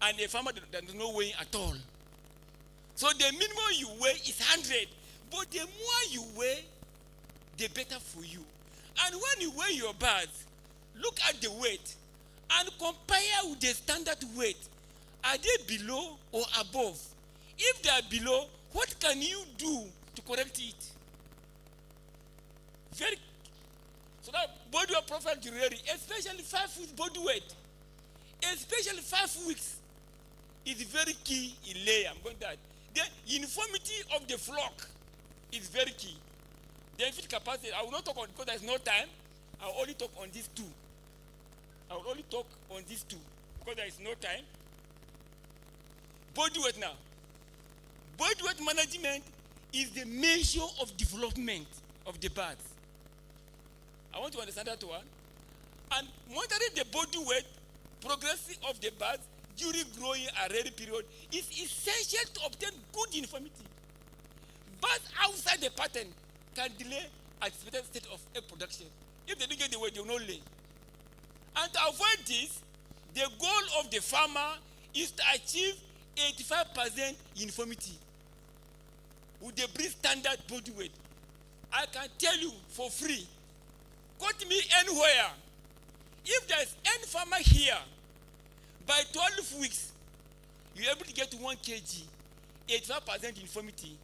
and a farmer that does not weigh at all. So the minimum you weigh is 100, but the more you weigh, the better for you. And when you weigh your birds, look at the weight and compare with the standard weight. Are they below or above? If they are below, what can you do to correct it? So that body weight profile jewelry, especially 5 weeks body weight, especially 5 weeks, is very key in layer. I'm going to that. The uniformity of the flock is very key. The feed capacity, I will not talk on because there's no time. I will only talk on these two. Because there is no time. Body weight now. Body weight management is the measure of development of the birds. I want to understand that one. And monitoring the body weight progress of the birds during growing and ready period is essential to obtain good uniformity. Birds outside the pattern can delay anticipated state of egg production. If they don't get the weight, they will not lay. And to avoid this, the goal of the farmer is to achieve 85% uniformity with the breed standard body weight. I can tell you for free, quote me anywhere. If there's any farmer here, by 12 weeks, you're able to get 1 kg, 85% uniformity.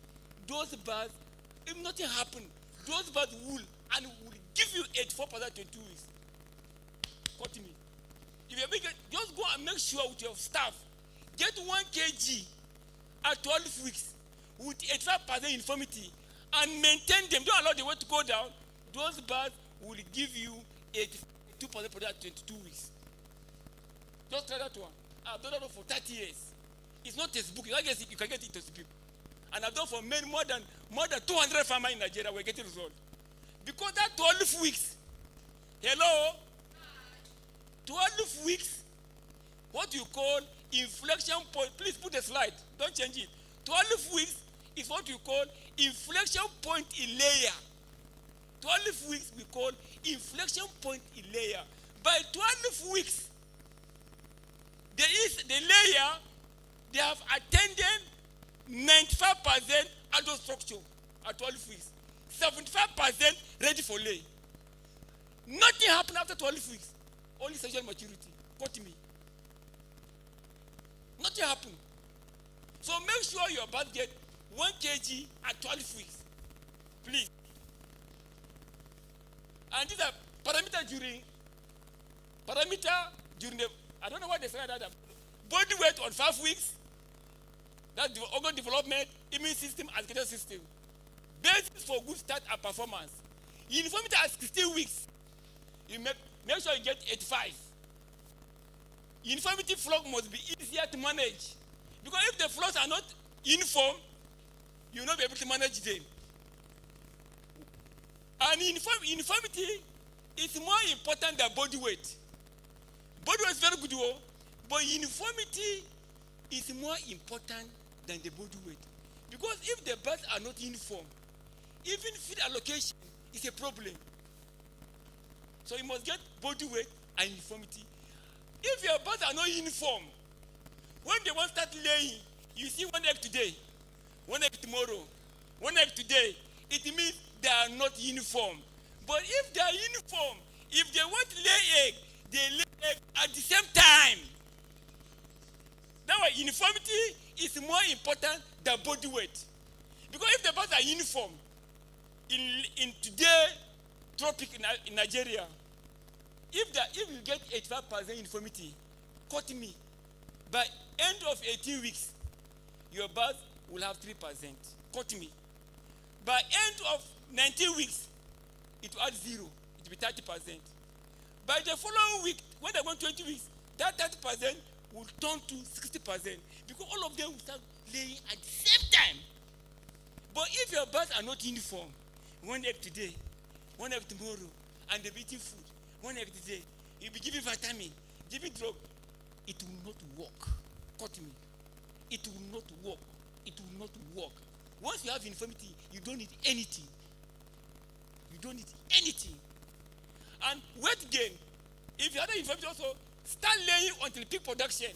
Those birds, if nothing happens, those birds will give you 84% 22 weeks. Quote me. If you're making, just go and make sure with your staff, get 1 kg at 12 weeks with 85% uniformity and maintain them. Don't allow the weight to go down. Those birds will give you 82% for that 22 weeks. Just try that one. I've done that for 30 years. It's not textbook. I guess you can get it textbook. And I've done for many more than 200 farmers in Nigeria. We're getting results. Because that 12 weeks, hello, 12 weeks, what you call inflection point. Please put the slide. Don't change it. 12 weeks is what you call inflection point in layer. 12 weeks we call inflection point in layer. By 12 weeks, the layer, they have attended 95% adult structure at 12 weeks. 75% ready for lay. Nothing happened after 12 weeks. Only sexual maturity. Quote me. Nothing happened. So make sure your bird get 1 kg at 12 weeks. Please. And these are parameter during the, I don't know what they say that. Body weight on 5 weeks. That's the organ development, immune system, educational system. Basis for good start and performance. Uniformity at 16 weeks. You make sure you get 85. Uniformity flock must be easier to manage. Because if the flocks are not uniform, you will not be able to manage them. And uniformity is more important than body weight. Body weight is very good, but uniformity is more important than the body weight. Because if the birds are not uniform, even feed allocation is a problem. So you must get body weight and uniformity. If your birds are not uniform, when they want to start laying, you see 1 egg today, 1 egg tomorrow, 1 egg today, it means they are not uniform. But if they are uniform, if they want to lay egg, they lay egg at the same time. That way, uniformity is more important than body weight. Because if the birds are uniform, in today tropic in Nigeria, if you get 85% uniformity, quote me, by end of 18 weeks, your birds will have 3%. Quote me. By end of 19 weeks, it will add 0. It will be 30%. By the following week, when they go 20 weeks, that 30% will turn to 60%. Because all of them will start laying at the same time. But if your birds are not uniform, 1 egg today, 1 egg tomorrow, and they're eating food, 1 egg today, you'll be giving vitamin, giving drug, it will not work. Cut me. It will not work. It will not work. Once you have uniformity, you don't need anything. You don't need anything. And weight gain, if you have uniformity also, start laying until peak production.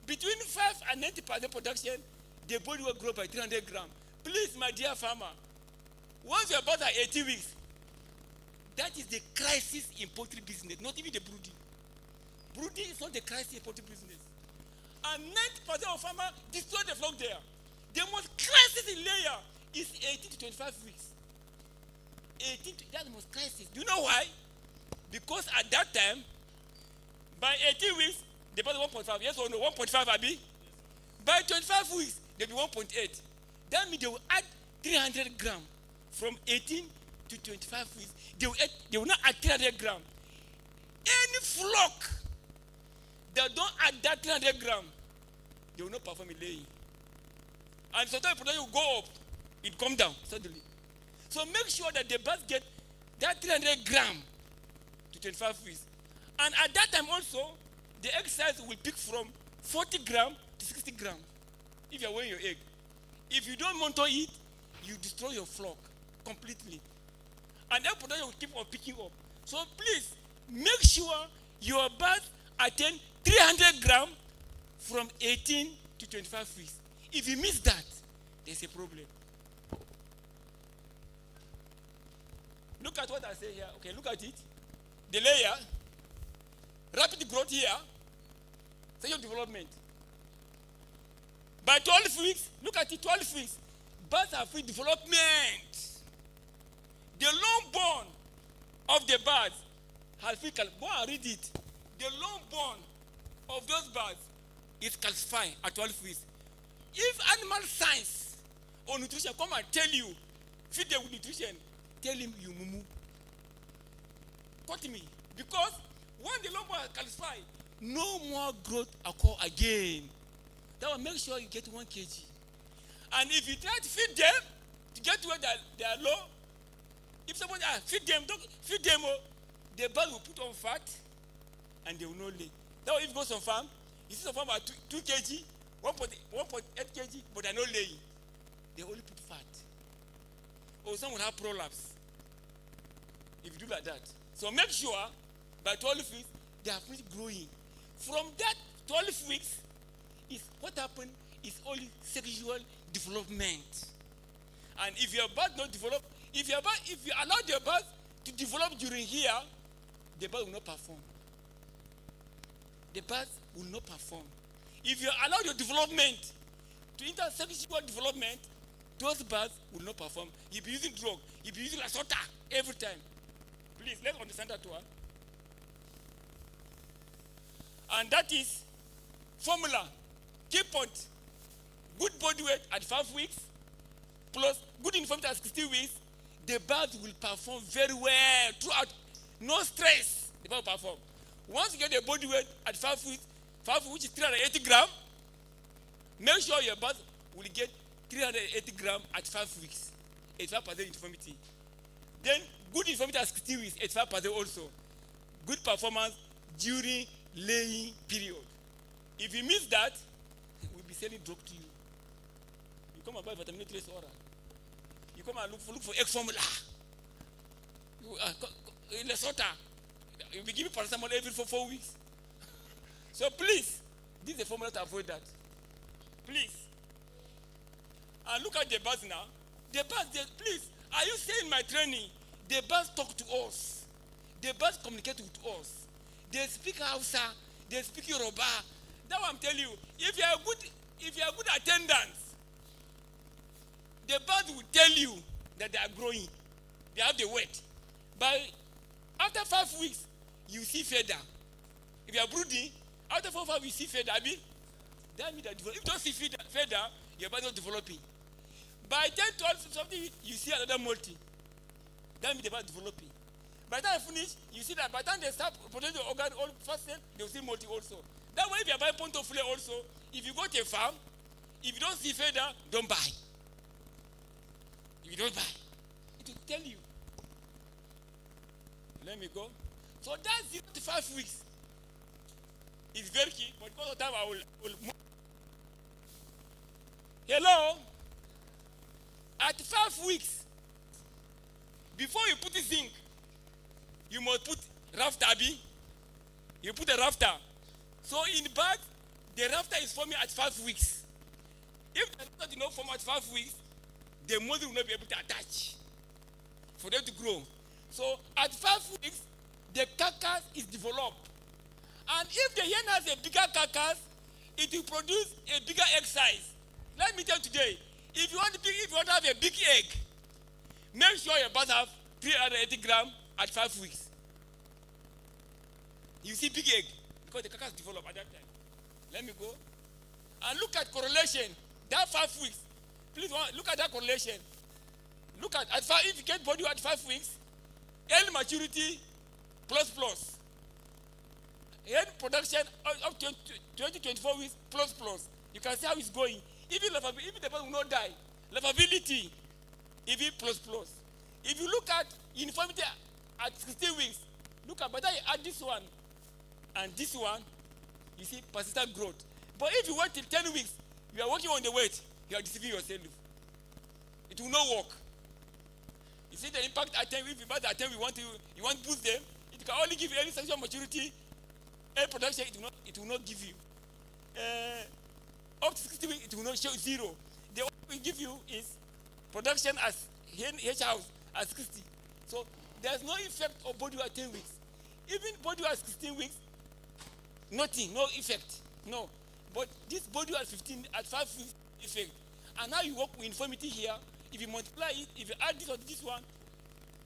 Between 5 and 90% production, the body will grow by 300 grams. Please, my dear farmer, once your birds are 80 weeks, that is the crisis in poultry business, not even the brooding. Brooding is not the crisis in poultry business. And 90% of farmers destroy the flock there. The most crisis in layer is 18 to 25 weeks. That's the most crisis. Do you know why? Because at that time, by 18 weeks, they bought 1.5. Yes or no? 1.5, Abi? By 25 weeks, they'll be 1.8. That means they will add 300 grams from 18 to 25 weeks. They will not add 300 grams. Any flock that don't add that 300 grams, they will not perform in laying. And sometimes production will go up, it come down suddenly. So make sure that the birds get that 300 grams to 25 weeks. And at that time also, the egg size will pick from 40 grams to 60 grams if you are weighing your egg. If you don't monitor it, you destroy your flock completely. And that production will keep on picking up. So please, make sure your birds attain 300 grams from 18 to 25 weeks. If you miss that, there's a problem. Look at what I say here. Okay, look at it. The layer, rapid growth here, stage of development. By 12 weeks, look at it, 12 weeks, birds are free development. The long bone of the birds has free calcium. Go and read it. The long bone of those birds is calcified at 12 weeks. If animal science or nutrition come and tell you, feed them with nutrition, tell him you mumu. Cut me. Because when the long bone is calcified, no more growth occur again. That will make sure you get 1 kg. And if you try to feed them to get to where they are low, if somebody feed them, don't feed them, the bird will put on fat and they will not lay. Now if you go some farm, you see some farm at 2 kg, 1.8 kg, but they're not laying. They only put fat. Or some will have prolapse if you do like that. So make sure by 12 weeks they are finished growing. From that 12 weeks, is what happened is only sexual development. And if your bird not develop, if you allow your bird to develop during here, the bird will not perform. The bird will not perform. If you allow your development to enter sexual development, those birds will not perform. You'll be using drug. You'll be using lasota every time. Please, let's understand that one. And that is formula. Key point. Good body weight at 5 weeks, plus good information at 60 weeks, the birds will perform very well throughout. No stress, the bird will perform. Once you get the body weight at 5 weeks, which is 380 grams, make sure your bird will get 380 grams at 5 weeks, 85% uniformity. Then good uniformity at 60 weeks, 85% also. Good performance during laying period. If you miss that, we'll be selling drug to you. You come and buy vitamin trace oral. You come and look for egg formula. In Lesotho, you'll be giving paracetamol every 4 weeks. So please, this is a formula to avoid that. Please. And look at the birds now. The birds, please, are you saying in my training, the birds talk to us. The birds communicate with us. They speak Hausa, they speak Yoruba. That's what I'm telling you. If you are good attendants, the birds will tell you that they are growing. They have the weight. After 5 weeks, you see feather. If you are brooding, after 4 or 5 weeks, you see feather. That means that if you don't see feather, your body is not developing. By 10, 12, something, you see another molting. That means the body is developing. By the time I finish, you see that by the time they start producing the organ all first, they will see molting also. That way, if you are buying ponto fillet also, if you go to a farm, if you don't see feather, don't buy. If you don't buy, it will tell you. Let me go. So that's 0 to 5 weeks. It's very key, but because of time I will move. Hello? At 5 weeks, before you put the zinc, you must put rafter, Abi. You put a rafter. So in birds, The rafter is forming at 5 weeks. If the rafter did not form at 5 weeks, the mother will not be able to attach for them to grow. So at 5 weeks, the carcass is developed. And if the hen has a bigger carcass, it will produce a bigger egg size. Let me tell you today, if you want to have a big egg, make sure your birds have 380 grams at 5 weeks. You see big egg because the carcass develop at that time. Let me go. And look at correlation. That 5 weeks. Please look at that correlation. Look at if you get body at 5 weeks, early maturity plus. Head production up to 24 weeks plus. You can see how it's going. Even the person will not die. Livability, even plus. If you look at uniformity at 16 weeks, look at, but then you add this one and this one, you see persistent growth. But if you wait till 10 weeks, you are working on the weight, you are deceiving yourself. It will not work. You see the impact at 10 weeks, if at 10 you want to boost them, it can only give you early sexual maturity, early production, it will not give you. Up to 60 weeks, it will not show zero. The only thing it will give you is production as H-house at 60. So there's no effect of body at 10 weeks. Even body at 16 weeks, nothing, no effect, no. But this body at 5 weeks effect. And now you work with infirmity here. If you multiply it, if you add this or this one,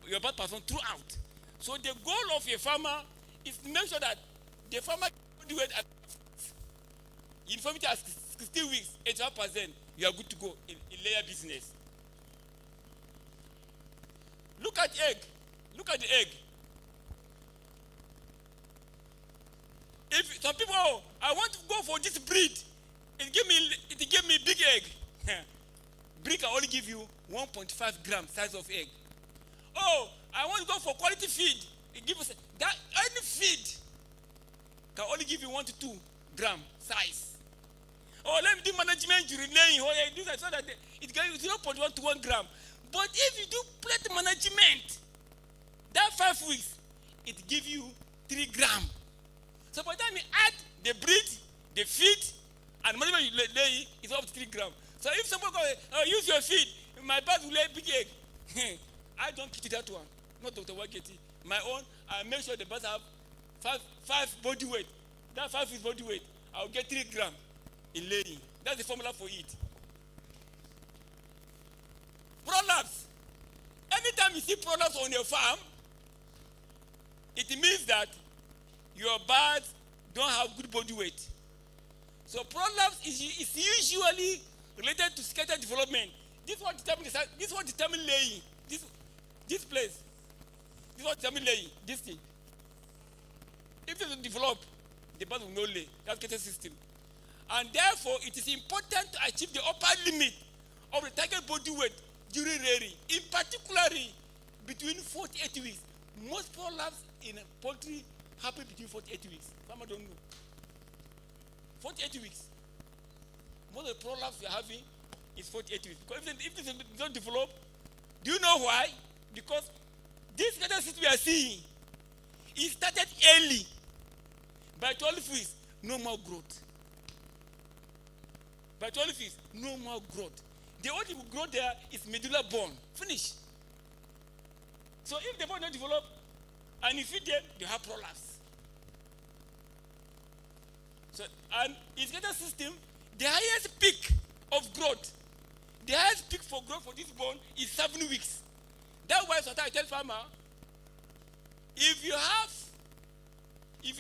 your bird perform throughout. So the goal of a farmer is to make sure that the farmer can do it at infirmity at 16 weeks, 85%, you are good to go in layer business. Look at egg. Look at the egg. If some people, I want to go for this breed, it give me big egg. Breed can only give you 1.5 gram size of egg. Oh, I want to go for quality feed. It gives us that any feed can only give you 1 to 2 gram size. Oh, let me do management during laying. Oh, yeah, do that so that it gives 0.1 to 1 gram. But if you do plate management, that 5 weeks, it gives you 3 gram. So by the time you add the breed, the feed, and management you lay, it's up to 3 gram. So if somebody goes, use your feed, my bird will lay big egg. I don't kitty that one, not Dr. Waketi. My own, I make sure the birds have 5 body weight. That 5 is body weight. I'll get 3 gram in laying. That's the formula for it. Prolapse. Anytime you see prolapse on your farm, it means that your birds don't have good body weight. So prolapse is usually related to skeletal development. This is what determines laying. This place. This is what determines laying. This thing. If it doesn't develop, the bird will not lay. That's skeletal system. And therefore, it is important to achieve the upper limit of the target body weight during rearing, in particularly between 48 weeks. Most prolapse in poultry happen between 48 weeks. Farmers don't know. 48 weeks. Most of the prolapse we are having is 48 weeks. Because if this don't develop, do you know why? Because this skeletal system we are seeing, it started early. By 12 weeks, no more growth. By 12 weeks, no more growth. The only thing will grow there is medulla bone. Finish. So if the bone don't develop, and you feed them, they have prolapse. So, and in skeletal system, the highest peak of growth, the highest peak for growth for this bone is 7 weeks. That's why sometimes I tell farmer, if you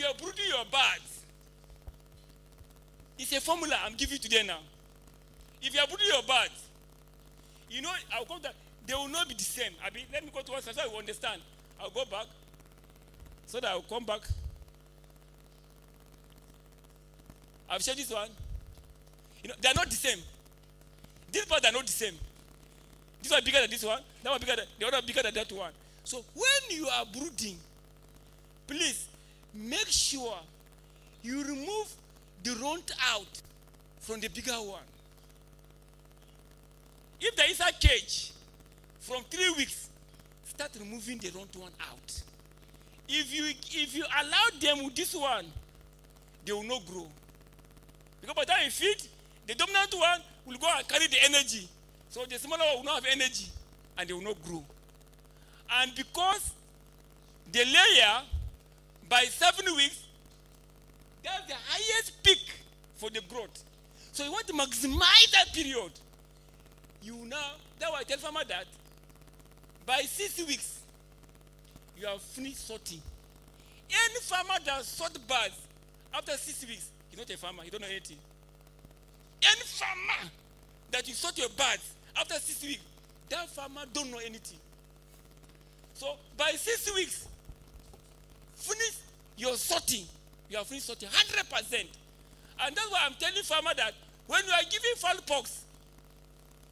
are brooding your birds, it's a formula I'm giving you today now. If you are brooding your birds, you know, I'll come back, they will not be the same. Let me go to one side so you understand. I'll go back so that I'll come back. I've shared this one. You know, they're not the same. These parts are not the same. This one bigger than this one. That one bigger than the other, bigger than that one. So when you are brooding, please make sure you remove the runt out from the bigger one. If there is a cage from 3 weeks, start removing the runt one out. If you allow them with this one, they will not grow. Because by the time you feed, the dominant one will go and carry the energy. So the smaller one will not have energy and they will not grow. And because the layer, by 7 weeks, that's the highest peak for the growth. So you want to maximize that period. That's why I tell farmer that by 6 weeks, you have finished sorting. Any farmer that sort birds after 6 weeks, he's not a farmer, he don't know anything. Any farmer that you sort your birds after 6 weeks, that farmer don't know anything. So by 6 weeks, finish your sorting. You have finished sorting 100%. And that's why I'm telling farmer that when you are giving fowl pox,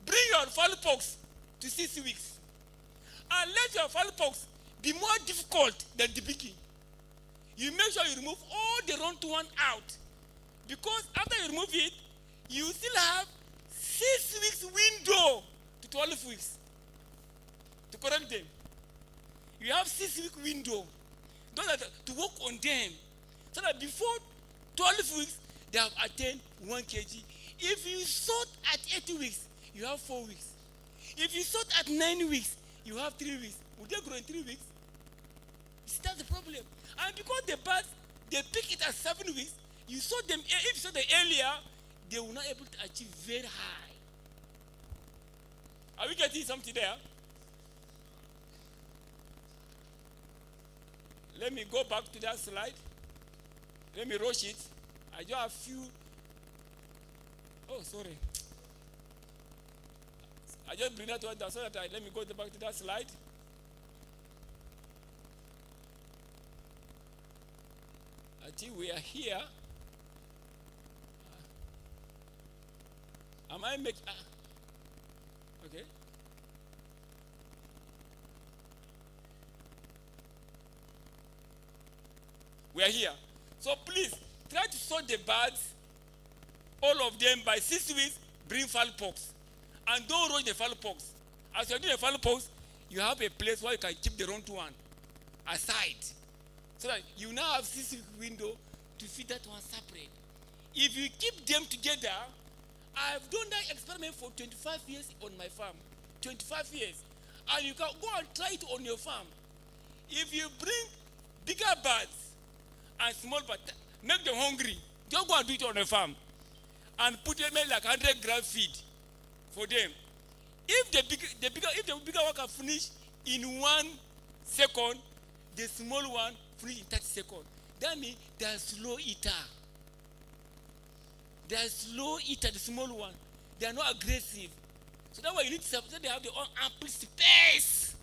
bring your fowl pox to 6 weeks. And let your fowl pox be more difficult than the beginning. You make sure you remove all the round one out. Because after you remove it, you still have 6 weeks window to 12 weeks to correct them. You have 6 week window to work on them. So that before 12 weeks, they have attained 1 kg. If you sort at 8 weeks, you have 4 weeks. If you sort at 9 weeks, you have 3 weeks. Will they grow in 3 weeks? That's the problem. And because the birds, they pick it at 7 weeks, you sort them, if you sort them earlier, they will not be able to achieve very high. Are we getting something there? Let me go back to that slide. Let me rush it. I just have few. Oh, sorry. I just bring that one down so that let me go back to that slide. I think we are here. Am I making? Okay. We are here. So please try to sort the birds, all of them by 6 weeks. Bring fowl pox, and don't rush the fowl pox. As you're doing the fowl pox, you have a place where you can keep the round one aside, so that you now have 6 week window to feed that one separate. If you keep them together, I've done that experiment for 25 years on my farm. 25 years. And you can go and try it on your farm. If you bring bigger birds and small birds, make them hungry, just go and do it on the farm. And put them in like 100 gram feed for them. If the bigger one can finish in 1 second, the small one finish in 30 seconds. That means they are slow eater. They are slow eater, the small one. They are not aggressive. So that's why you need to support they have their own ample space.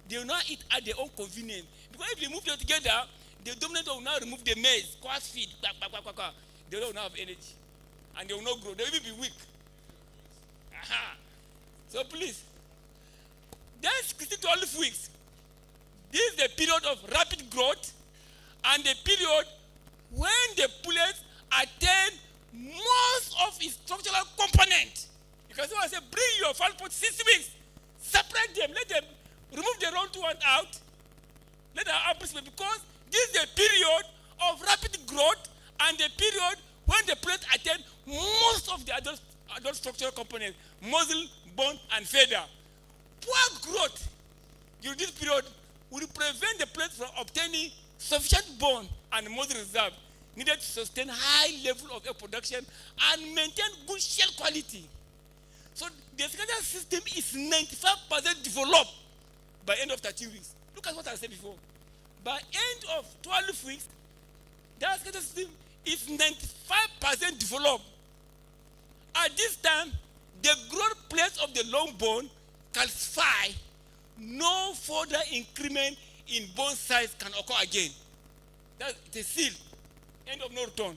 They will not eat at their own convenience. Because if you move them together, the dominant one will now remove the maize, cross feed, they will not have energy. And they will not grow. They will be weak. Aha. So please, that's 12 weeks. This is the period of rapid growth and the period when the pullets attain most of its structural component. You can see what I say, bring your fowl pot 6 weeks, separate them, let them remove the round one out, let them have space, because this is the period of rapid growth and the period when the plant attain most of the adult structural components, muscle, bone, and feather. Poor growth during this period will prevent the plant from obtaining sufficient bone and muscle reserve needed to sustain high level of egg production and maintain good shell quality. So the skeletal system is 95% developed by end of 13 weeks. Look at what I said before. By end of 12 weeks, that skeletal system is 95% developed. At this time, the growth plates of the long bone calcify. No further increment in bone size can occur again. That's the seal. End of no return.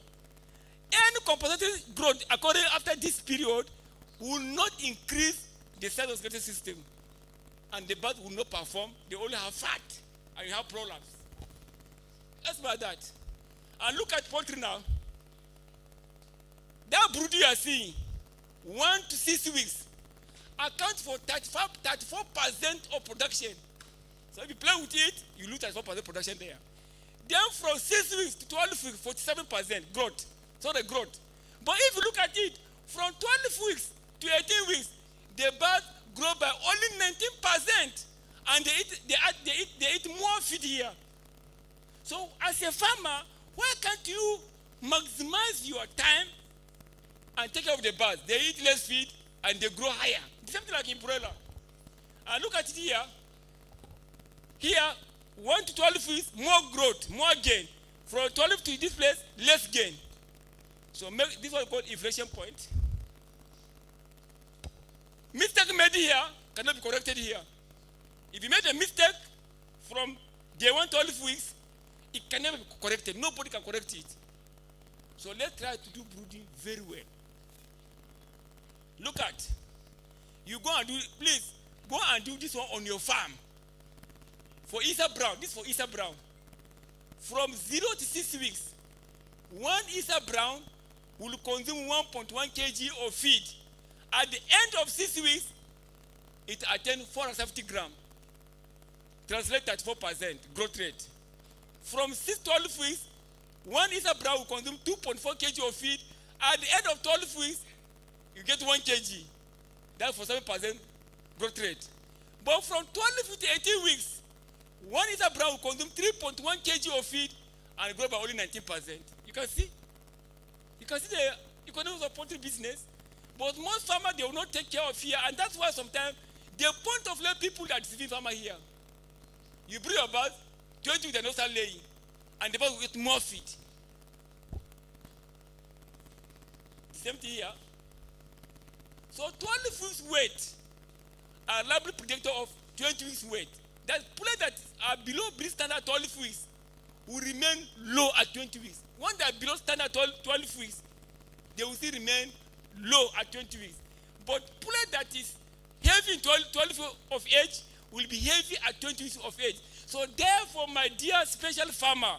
Any compensatory growth occurring after this period will not increase the size of the skeletal system. And the bird will not perform. They only have fat. And you have problems. That's about that. And look at poultry now. That brood you are seeing, 1 to 6 weeks, accounts for 34% of production. So if you play with it, you lose 34% production there. Then from 6 weeks to 12 weeks, 47% growth. So the growth. But if you look at it, from 12 weeks to 18 weeks, the birds grow by only 19%, and they eat more feed here. So as a farmer, why can't you maximize your time and take care of the birds? They eat less feed and they grow higher. It's something like in broiler. And look at it here. Here, 1 to 12 weeks, more growth, more gain. From 12 to this place, less gain. So this is what we call inflection point. Mistake made here cannot be corrected here. If you made a mistake from day 1 to 12 weeks, it can never be corrected. Nobody can correct it. So let's try to do brooding very well. Look at. You go and do, please, go and do this one on your farm. For Easter brown, this is for Easter brown. From 0 to 6 weeks, one Easter brown will consume 1.1 kg of feed. At the end of 6 weeks, it attains 470 grams. Translate 34% growth rate. From 6 to 12 weeks, one Easter brown will consume 2.4 kg of feed. At the end of 12 weeks, you get 1 kg. That's for 7% growth rate. But from 12 to 18 weeks, one Easter brown will consume 3.1 kg of feed and grow by only 19%. You can see? You can see the economics of poultry business. But most farmers, they will not take care of here. And that's why sometimes the point of let people that deceiving farmer here. You bring your birds, 20 weeks, they don't start laying. And the birds will get more feed. The same thing here. So 12 weeks weight are reliable predictor of 20 weeks weight. That pellets that are below breed standard 12 weeks will remain low at 20 weeks. One that are below standard 12 weeks, they will still remain low at 20 weeks. But pellet that is heavy in 12 of age will be heavy at 20 weeks of age. So therefore, my dear special farmer,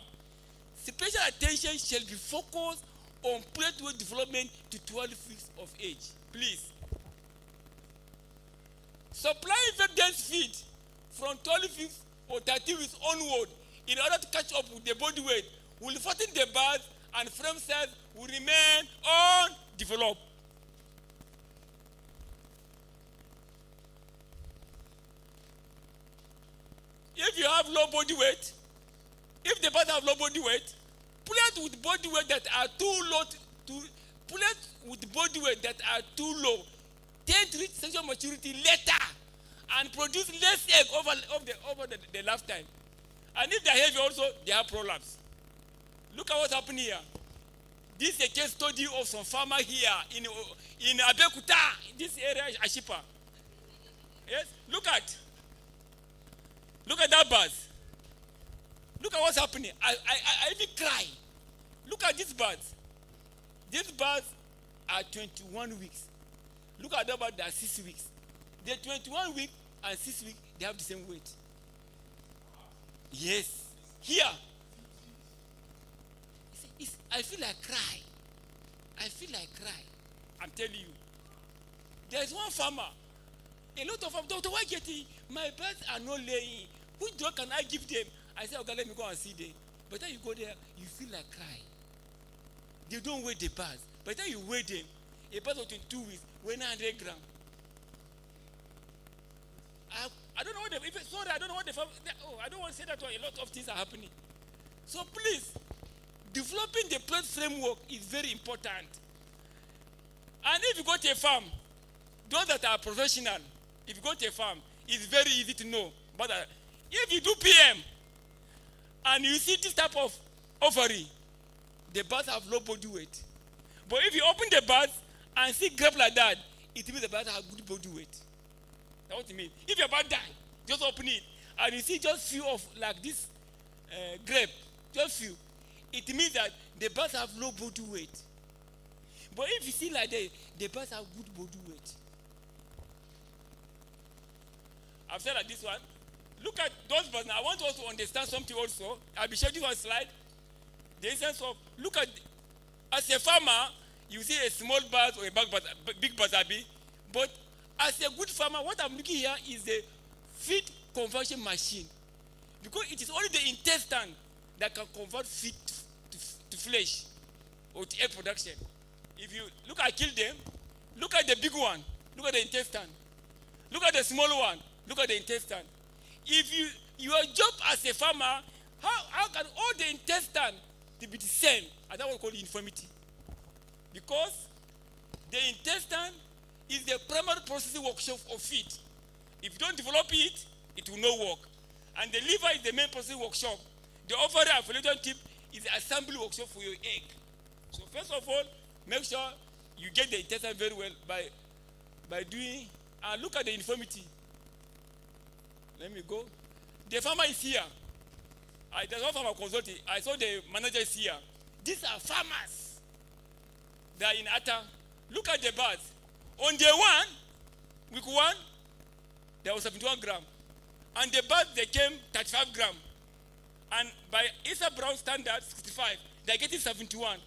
special attention shall be focused on pellet weight development to 12 weeks of age. Please. Supply very dense feed from 12 weeks or 13 weeks onward in order to catch up with the body weight will fatten the birds and frame cells will remain undeveloped. If you have low body weight, if the birds have low body weight, pellets with body weight that are too low pellets with body weight that are too low tend to reach sexual maturity later and produce less egg over the lifetime. And if they're heavy also, they have prolapse. Look at what's happening here. This is a case study of some farmer here in Abekuta, in this area, Ashipa. Yes, look at that bird. Look at what's happening. I even cry. Look at these birds. These birds are 21 weeks. Look at that bird that are 6 weeks. They're 21 weeks and 6 weeks, they have the same weight. Yes. Here. I feel like cry. I feel like cry. I'm telling you. There's one farmer. A lot of farmers, Doctor, why getting my birds are not laying? Which dog can I give them? I said, okay, let me go and see them. By the time you go there, you feel like cry. They don't weigh the birds. By the time you weigh them, a bird of 22 weeks weigh 900 grams. I don't know what sorry, I don't know what I don't want to say that a lot of things are happening. So please, developing the plant framework is very important. And if you go to a farm, those that are professional, if you go to a farm, it's very easy to know. But if you do PM and you see this type of ovary, the birds have low body weight. But if you open the birds and see grape like that, it means the birds have good body weight. That's what it means. If your bird die, just open it and you see just few of like this grape, just few, it means that the birds have low body weight. But if you see like that, the birds have good body weight. I've said like this one. Look at those birds. Now I want us to understand something also. I'll be showing you one slide. The essence of, look at, as a farmer, you see a small bird or a big buzzabi. But as a good farmer, what I'm looking here is a feed conversion machine. Because it is only the intestine that can convert feed to flesh or to egg production. If you look, I kill them. Look at the big one. Look at the intestine. Look at the small one. Look at the intestine. If your job as a farmer, how can all the intestine be the same? And that what we call infirmity. Because the intestine is the primary processing workshop of feed. If you don't develop it, it will not work. And the liver is the main processing workshop. The ovary and follicular tip is the assembly workshop for your egg. So first of all, make sure you get the intestine very well by doing, and look at the infirmity. Let me go. The farmer is here. There's one farmer consulting. I saw the manager is here. These are farmers. They are in Atta. Look at the birds. On day 1, week 1, there was 71 gram. And the birds, they came 35 gram. And by Asa Brown standard, 65, they're getting 71.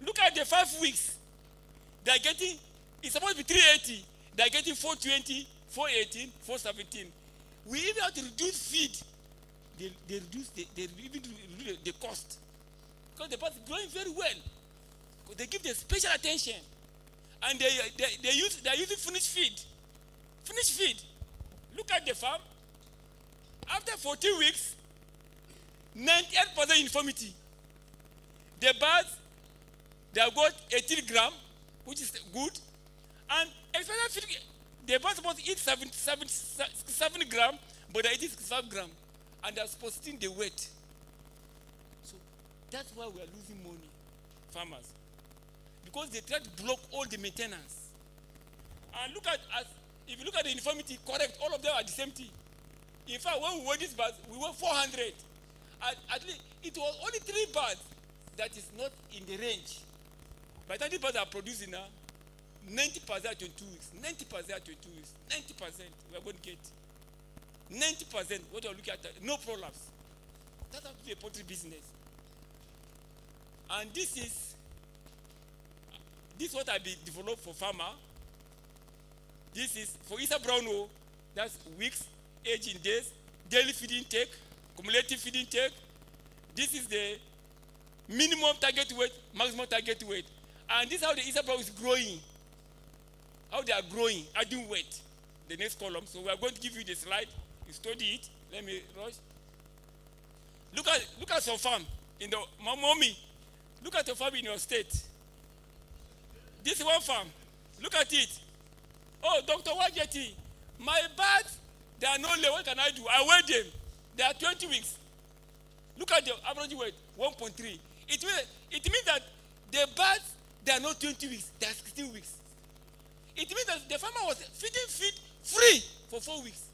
Look at the 5 weeks. They're getting, it's supposed to be 380. They're getting 420, 418, 417. We even have to reduce feed. They reduce the cost. Because the birds are growing very well. They give them special attention. And they're using finished feed. Finished feed. Look at the farm. After 14 weeks, 98% infirmity. The birds, they have got 18 gram, which is good. And especially the birds are supposed to eat 7 gram, but they're eating 65 gram. And they're posting the weight. So that's why we are losing money, farmers. Because they try to block all the maintenance. And if you look at the infirmity, correct, all of them are the same thing. In fact, when we weigh these birds, we weigh 400. At least it was only 3 birds that is not in the range. By the time these birds are producing now, 90% at 22 weeks, 90% at 22 weeks, 90% we are going to get. 90% what you are looking at, no prolapse. That's how to be a poultry business. And this is what I be developed for farmer. This is for Issa Brown, that's weeks, age in days, daily feeding intake, cumulative feeding intake. This is the minimum target weight, maximum target weight. And this is how the Issa Brown is growing. How they are growing, adding weight. The next column. So we are going to give you the slide. You study it. Let me rush. Look at some farm in the mommy. Look at your farm in your state. This one farm. Look at it. Oh, Dr. Wajeti, my birds, they are not late. What can I do? I weigh them. They are 20 weeks. Look at the average weight, 1.3. It means that the birds, they are not 20 weeks. They are 16 weeks. It means that the farmer was feeding feed free for 4 weeks.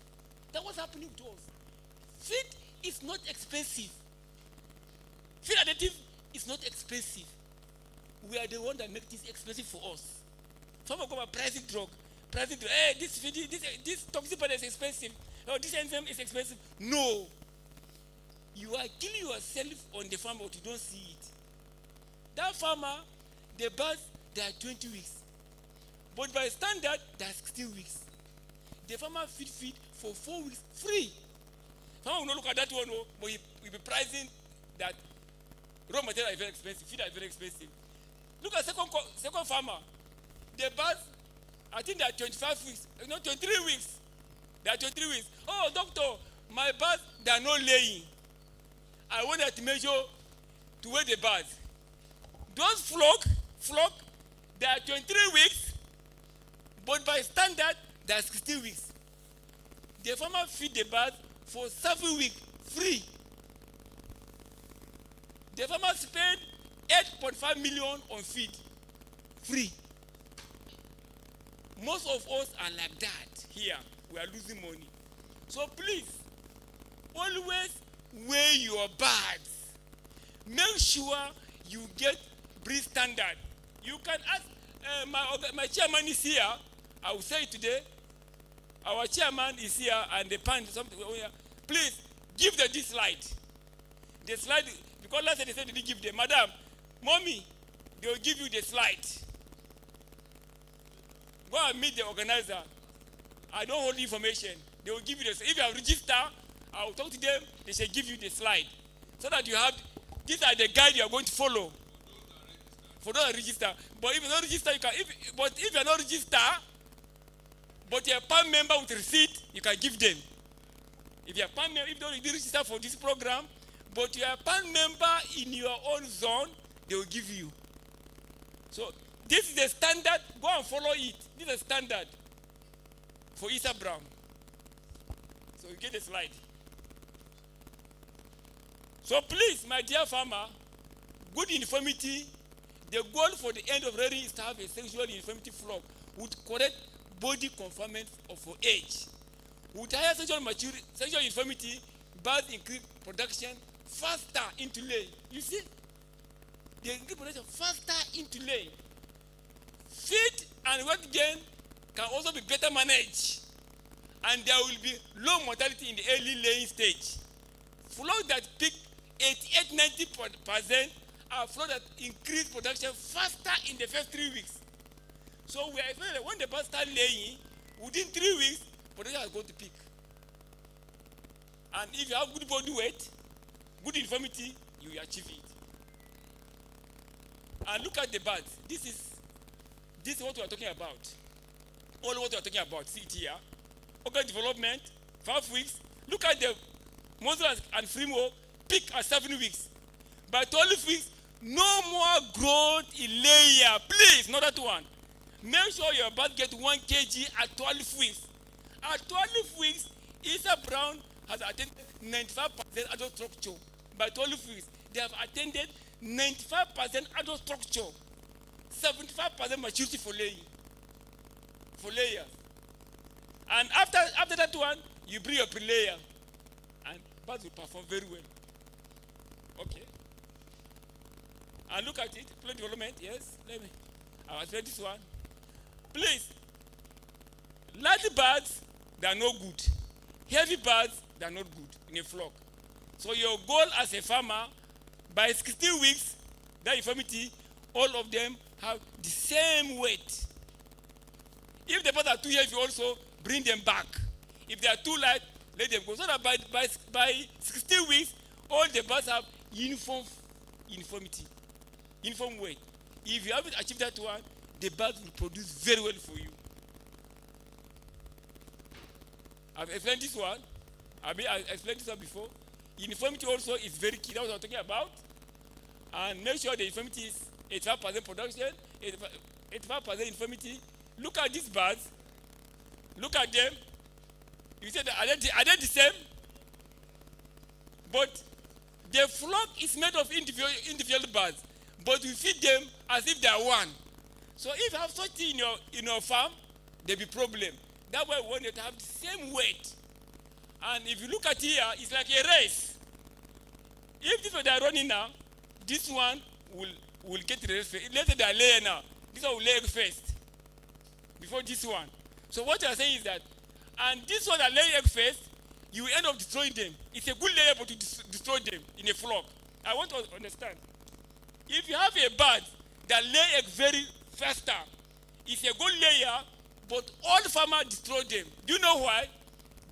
That was happening to us. Feed is not expensive. Feed additive is not expensive. We are the one that make this expensive for us. Farmer come and pricing drug. Hey, this toxic powder is expensive. Oh, this enzyme is expensive. No. You are killing yourself on the farm, but you don't see it. That farmer, the birds, they are 20 weeks. But by standard, they are 16 weeks. The farmer feed for 4 weeks free. Farmer will not look at that one, but he will be pricing that raw material is very expensive, feed is very expensive. Look at second farmer. The birds, I think they are 25 weeks, 23 weeks. They are 23 weeks. Oh, doctor, my birds, they are not laying. I wanted to measure to weigh the birds. Those flock, they are 23 weeks, but by standard, they are 16 weeks. The farmer feed the birds for 7 weeks free. The farmer spent 8.5 million on feed free. Most of us are like that here. We are losing money. So please, always weigh your birds. Make sure you get breed standard. You can ask, my chairman is here. I will say it today. Our chairman is here and the pan something. Please give this slide. The slide, because last time they said they didn't give them. Madam, mommy, they will give you the slide. Go and meet the organizer. I don't hold information. They will give you the slide. If you have registered, I will talk to them. They shall give you the slide. So that you have, these are the guide you are going to follow. For those that register. But if you don't register, you can. If you're not registered, but you're a PAN member with receipt, you can give them. If you're a PAN member, if you don't register for this program, but you're a PAN member in your own zone, they will give you. So this is the standard. Go and follow it. This is a standard for Easter Brown. So you get the slide. So please, my dear farmer, good uniformity. The goal for the end of rearing is to have a sexual uniformity flock with correct body conformance for age. With higher sexual uniformity, birds increase production faster into laying. You see? They increase production faster into laying. Feed and weight gain can also be better managed, and there will be low mortality in the early laying stage. Flock that peak 88-90% are flock that increase production faster in the first 3 weeks. So we are expecting that when the birds start laying, within 3 weeks, production is going to peak. And if you have good body weight, good uniformity, you will achieve it. And look at the birds. This is what we are talking about. All what we are talking about. See it here. Organ development, 5 weeks. Look at the muzzle and fremo, peak at 7 weeks. By 12 weeks, no more growth in layer. Please, not that one. Make sure your bird get 1 kg at 12 weeks. At 12 weeks, Easter Brown has attained 95% adult structure. By 12 weeks, they have attained 95% adult structure, 75% maturity for laying. For layers. And after that one, you bring your pre-layer, and birds will perform very well. Okay. And look at it. Play development. Yes. I'll explain this one. Please. Large birds, they are no good. Heavy birds, they are not good in a flock. So your goal as a farmer, by 16 weeks, that infirmity, all of them have the same weight. If the birds are too heavy also, bring them back. If they are too light, let them go. So that by 16 weeks, all the birds have uniformity, uniform weight. If you haven't achieved that one, the birds will produce very well for you. I've explained this one. I explained this one before. Uniformity also is very key. That's what I'm talking about. And make sure the uniformity is 85% production, 85% uniformity. Look at these birds. Look at them. You said, are they the same? But the flock is made of individual birds, but we feed them as if they are one. So if you have such thing in your farm, there will be problem. That's why we want them to have the same weight. And if you look at here, it's like a race. If this one they are running now, this one will get the race first. Let's say they are laying now. This one will lay egg first before this one. So what you are saying is that, and this one that lay egg first, you will end up destroying them. It's a good layer, but to destroy them in a flock. I want to understand. If you have a bird that lay egg very faster, it's a good layer, but all farmers destroy them. Do you know why?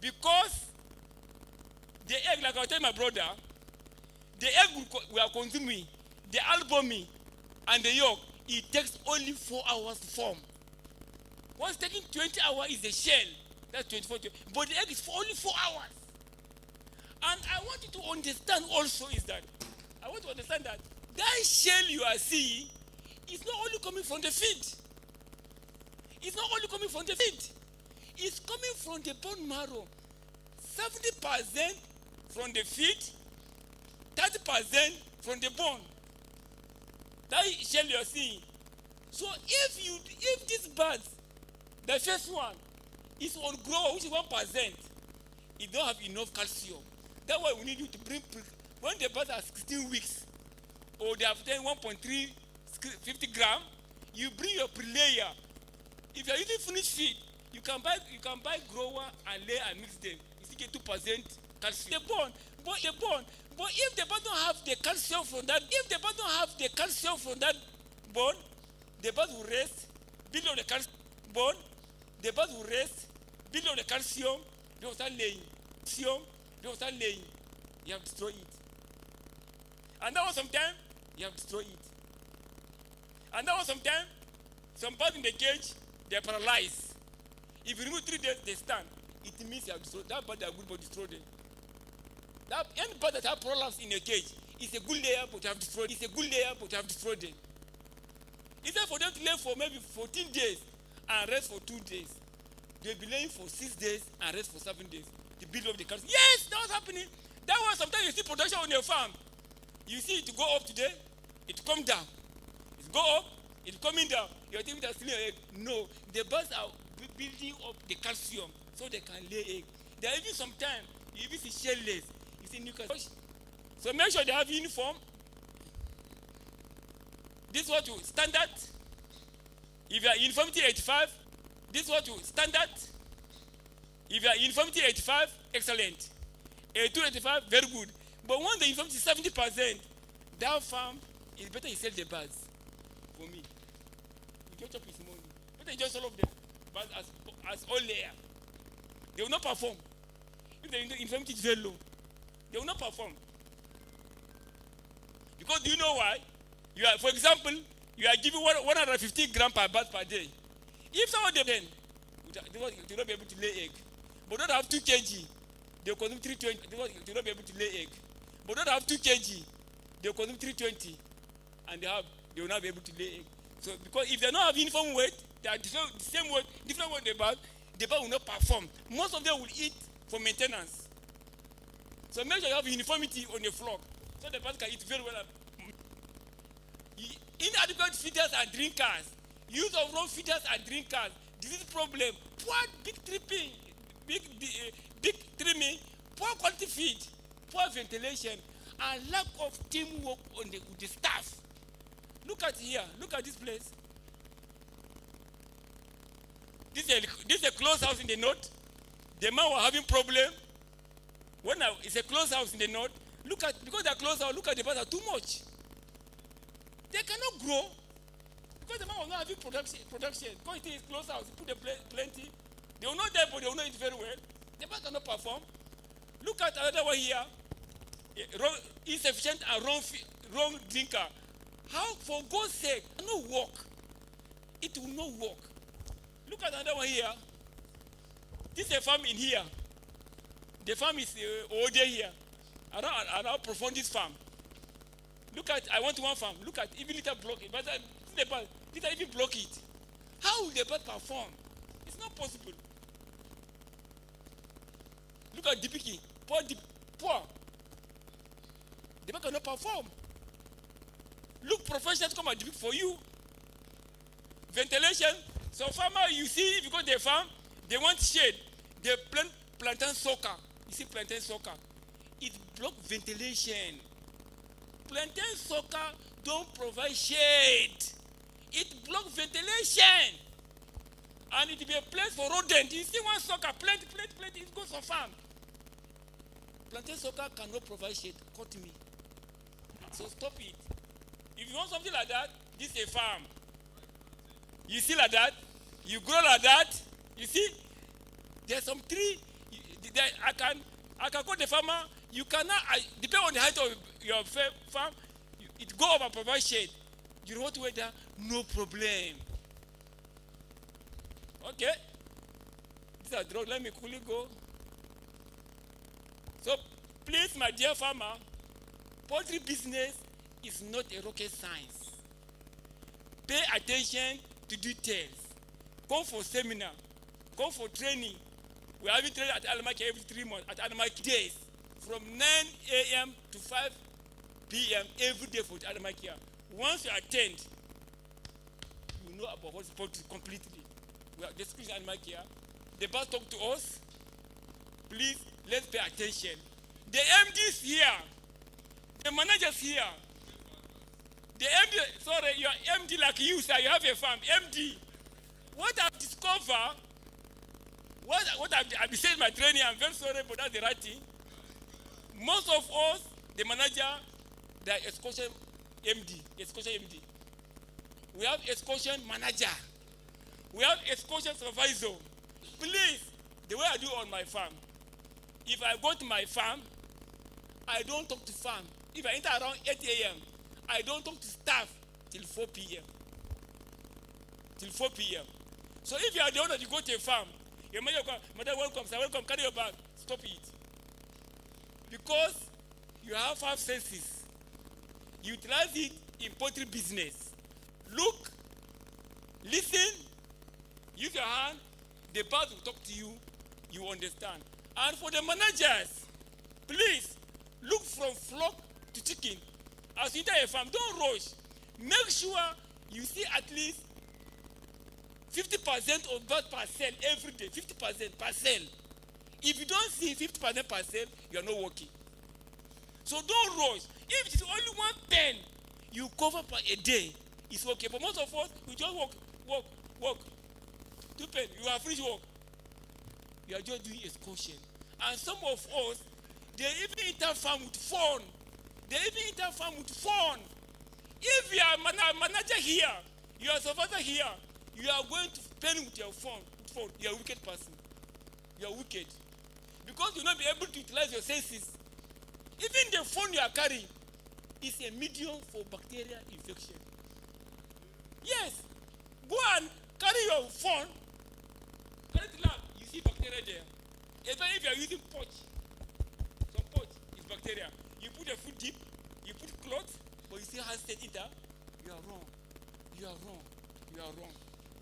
Because the egg, like I was telling my brother, the egg we are consuming, the albumin and the yolk, it takes only 4 hours to form. What's taking 20 hours is the shell. That's 24 hours. But the egg is for only 4 hours. And I want you to understand also is that, I want to understand that shell you are seeing is not only coming from the feed. It's not only coming from the feed. It's coming from the bone marrow. 70% from the feed, 30% from the bone. That shell you are seeing. So if these birds, the first one is on grow, which is 1%, it don't have enough calcium. That's why we need you to bring, when the birds are 16 weeks, or they have done 50 grams, you bring your pre-layer. If you are using finished feed, you can buy grower and lay and mix them. You still get 2% calcium. The bone. But if the bird don't have the calcium from that, bone, the bird will rest, build on the calcium bone, the bird will rest, build on the calcium, they will start laying. You have to destroy it. And that was sometimes you have to destroy it. And that was sometimes, some birds in the cage, they're paralyzed. If you remove 3 days, they stand. It means you have destroyed that bird, that good but destroyed them. That any bird that have prolapse in a cage is a good layer, but you have destroyed. It's a good layer, but you have destroyed them. Instead for them to lay for maybe 14 days and rest for 2 days, they'll be laying for 6 days and rest for 7 days. The build up the cattle. Yes, that was happening. That was sometimes you see production on your farm. You see it go up today, it come down. It go up, it's coming down. You're thinking that's still an egg. No, the birds are building up the calcium so they can lay egg. There are even sometimes you even see shellless. You see nucleus. So make sure they have uniform. This is what you standard. If you are uniformity 85, this is what you standard. If you are uniformity 85, excellent. 85, very good. But when the uniformity is 70%, that farm is better you sell the birds. For me, you just chop his money. Better you just all of them, but as all layer, they will not perform. If the uniformity is very low, they will not perform. Because do you know why? You are, for example, you are giving 150 grams per bird per day. If some of them then, they will not be able to lay egg. But don't have 2 kg, they will consume 320. They will not be able to lay egg. But don't have 2 kg, they will consume 320, and they will not be able to lay egg. So because if they don't have uniform weight, they are the same weight, different weight the bird will not perform. Most of them will eat for maintenance. So make sure you have uniformity on your flock, so the bird can eat very well. Inadequate feeders and drinkers, use of wrong feeders and drinkers, disease problem, poor big trimming, poor quality feed, poor ventilation, and lack of teamwork with the staff. Look at here. Look at this place. This is a closed house in the north. The man was having problem. It's a closed house in the north. Because they're closed house, look at the birds are too much. They cannot grow because the man was not having production. Because it is closed house, he put plenty. They will not die, but they will not eat very well. The bird cannot perform. Look at another one here. Insufficient and wrong drinker. How, for God's sake, it will not work. It will not work. Look at another one here. This is a farm in here. The farm is older here. I don't perform this farm. Look at, I want one farm. Look at, even little block it. But little even block it. How will the bird perform? It's not possible. Look at DPK. Poor. The bird cannot perform. Look, professionals come and DPK for you. Ventilation. So farmer, you see, if you go to the farm, they want shade. They plant plantain sucker. You see plantain sucker. It blocks ventilation. Plantain sucker don't provide shade. It blocks ventilation. And it will be a place for rodent. You see one sucker, plant, it goes on farm. Plantain sucker cannot provide shade. Cut me. So stop it. If you want something like that, this is a farm. You see like that, you grow like that. You see, there's some tree. I can call the farmer. You cannot, depending on the height of your farm, it go up and provide shade. You know what weather? No problem. Okay. These are drugs. Let me quickly go. So, please, my dear farmer, poultry business is not a rocket science. Pay attention to details. Come for seminar. Come for training. We are having training at Alamaki every 3 months, at Alamaki days, from 9 a.m. to 5 p.m. every day for Alamaki. Once you attend, you know about what's poultry completely. We are discussing Alamaki. The boss talk to us. Please, let's pay attention. The MDs here, the managers here, the MD, sorry, you are MD like you, sir, you have a farm, MD. What I've discovered, what I've been saying in my training, I'm very sorry, but that's the right thing. Most of us, the manager, they are excursion MD. We have excursion manager. We have excursion supervisor. Please, the way I do on my farm, if I go to my farm, I don't talk to farm. If I enter around 8 a.m., I don't talk to staff till 4 p.m. till 4 p.m. So if you are the owner, you go to a farm, your mother come, mother welcome, sir, welcome, carry your bag, stop it. Because you have 5 senses. Utilize it in poultry business. Look, listen, use your hand, the bird will talk to you, you understand. And for the managers, please look from flock to chicken. As you enter a farm, don't rush. Make sure you see at least 50% of bird per cell every day. 50% per cell. If you don't see 50% per cell, you are not working. So don't rush. If it is only 1 pen you cover per a day, it's okay. But most of us, we just work. 2 pen, you are finished work. You are just doing excursion. And some of us, they even enter farm with fun. If you are a manager here, you are a supervisor here, you are going to pen with your phone. You are a wicked person. You are wicked. Because you will not be able to utilize your senses. Even the phone you are carrying is a medium for bacterial infection. Yes. Go and carry your phone. Carry the lab. You see bacteria there. Even if you are using pouch, some pouch is bacteria. You put your food deep, you put cloth, but you still have to enter. You are wrong.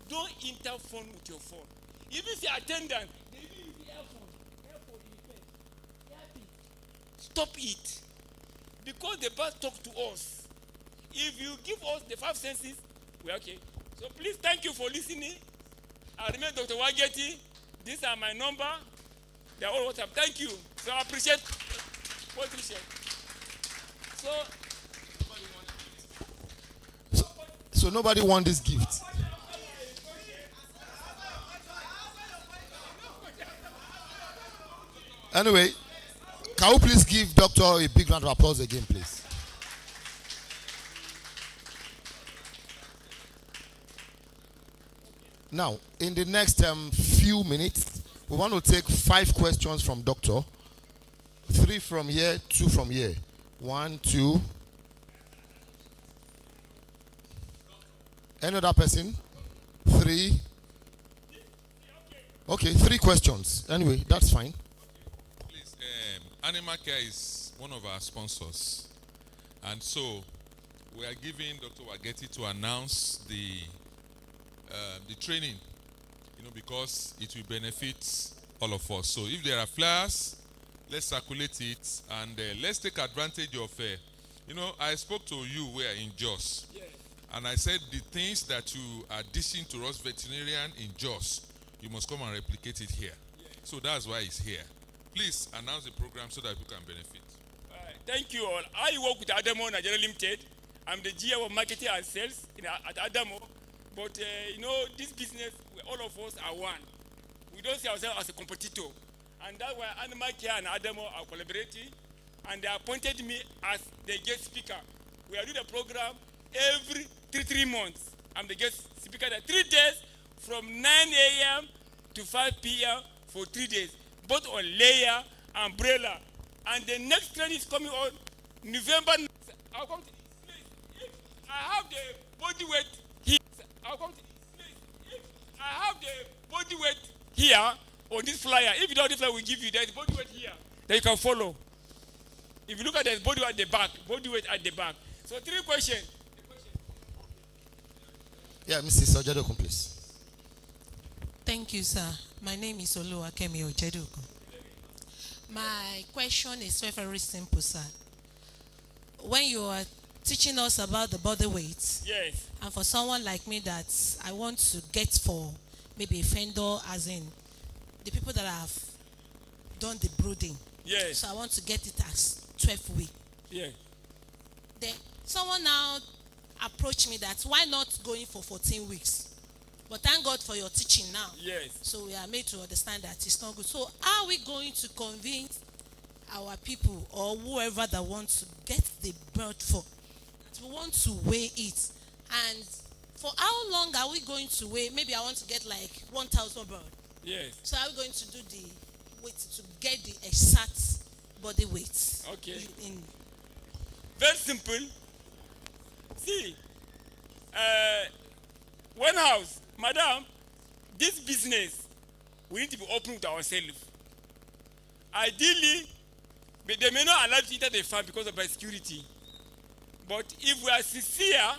Don't interphone with your phone. Even the attendant, they even use the earphone in the face. Stop it. Because the birds talk to us. If you give us the 5 senses, we're okay. So please, thank you for listening. I remain Dr. Wageti. These are my number. They are all WhatsApp. Thank you. So I appreciate what you said. So nobody want this gift. Anyway, can we please give Doctor a big round of applause again, please? Now, in the next few minutes, we want to take 5 questions from Doctor. 3 from here, 2 from here. 1, 2. Any other person? 3. Okay, 3 questions. Anyway, that's fine. Please, Animal Care is one of our sponsors. And so, we are giving Dr. Wageti to announce the training, because it will benefit all of us. So if there are flyers, let's circulate it, and let's take advantage of, I spoke to you where in Jos, Yes. and I said the things that you are dishing to us veterinarian in Jos, you must come and replicate it here. Yes. So that's why it's here. Please announce the program so that people can benefit. Thank you all. I work with Adamo Nigeria Limited. I'm the GM of marketing and sales at Adamo. But this business, all of us are one. We don't see ourselves as a competitor. And that's why Animal Care and Adamo are collaborating. And they appointed me as the guest speaker. We are doing the program every 3 months. I'm the guest speaker there 3 days from 9 a.m. to 5 p.m. for 3 days. Both on layer, umbrella. And the next training is coming on November. I'll come to if I have the body weight here. I'll come to if I have the body weight here on this flyer. If you don't have the flyer, we give you there's body weight here that you can follow. If you look at the body weight at the back, body weight at the back. So 3 questions. Yeah, Mrs. Ojedokun, please. Thank you, sir. My name is Oluwakemi Ojedokun. My question is very simple, sir. When you are teaching us about the body weight, Yes. and for someone like me that I want to get for maybe a fender, as in the people that have done the brooding. Yes. So I want to get it as 12 week. Yeah. Then someone now approached me that why not going for 14 weeks? But thank God for your teaching now. Yes. So we are made to understand that it's not good. So are we going to convince our people or whoever that wants to get the bird for, that we want to weigh it? And for how long are we going to weigh? Maybe I want to get like 1,000 bird. Yes. So are we going to do the weight to get the exact body weight? Okay. In Very simple. See, one house, Madam, this business, we need to be open with ourselves. Ideally, but they may not allow you to enter the farm because of security. But if we are sincere,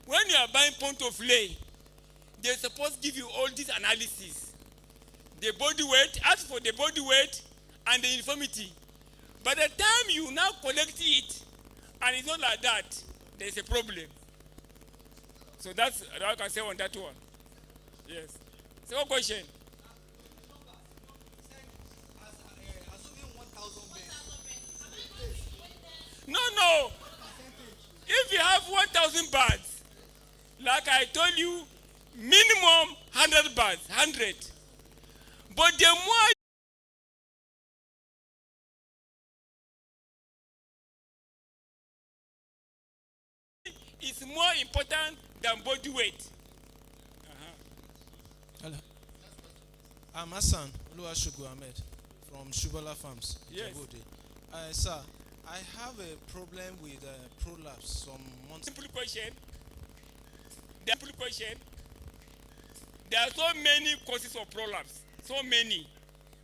when you are buying point of lay, they're supposed to give you all this analysis. The body weight, ask for the body weight and the infirmity. By the time you now collect it, and it's not like that, there's a problem. So that's what I can say on that one. Yes. Second question. No. If you have 1,000 birds, like I told you, minimum 100 birds, 100. But the more is more important than body weight. Hello. I'm Hassan Oluwashugu Ahmed from Shubala Farms. Yes. Sir, I have a problem with prolapse some months. Simple question. There are so many causes of prolapse. So many.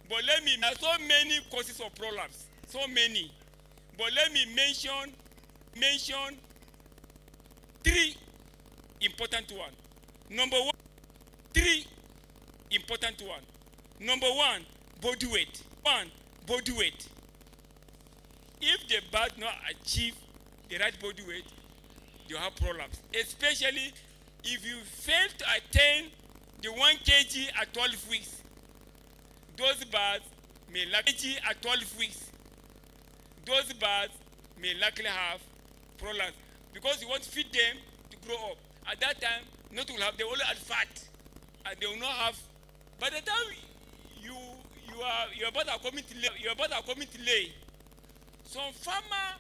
But there are so many causes of prolapse. So many. But let me mention 3 important ones. Number 1, 3 important ones. Number 1, body weight. Body weight. If the bird not achieve the right body weight, you have prolapse. Especially if you fail to attain the 1 kg at 12 weeks. Those birds may likely at 12 weeks. Those birds may likely have prolapse because you want to feed them to grow up. At that time, not will have, they only add fat, and they will not have. By the time your birds are coming to lay, some farmer,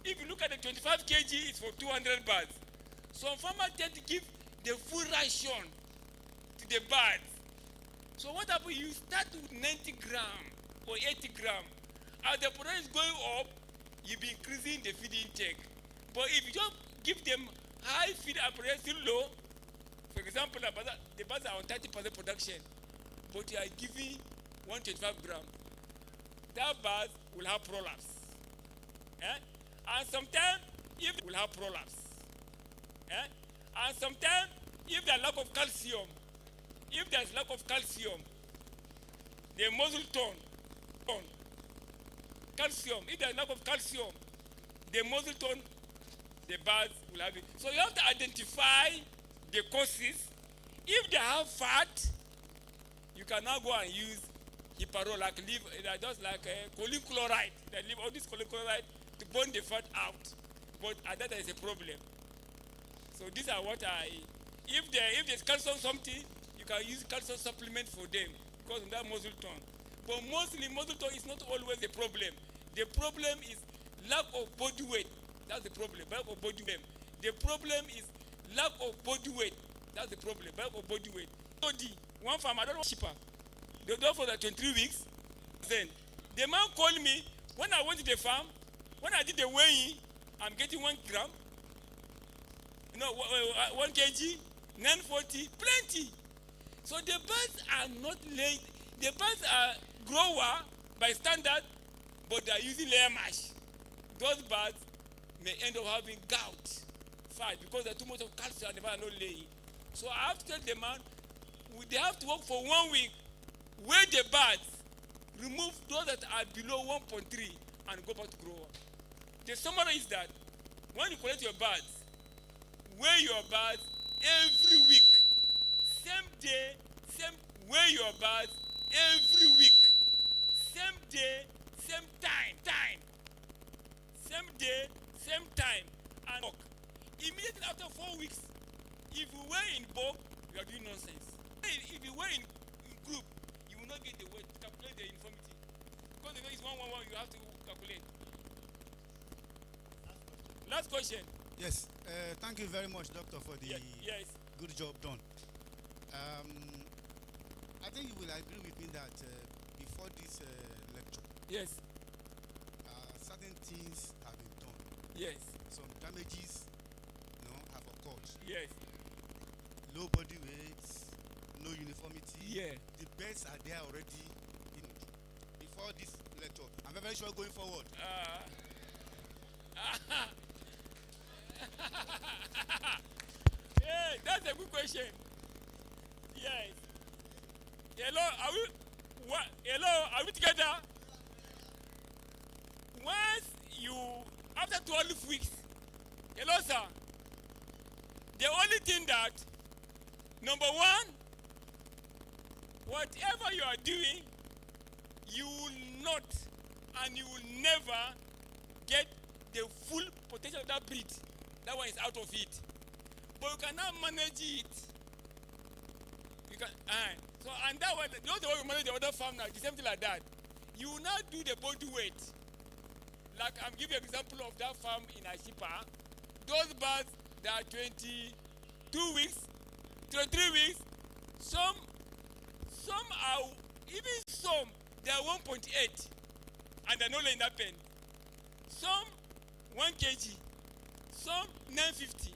if you look at the 25 kg, it's for 200 birds. Some farmers tend to give the full ration to the birds. So what happens? You start with 90 gram or 80 gram. As the production is going up, you'll be increasing the feed intake. But if you just give them high feed and production still low, for example, the birds are on 30% production, but you are giving 125 gram, that bird will have prolapse. And sometimes, if it will have prolapse. And sometimes, if there's lack of calcium, the muscle tone, calcium, if there's lack of calcium, the muscle tone, the birds will have it. So you have to identify the causes. If they have fat, you can now go and use heparol, just like choline chloride. They leave all this choline chloride to burn the fat out. But at that there is a problem. So these are what if there's calcium something, you can use calcium supplement for them because of that muscle tone. But mostly muscle tone is not always the problem. The problem is lack of body weight. That's the problem. Lack of body weight. The problem is lack of body weight. That's the problem. Lack of body weight. One farmer, I don't know cheaper. They do it for the 23 weeks. Then the man called me when I went to the farm. When I did the weighing, I'm getting 1 gram. 1 kg, 940, plenty. So the birds are not laid. The birds are grower by standard, but they are using layer mash. Those birds may end up having gout, fat, because there's too much of calcium and the birds are not laying. So I have to tell the man, they have to work for 1 week, weigh the birds, remove those that are below 1.3 and go back to grower. The summary is that when you collect your birds, weigh your birds every week. Same day, weigh your birds every week. Same day, same time. Same day, same time. And work. Immediately after 4 weeks, if you weigh in bulk, you are doing nonsense. If you weigh in group, you will not get the weight to calculate the infirmity. Because the weight is 111, you have to calculate. Last question. Yes. Thank you very much, Doctor, for the good job done. I think you will agree with me that before this lecture, yes, certain things have been done. Yes. Some damages, have occurred. Yes. low body weight, no uniformity. Yeah. The beds are there already in before this lecture. I'm very sure going forward. Yeah, that's a good question. Yes. Hello, are we? What? Hello, are we together? Once you, after 12 weeks, hello, sir. The only thing that, number one, whatever you are doing, you will not and you will never get the full potential of that breed. That one is out of it. But you can now manage it. You can, so and that one, not the way you manage the other farm now, it's something like that. You will now do the body weight. Like I'm giving you an example of that farm in Ashipa. Those birds that are 22 weeks, 23 weeks, some are, even some, they are 1.8 and they're not laying that pen. Some 1 kg, some 950.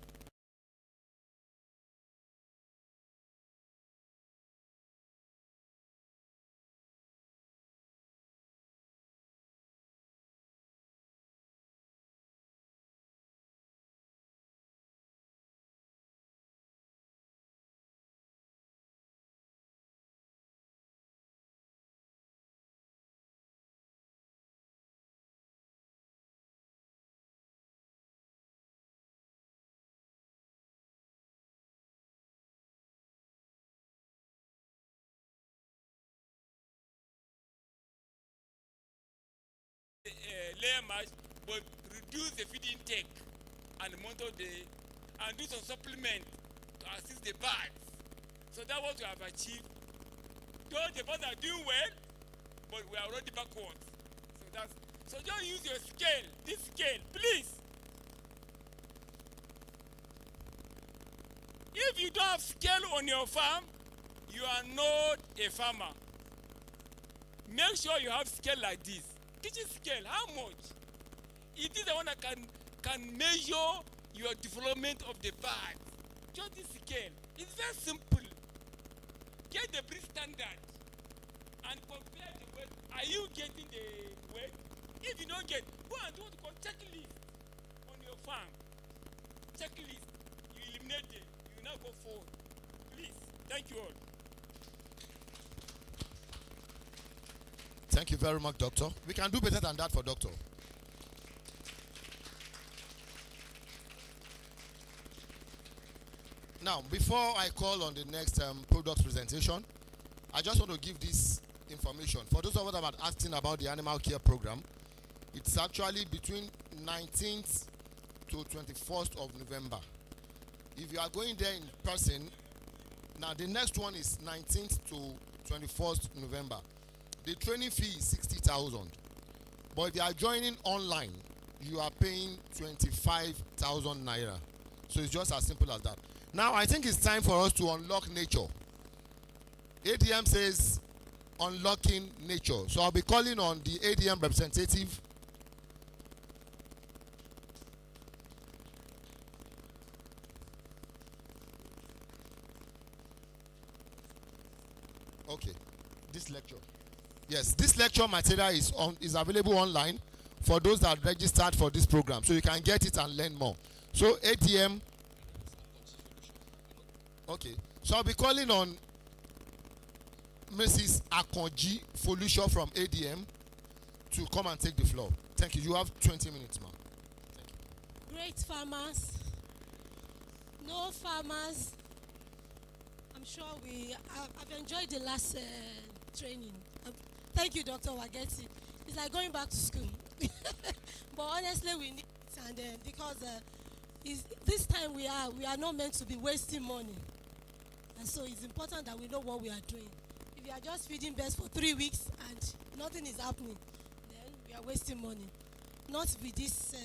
Layer mash, but reduce the feed intake and monitor and do some supplement to assist the birds. So that's what we have achieved. Though the birds are doing well, but we are already backwards. So just use your scale, this scale, please. If you don't have scale on your farm, you are not a farmer. Make sure you have scale like this. Kitchen scale, how much? It is the one that can measure your development of the bird. Just this scale. It's very simple. Get the breed standard and compare the weight. Are you getting the weight? If you don't get, go and do what you call checklist on your farm. Checklist. You eliminate it. You now go forward. Please. Thank you all. Thank you very much, Doctor. We can do better than that for Doctor. Now, before I call on the next product presentation, I just want to give this information. For those of us that are asking about the animal care program, it's actually between 19th to 21st of November. If you are going there in person, now the next one is 19th to 21st November. The training fee is 60,000. But if you are joining online, you are paying 25,000 naira. So it's just as simple as that. Now I think it's time for us to unlock nature. ADM says unlocking nature. So I'll be calling on the ADM representative. Okay, this lecture. Yes, this lecture material is available online for those that registered for this program, so you can get it and learn more. So ATM. Okay, so I'll be calling on Mrs. Akonji Folusho from ADM to come and take the floor. Thank you. You have 20 minutes, ma'am. Thank you. Great farmers, no farmers. I'm sure I've enjoyed the last training. Thank you, Dr. Wageti. It's like going back to school. But honestly, we need it, and because this time we are not meant to be wasting money, and so it's important that we know what we are doing. If you are just feeding birds for 3 weeks and nothing is happening, then we are wasting money. Not with this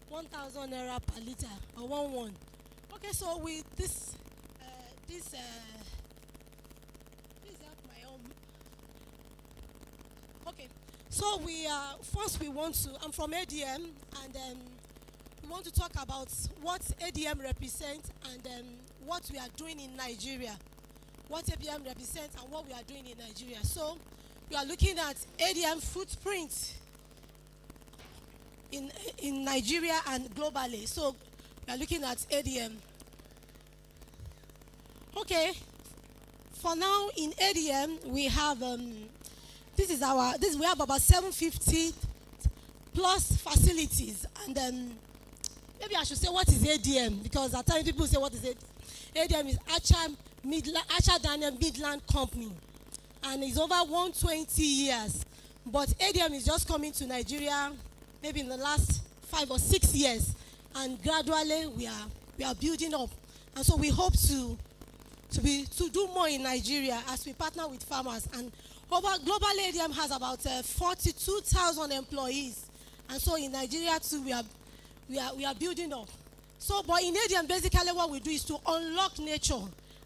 1,000 naira per liter or 1. Okay, so with this my own. Okay, so I'm from ADM, and we want to talk about what ADM represents and what we are doing in Nigeria, what ADM represents and what we are doing in Nigeria. So we are looking at ADM footprint in Nigeria and globally. So we are looking at ADM. Okay, for now in ADM we have we have about 750 plus facilities, and maybe I should say what is ADM, because at times people say what is it. ADM is Archer Daniel Midland Company, and it's over 120 years. But ADM is just coming to Nigeria maybe in the last 5 or 6 years, and gradually we are building up, and so we hope to do more in Nigeria as we partner with farmers. And over global ADM has about 42,000 employees, and so in Nigeria too we are building up. So, but in ADM basically what we do is to unlock nature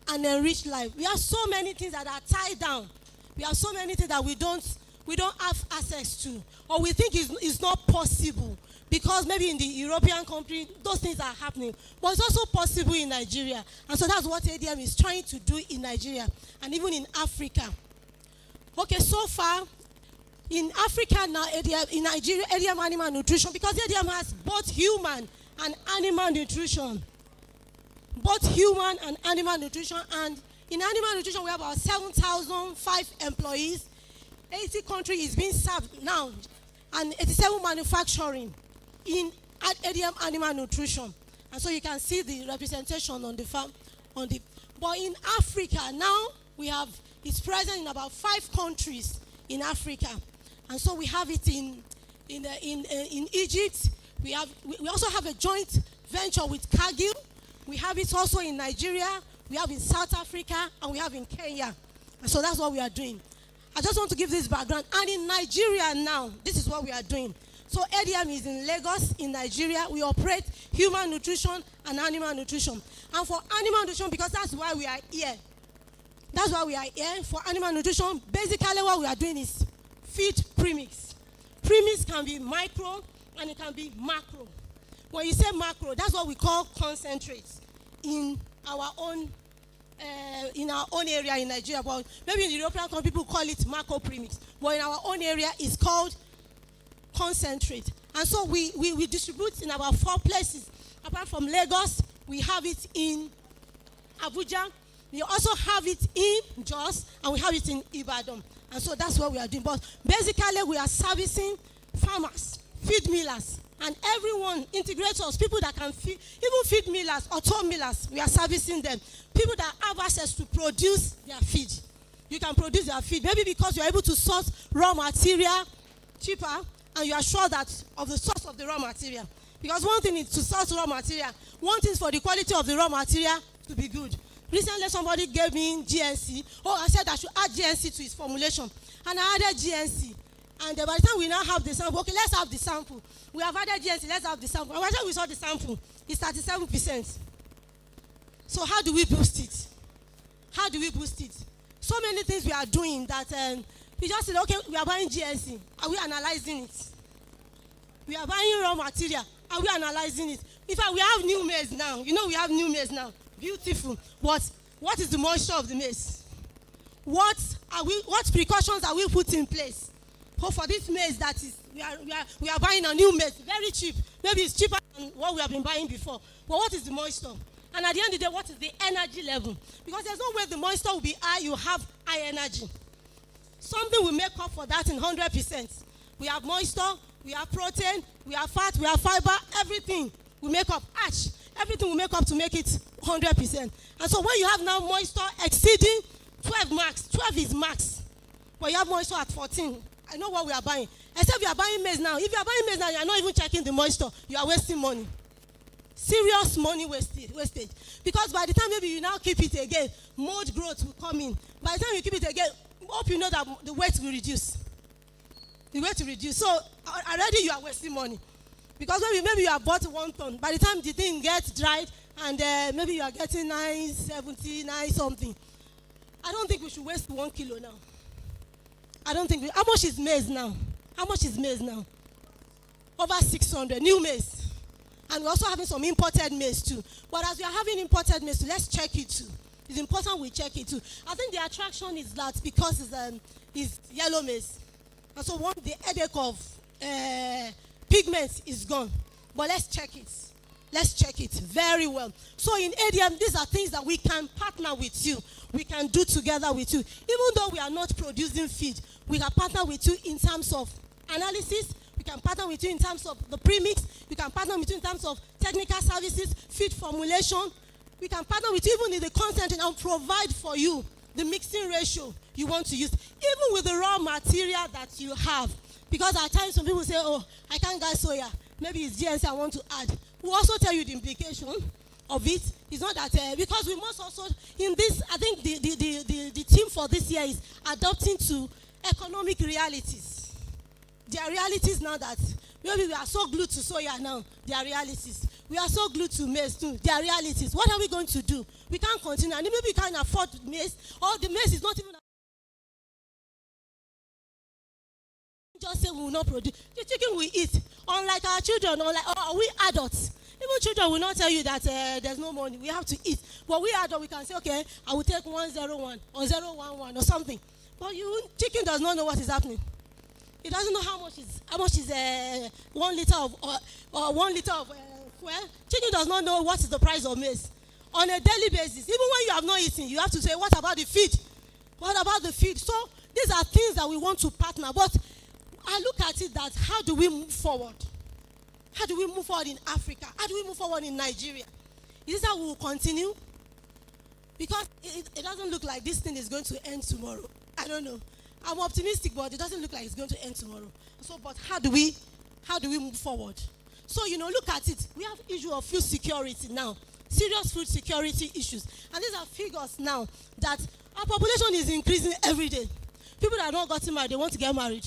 and enrich life. We have so many things that are tied down. We have so many things that we don't have access to, or we think is not possible, because maybe in the European country those things are happening, but it's also possible in Nigeria. And so that's what ADM is trying to do in Nigeria and even in Africa. Okay, so far in Africa now, in Nigeria, ADM animal nutrition, because ADM has both human and animal nutrition. Both human and animal nutrition. And in animal nutrition, we have about 7,005 employees. 80 countries is being served now, and 87 manufacturing in ADM animal nutrition. And so you can see the representation on the farm. But in Africa now, it's present in about 5 countries in Africa. And so we have it in Egypt. We also have a joint venture with Cargill. We have it also in Nigeria. We have in South Africa, and we have in Kenya. And so that's what we are doing. I just want to give this background. And in Nigeria now, this is what we are doing. So ADM is in Lagos, in Nigeria. We operate human nutrition and animal nutrition. And for animal nutrition, because that's why we are here. That's why we are here. For animal nutrition, basically what we are doing is feed premix. Premix can be micro and it can be macro. When you say macro, that's what we call concentrates in our own area in Nigeria. But maybe in the European country, people call it macro premix. But in our own area, it's called concentrate. And so we distribute in about 4 places. Apart from Lagos, we have it in Abuja. We also have it in Jos, and we have it in Ibadan. And so that's what we are doing. But basically, we are servicing farmers, feed millers, and everyone, integrators, people that can feed, even feed millers, auto millers, we are servicing them. People that have access to produce their feed. You can produce their feed, maybe because you're able to source raw material cheaper, and you are sure that of the source of the raw material. Because one thing is to source raw material. One thing is for the quality of the raw material to be good. Recently, somebody gave me GNC. I said I should add GNC to its formulation. And I added GNC. And by the time we now have the sample, okay, let's have the sample. We have added GNC, let's have the sample. And by the time we saw the sample, it's 37%. So how do we boost it? How do we boost it? So many things we are doing that we just said, okay, we are buying GNC. Are we analyzing it? We are buying raw material. Are we analyzing it? In fact, we have new maize now. You know we have new maize now. Beautiful. But what is the moisture of the maize? What precautions are we putting in place for this maize that is we are buying a new maize, very cheap. Maybe it's cheaper than what we have been buying before. But what is the moisture? And at the end of the day, what is the energy level? Because there's no way the moisture will be high, you have high energy. Something will make up for that in 100%. We have moisture, we have protein, we have fat, we have fiber, everything will make up. Ash, everything will make up to make it 100%. And so when you have now moisture exceeding 12 max, 12 is max, but you have moisture at 14, I know what we are buying. Except you are buying maize now. If you are buying maize now, you are not even checking the moisture. You are wasting money. Serious money wastage. Because by the time maybe you now keep it again, mold growth will come in. By the time you keep it again, hope you know that the weight will reduce. The weight will reduce. So already you are wasting money. Because maybe you have bought 1 ton. By the time the thing gets dried, and maybe you are getting 970, 9 something. I don't think we should waste 1 kilo now. I don't think. How much is maize now? How much is maize now? Over 600. New maize. And we're also having some imported maize too. But as we are having imported maize too, let's check it too. It's important we check it too. I think the attraction is that because it's yellow maize. And so the headache of pigments is gone. But let's check it. Let's check it very well. So in ADM, these are things that we can partner with you. We can do together with you. Even though we are not producing feed, we can partner with you in terms of analysis. We can partner with you in terms of the premix. We can partner with you in terms of technical services, feed formulation. We can partner with you even in the content and provide for you the mixing ratio you want to use, even with the raw material that you have. Because at times some people say, oh, I can't get soya. Maybe it's GNC I want to add. We'll also tell you the implication of it. It's not that, because we must also, in this, I think the theme for this year is adapting to economic realities. There are realities now that maybe we are so glued to soya now. There are realities. We are so glued to maize too. There are realities. What are we going to do? We can't continue. And maybe we can't afford maize, or the maize is not even. Just say we will not produce. The chicken we eat, unlike our children, or we adults. Even children will not tell you that there's no money. We have to eat. But we adults, we can say, okay, I will take 101 or 011 or something. But chicken does not know what is happening. It doesn't know how much is 1 liter of or 1 liter of fuel. Chicken does not know what is the price of maize. On a daily basis, even when you have not eaten, you have to say, what about the feed? What about the feed? So these are things that we want to partner. But I look at it that how do we move forward? How do we move forward in Africa? How do we move forward in Nigeria? Is this how we will continue? Because it doesn't look like this thing is going to end tomorrow. I don't know. I'm optimistic, but it doesn't look like it's going to end tomorrow. So, but how do we move forward? So, look at it. We have issue of food security now. Serious food security issues. And these are figures now that our population is increasing every day. People that have not gotten married, they want to get married.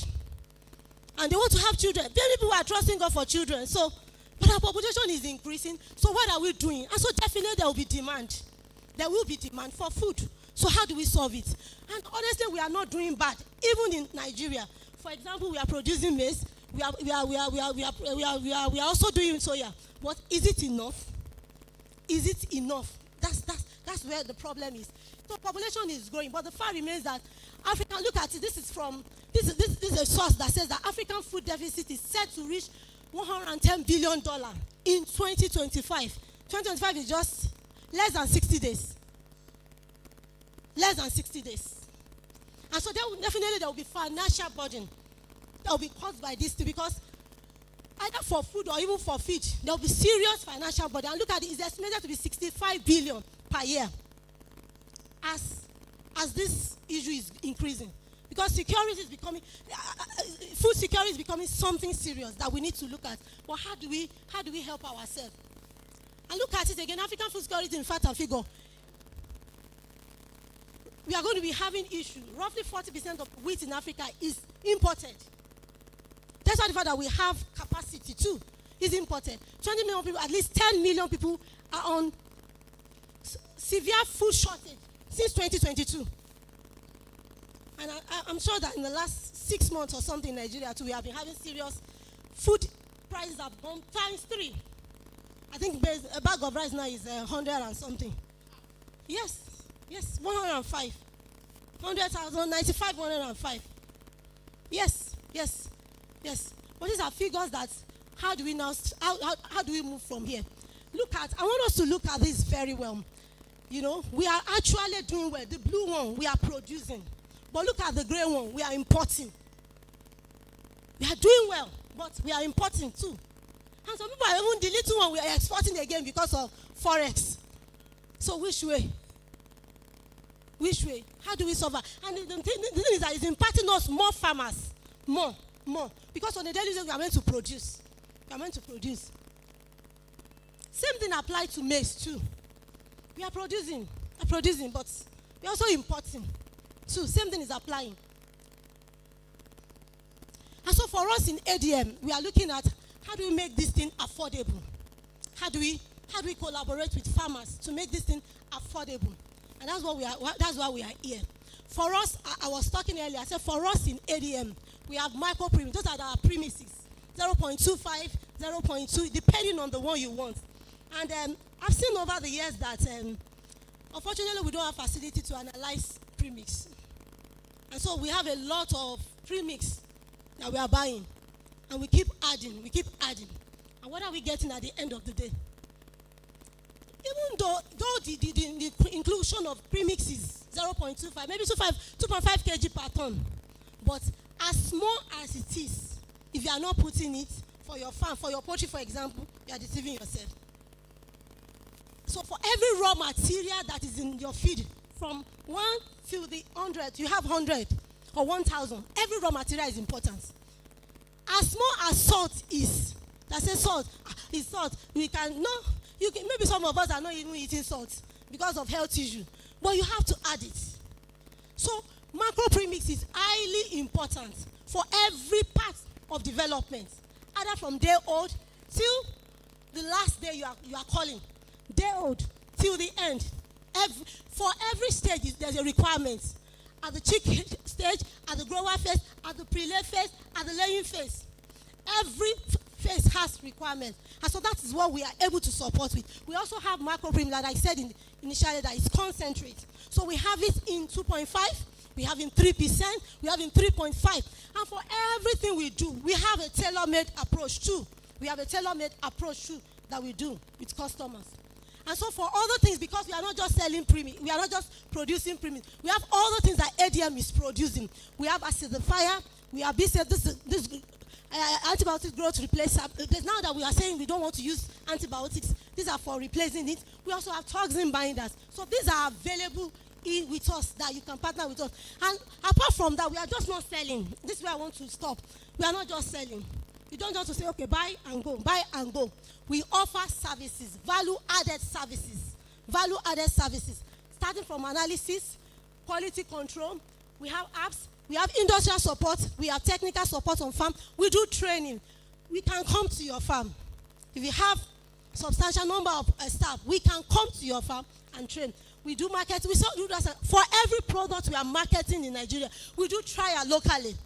And they want to have children. Many people are trusting God for children. So, but our population is increasing. So what are we doing? And so definitely there will be demand. There will be demand for food. So how do we solve it? And honestly, we are not doing bad. Even in Nigeria, for example, we are producing maize. We are also doing soya. But is it enough? Is it enough? That's where the problem is. So population is growing, but the fact remains that Africa. Look at it. This is a source that says that African food deficit is set to reach $110 billion in 2025. 2025 is just less than 60 days. Less than 60 days. And so there will be financial burden that will be caused by this too, because either for food or even for feed, there will be serious financial burden. And look at it, it's estimated to be 65 billion per year as this issue is increasing. Because security is becoming, food security is becoming something serious that we need to look at. But how do we help ourselves? And look at it again, African food security in fact and figure. We are going to be having issue. Roughly 40% of wheat in Africa is imported. That's why the fact that we have capacity too is imported. 20 million people, at least 10 million people are on severe food shortage since 2022. And I'm sure that in the last 6 months or something in Nigeria too, we have been having serious food prices have gone ×3. I think a bag of rice now is 100 and something. Yes, 105. 100,000, 95, 105. Yes. But these are figures that, how do we move from here? I want us to look at this very well. We are actually doing well. The blue one, we are producing. But look at the gray one, we are importing. We are doing well, but we are importing too. And some people are even the little one we are exporting again because of Forex. So which way? Which way? How do we survive? And the thing is that it's impacting us more farmers. More. Because on the daily basis we are meant to produce. Same thing applies to maize too. We are producing, but we are also importing. So same thing is applying. And so for us in ADM, we are looking at how do we make this thing affordable? How do we collaborate with farmers to make this thing affordable? And that's why we are here. For us, I was talking earlier, I said for us in ADM, we have micro premises. Those are our premises. 0.25, 0.2, depending on the one you want. And I've seen over the years that unfortunately we don't have facility to analyze premix. And so we have a lot of premix that we are buying. And we keep adding. And what are we getting at the end of the day? Even though the inclusion of premix is 0.25, maybe 2.5 kg per ton. But as small as it is, if you are not putting it for your farm, for your poultry, for example, you are deceiving yourself. So for every raw material that is in your feed, from 1 to the 100, you have 100 or 1,000. Every raw material is important. As small as salt is, that's a salt, is salt. We can, no, you can, maybe some of us are not even eating salt because of health issue, but you have to add it. So macro premix is highly important for every part of development, either from day old till the last day you are calling, day old till the end. For every stage, there's a requirement. At the chick stage, at the grower phase, at the pre-lay phase, at the laying phase. Every phase has requirements. And so that is what we are able to support with. We also have macro premix, like I said initially, that is concentrate. So we have it in 2.5, we have in 3%, we have in 3.5. And for everything we do, we have a tailor-made approach too. We have a tailor-made approach too that we do with customers. And so for other things, because we are not just selling premix, we are not just producing premix, we have all the things that ADM is producing. We have acidifier, we have this antibiotic growth replacer. Now that we are saying we don't want to use antibiotics, these are for replacing it. We also have toxin binders. So these are available with us, that you can partner with us. And apart from that, we are just not selling. This is where I want to stop. We are not just selling. You don't just say, okay, buy and go, buy and go. We offer services, value-added services, starting from analysis, quality control. We have apps, we have industrial support, we have technical support on farm. We do training. We can come to your farm. If you have substantial number of staff, we can come to your farm and train. We do market. We do that for every product we are marketing in Nigeria. We do trial locally.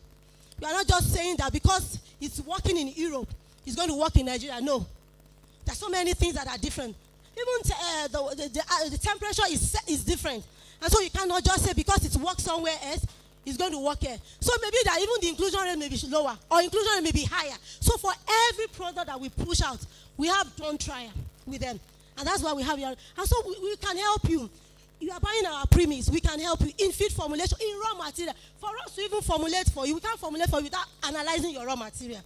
We are not just saying that because it's working in Europe, it's going to work in Nigeria. No. There's so many things that are different. Even the temperature is different. And so you cannot just say because it works somewhere else, it's going to work here. So maybe that even the inclusion rate may be lower or inclusion rate may be higher. So for every product that we push out, we have done trial with them. And that's why we have here. And so we can help you. You are buying our premix, we can help you in feed formulation, in raw material. For us to even formulate for you, we can't formulate for you without analyzing your raw material.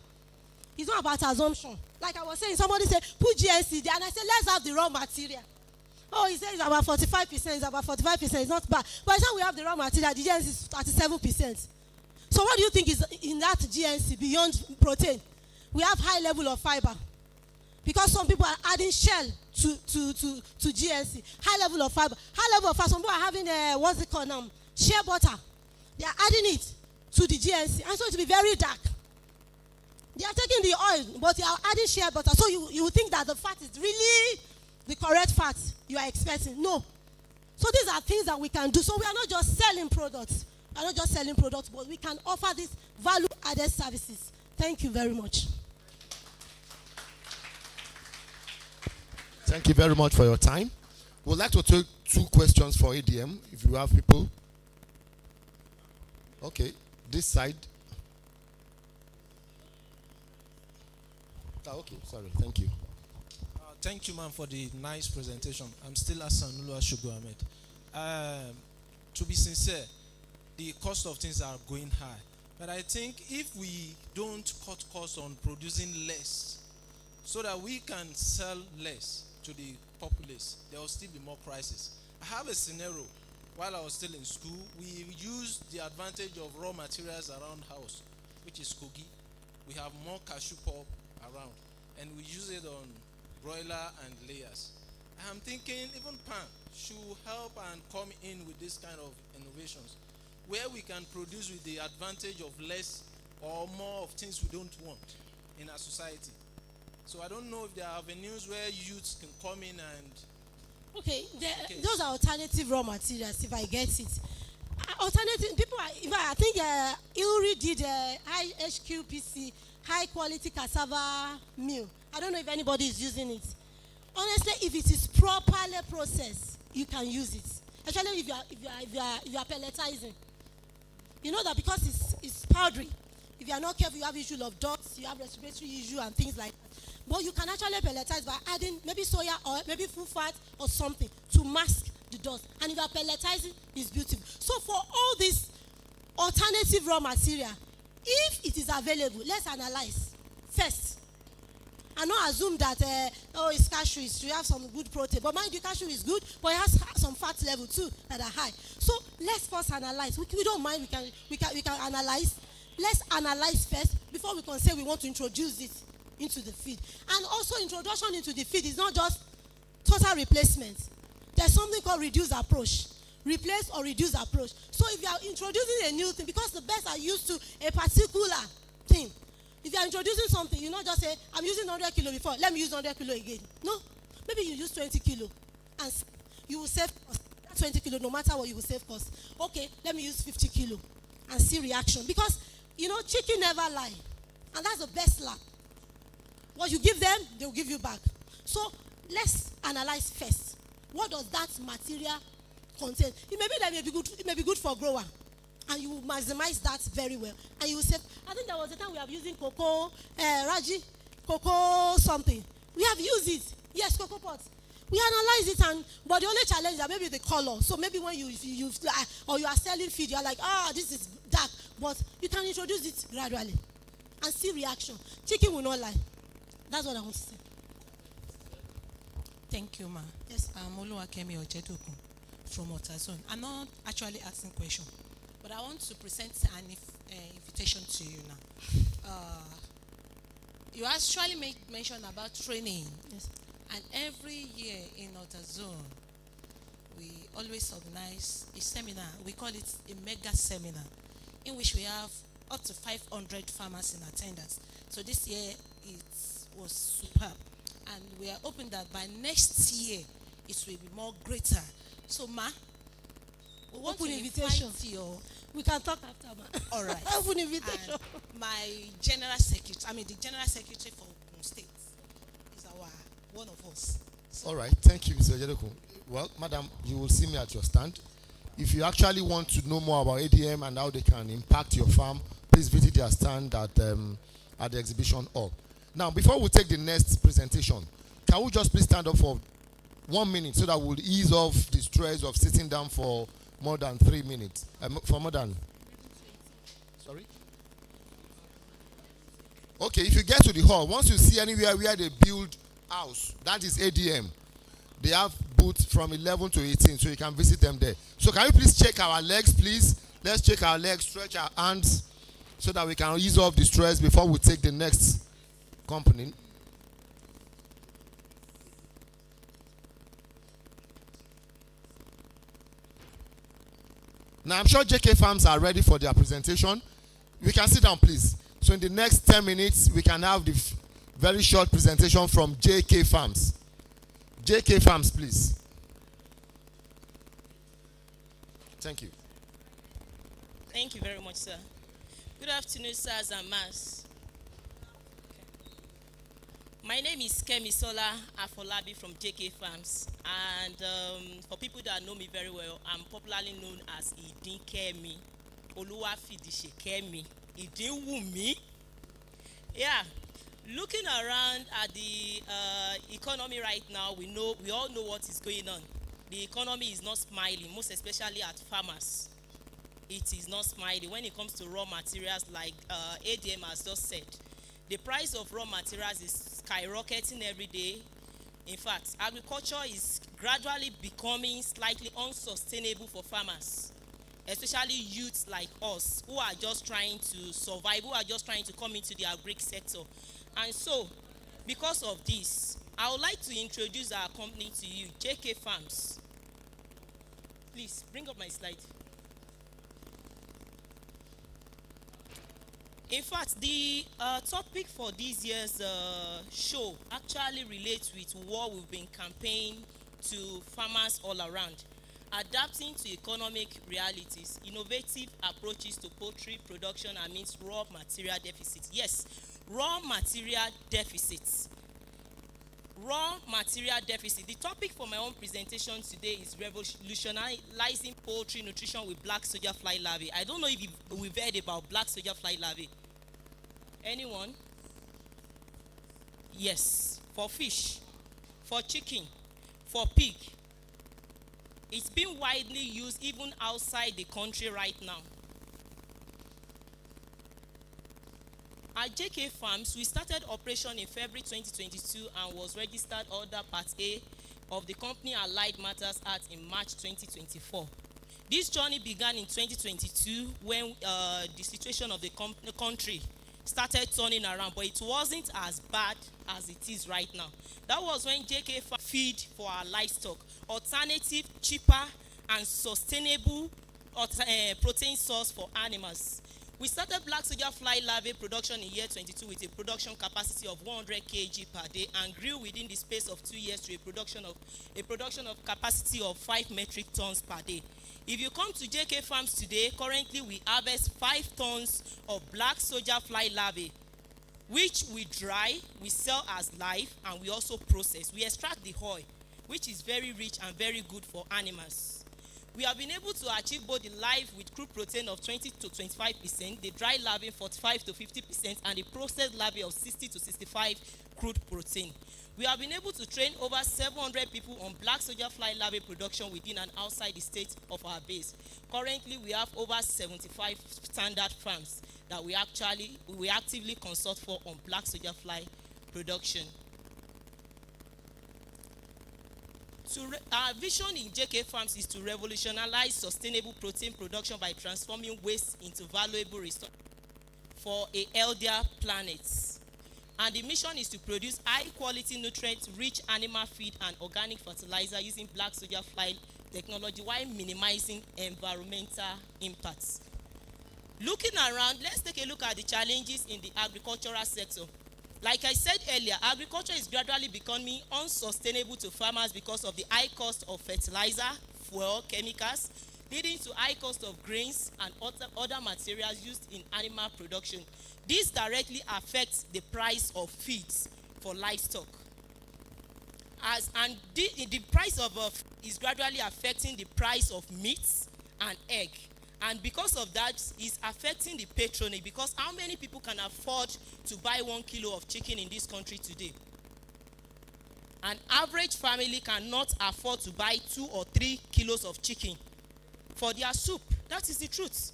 It's not about assumption. Like I was saying, somebody said, put GNC there, and I said, let's have the raw material. Oh, he said it's about 45%, it's about 45%, it's not bad. By the time we have the raw material, the GNC is 37%. So what do you think is in that GNC beyond protein? We have high level of fiber. Because some people are adding shell to GNC. High level of fiber. High level of fiber. Some people are having, what's it called now? Shea butter. They are adding it to the GNC. And so it will be very dark. They are taking the oil, but they are adding shea butter. So you think that the fat is really the correct fat you are expecting. No. So these are things that we can do. So we are not just selling products. We are not just selling products, but we can offer these value-added services. Thank you very much. Thank you very much for your time. We'd like to take 2 questions for ADM, if you have people. Okay, this side. Okay, sorry, thank you. Thank you, ma'am, for the nice presentation. I'm still Hassan Oluwasegun Ahmed. To be sincere, the cost of things are going high. But I think if we don't cut costs on producing less, so that we can sell less to the populace, there will still be more crisis. I have a scenario. While I was still in school, we used the advantage of raw materials around house, which is kogi. We have more cashew pulp around, and we use it on broiler and layers. I'm thinking even PAN should help and come in with this kind of innovations, where we can produce with the advantage of less or more of things we don't want in our society. So I don't know if there are avenues where youths can come in and... Okay, those are alternative raw materials, if I get it. Alternative, people are, I think Ilri did HQPC, high quality cassava meal. I don't know if anybody is using it. Honestly, if it is properly processed, you can use it. Especially if you are pelletizing. You know that because it's powdery. If you are not careful, you have issue of dust, you have respiratory issue and things like that. But you can actually pelletize by adding maybe soya oil, maybe full fat or something to mask the dust. And if you are pelletizing, it's beautiful. So for all this alternative raw material, if it is available, let's analyze first. And not assume that it's cashew, it should have some good protein. But mind you, cashew is good, but it has some fat level too that are high. So let's first analyze. We don't mind. We can analyze. Let's analyze first before we can say we want to introduce it into the feed. And also, introduction into the feed is not just total replacement. There's something called reduce approach. Replace or reduce approach. So if you are introducing a new thing, because the birds are used to a particular thing. If you are introducing something, you not just say, I'm using 100 kilo before, let me use 100 kilo again. No. Maybe you use 20 kilo and you will save cost. That 20 kilo, no matter what, you will save cost. Okay, let me use 50 kilo and see reaction. Because, chicken never lie. And that's the best lie. What you give them, they will give you back. So let's analyze first. What does that material contain? It may be good for grower. And you will maximize that very well. And you will say, I think there was a time we have using cocoa, cocoa something. We have used it. Yes, cocoa pots. We analyze it, but the only challenge is that maybe the color. So maybe when you or you are selling feed, you are like, this is dark. But you can introduce it gradually and see reaction. Chicken will not lie. That's what I want to say. Thank you, ma. Yes. I'm Oluwakemi Ojedokun from Otazone. I'm not actually asking question, but I want to present an invitation to you now. You actually made mention about training. Yes. And every year in Otazone, we always organize a seminar. We call it a mega seminar, in which we have up to 500 farmers in attendance. So this year it was superb. And we are hoping that by next year, it will be more greater. So, ma, we want Open to invitation. invite your... We can talk after, ma. All right. Open invitation. And my general secretary, the general secretary for Ogun State is one of us. All right. Thank you, Mr. Ojedokun. Well, madam, you will see me at your stand. If you actually want to know more about ADM and how they can impact your farm, please visit their stand at the exhibition hall. Now, before we take the next presentation, can we just please stand up for 1 minute so that we'll ease off the stress of sitting down for more than 3 minutes? For more than... Sorry? Okay, if you get to the hall, once you see anywhere where they build house, that is ADM. They have booths from 11 to 18, so you can visit them there. So can you please check our legs, please? Let's check our legs, stretch our hands, so that we can ease off the stress before we take the next company. Now I'm sure JK Farms are ready for their presentation. We can sit down, please. So in the next 10 minutes, we can have the very short presentation from JK Farms. JK Farms, please. Thank you. Thank you very much, sir. Good afternoon, sirs and ma'ams. My name is Kemi Sola Afolabi from JK Farms, and for people that know me very well, I'm popularly known as Idin Kemi, Oluwafidise Kemi, Idin Wumi. Yeah, looking around at the economy right now, we all know what is going on. The economy is not smiling, most especially at farmers. It is not smiling when it comes to raw materials, like ADM has just said. The price of raw materials is skyrocketing every day. In fact, agriculture is gradually becoming slightly unsustainable for farmers, especially youths like us who are just trying to survive, who are just trying to come into the agric sector. And so, because of this, I would like to introduce our company to you, JK Farms. Please, bring up my slide. In fact, the topic for this year's show actually relates with what we've been campaigning to farmers all around. Adapting to economic realities, innovative approaches to poultry production amidst raw material deficits. Yes, raw material deficits. Raw material deficit. The topic for my own presentation today is revolutionizing poultry nutrition with black soldier fly larvae. I don't know if we've heard about black soldier fly larvae. Anyone? Yes, for fish, for chicken, for pig. It's being widely used even outside the country right now. At JK Farms, we started operation in February 2022 and was registered under Part A of the Company Allied Matters Act in March 2024. This journey began in 2022 when the situation of the country started turning around, but it wasn't as bad as it is right now. That was when JK Farms feed for our livestock, alternative, cheaper, and sustainable protein source for animals. We started black soldier fly larvae production in year 22 with a production capacity of 100 kg per day and grew within the space of 2 years to a production of capacity of 5 metric tons per day. If you come to JK Farms today, currently we harvest 5 tons of black soldier fly larvae, which we dry, we sell as live, and we also process. We extract the oil, which is very rich and very good for animals. We have been able to achieve both the live with crude protein of 20 to 25%, the dry larvae 45 to 50%, and the processed larvae of 60 to 65 crude protein. We have been able to train over 700 people on black soldier fly larvae production within and outside the state of our base. Currently, we have over 75 standard farms that we actively consult for on black soldier fly production. Our vision in JK Farms is to revolutionize sustainable protein production by transforming waste into valuable resources for a healthier planet. And the mission is to produce high-quality nutrient-rich animal feed and organic fertilizer using black soldier fly technology while minimizing environmental impacts. Looking around, let's take a look at the challenges in the agricultural sector. Like I said earlier, agriculture is gradually becoming unsustainable to farmers because of the high cost of fertilizer, fuel, chemicals, leading to high cost of grains and other materials used in animal production. This directly affects the price of feeds for livestock. The price of is gradually affecting the price of meat and egg. And because of that, it's affecting the patronage, because how many people can afford to buy 1 kilo of chicken in this country today? An average family cannot afford to buy 2 or 3 kilos of chicken for their soup. That is the truth.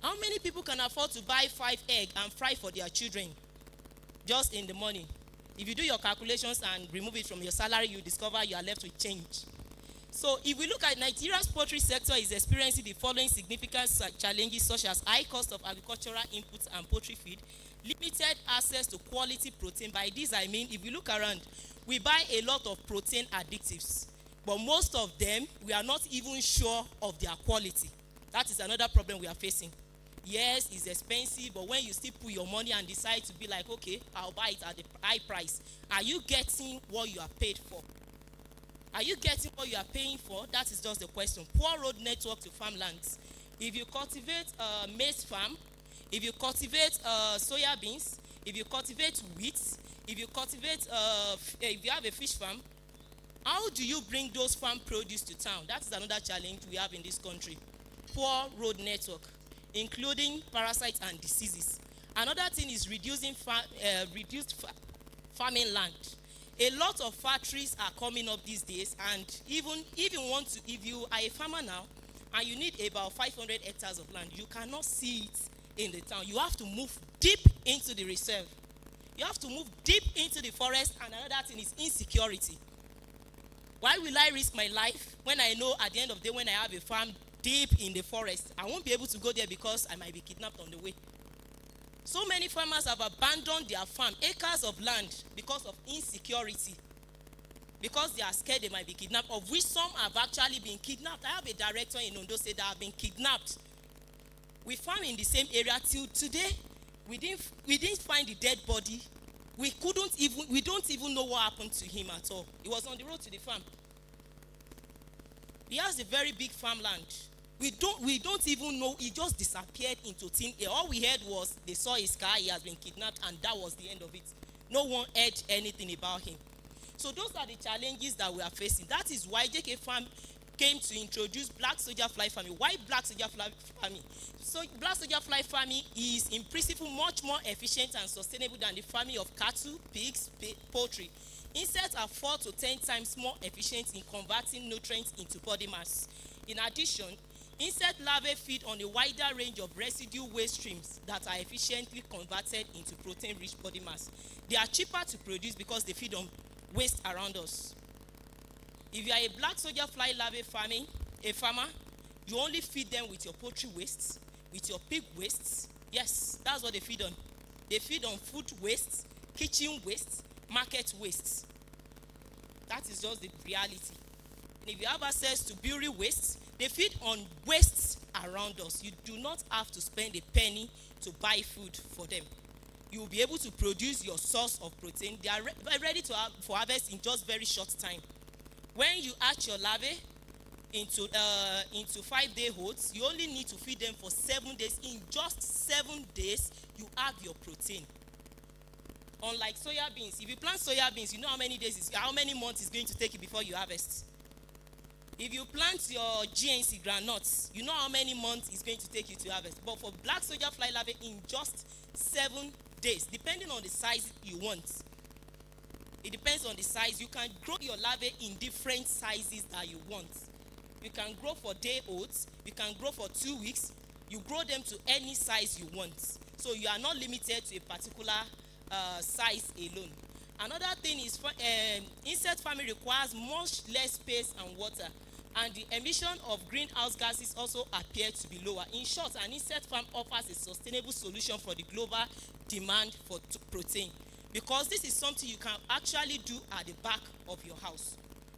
How many people can afford to buy 5 eggs and fry for their children just in the morning? If you do your calculations and remove it from your salary, you discover you are left with change. So if we look at Nigeria's poultry sector is experiencing the following significant challenges, such as high cost of agricultural inputs and poultry feed, limited access to quality protein. By this I mean, if you look around, we buy a lot of protein additives, but most of them, we are not even sure of their quality. That is another problem we are facing. Yes, it's expensive, but when you still put your money and decide to be like, okay, I'll buy it at the high price, are you getting what you are paid for? Are you getting what you are paying for? That is just the question. Poor road network to farmlands. If you cultivate maize farm, if you cultivate soya beans, if you cultivate wheat, if you cultivate, if you have a fish farm, how do you bring those farm produce to town? That is another challenge we have in this country. Poor road network, including parasites and diseases. Another thing is reduced farming land. A lot of factories are coming up these days, and even if you are a farmer now and you need about 500 hectares of land, you cannot see it in the town. You have to move deep into the reserve. You have to move deep into the forest, and another thing is insecurity. Why will I risk my life when I know at the end of the day, when I have a farm deep in the forest, I won't be able to go there because I might be kidnapped on the way? So many farmers have abandoned their farm, acres of land, because of insecurity. Because they are scared they might be kidnapped, of which some have actually been kidnapped. I have a director in Ondo State that have been kidnapped. We farm in the same area till today. We didn't find the dead body. We don't even know what happened to him at all. He was on the road to the farm. He has a very big farmland. We don't even know. He just disappeared into thin air. All we heard was they saw his car, he has been kidnapped, and that was the end of it. No one heard anything about him. So those are the challenges that we are facing. That is why JK Farm came to introduce black soldier fly farming. Why black soldier fly farming? So black soldier fly farming is in principle much more efficient and sustainable than the farming of cattle, pigs, poultry. Insects are 4 to 10 times more efficient in converting nutrients into body mass. In addition, insect larvae feed on a wider range of residue waste streams that are efficiently converted into protein-rich body mass. They are cheaper to produce because they feed on waste around us. If you are a black soldier fly larvae farmer, you only feed them with your poultry wastes, with your pig wastes. Yes, that's what they feed on. They feed on food wastes, kitchen wastes, market wastes. That is just the reality. And if you have access to brewery wastes, they feed on wastes around us. You do not have to spend a penny to buy food for them. You will be able to produce your source of protein. They are ready to for harvest in just very short time. When you hatch your larvae into 5-day holds, you only need to feed them for 7 days. In just 7 days, you have your protein. Unlike soya beans, if you plant soya beans, you know how many months it's going to take you before you harvest. If you plant your GNC groundnuts, you know how many months it's going to take you to harvest. But for black soldier fly larvae, in just 7 days, depending on the size you want. It depends on the size. You can grow your larvae in different sizes that you want. You can grow for day olds. You can grow for 2 weeks. You grow them to any size you want. So you are not limited to a particular size alone. Another thing is insect farming requires much less space and water, and the emission of greenhouse gases also appear to be lower. In short, an insect farm offers a sustainable solution for the global demand for protein, because this is something you can actually do at the back of your house.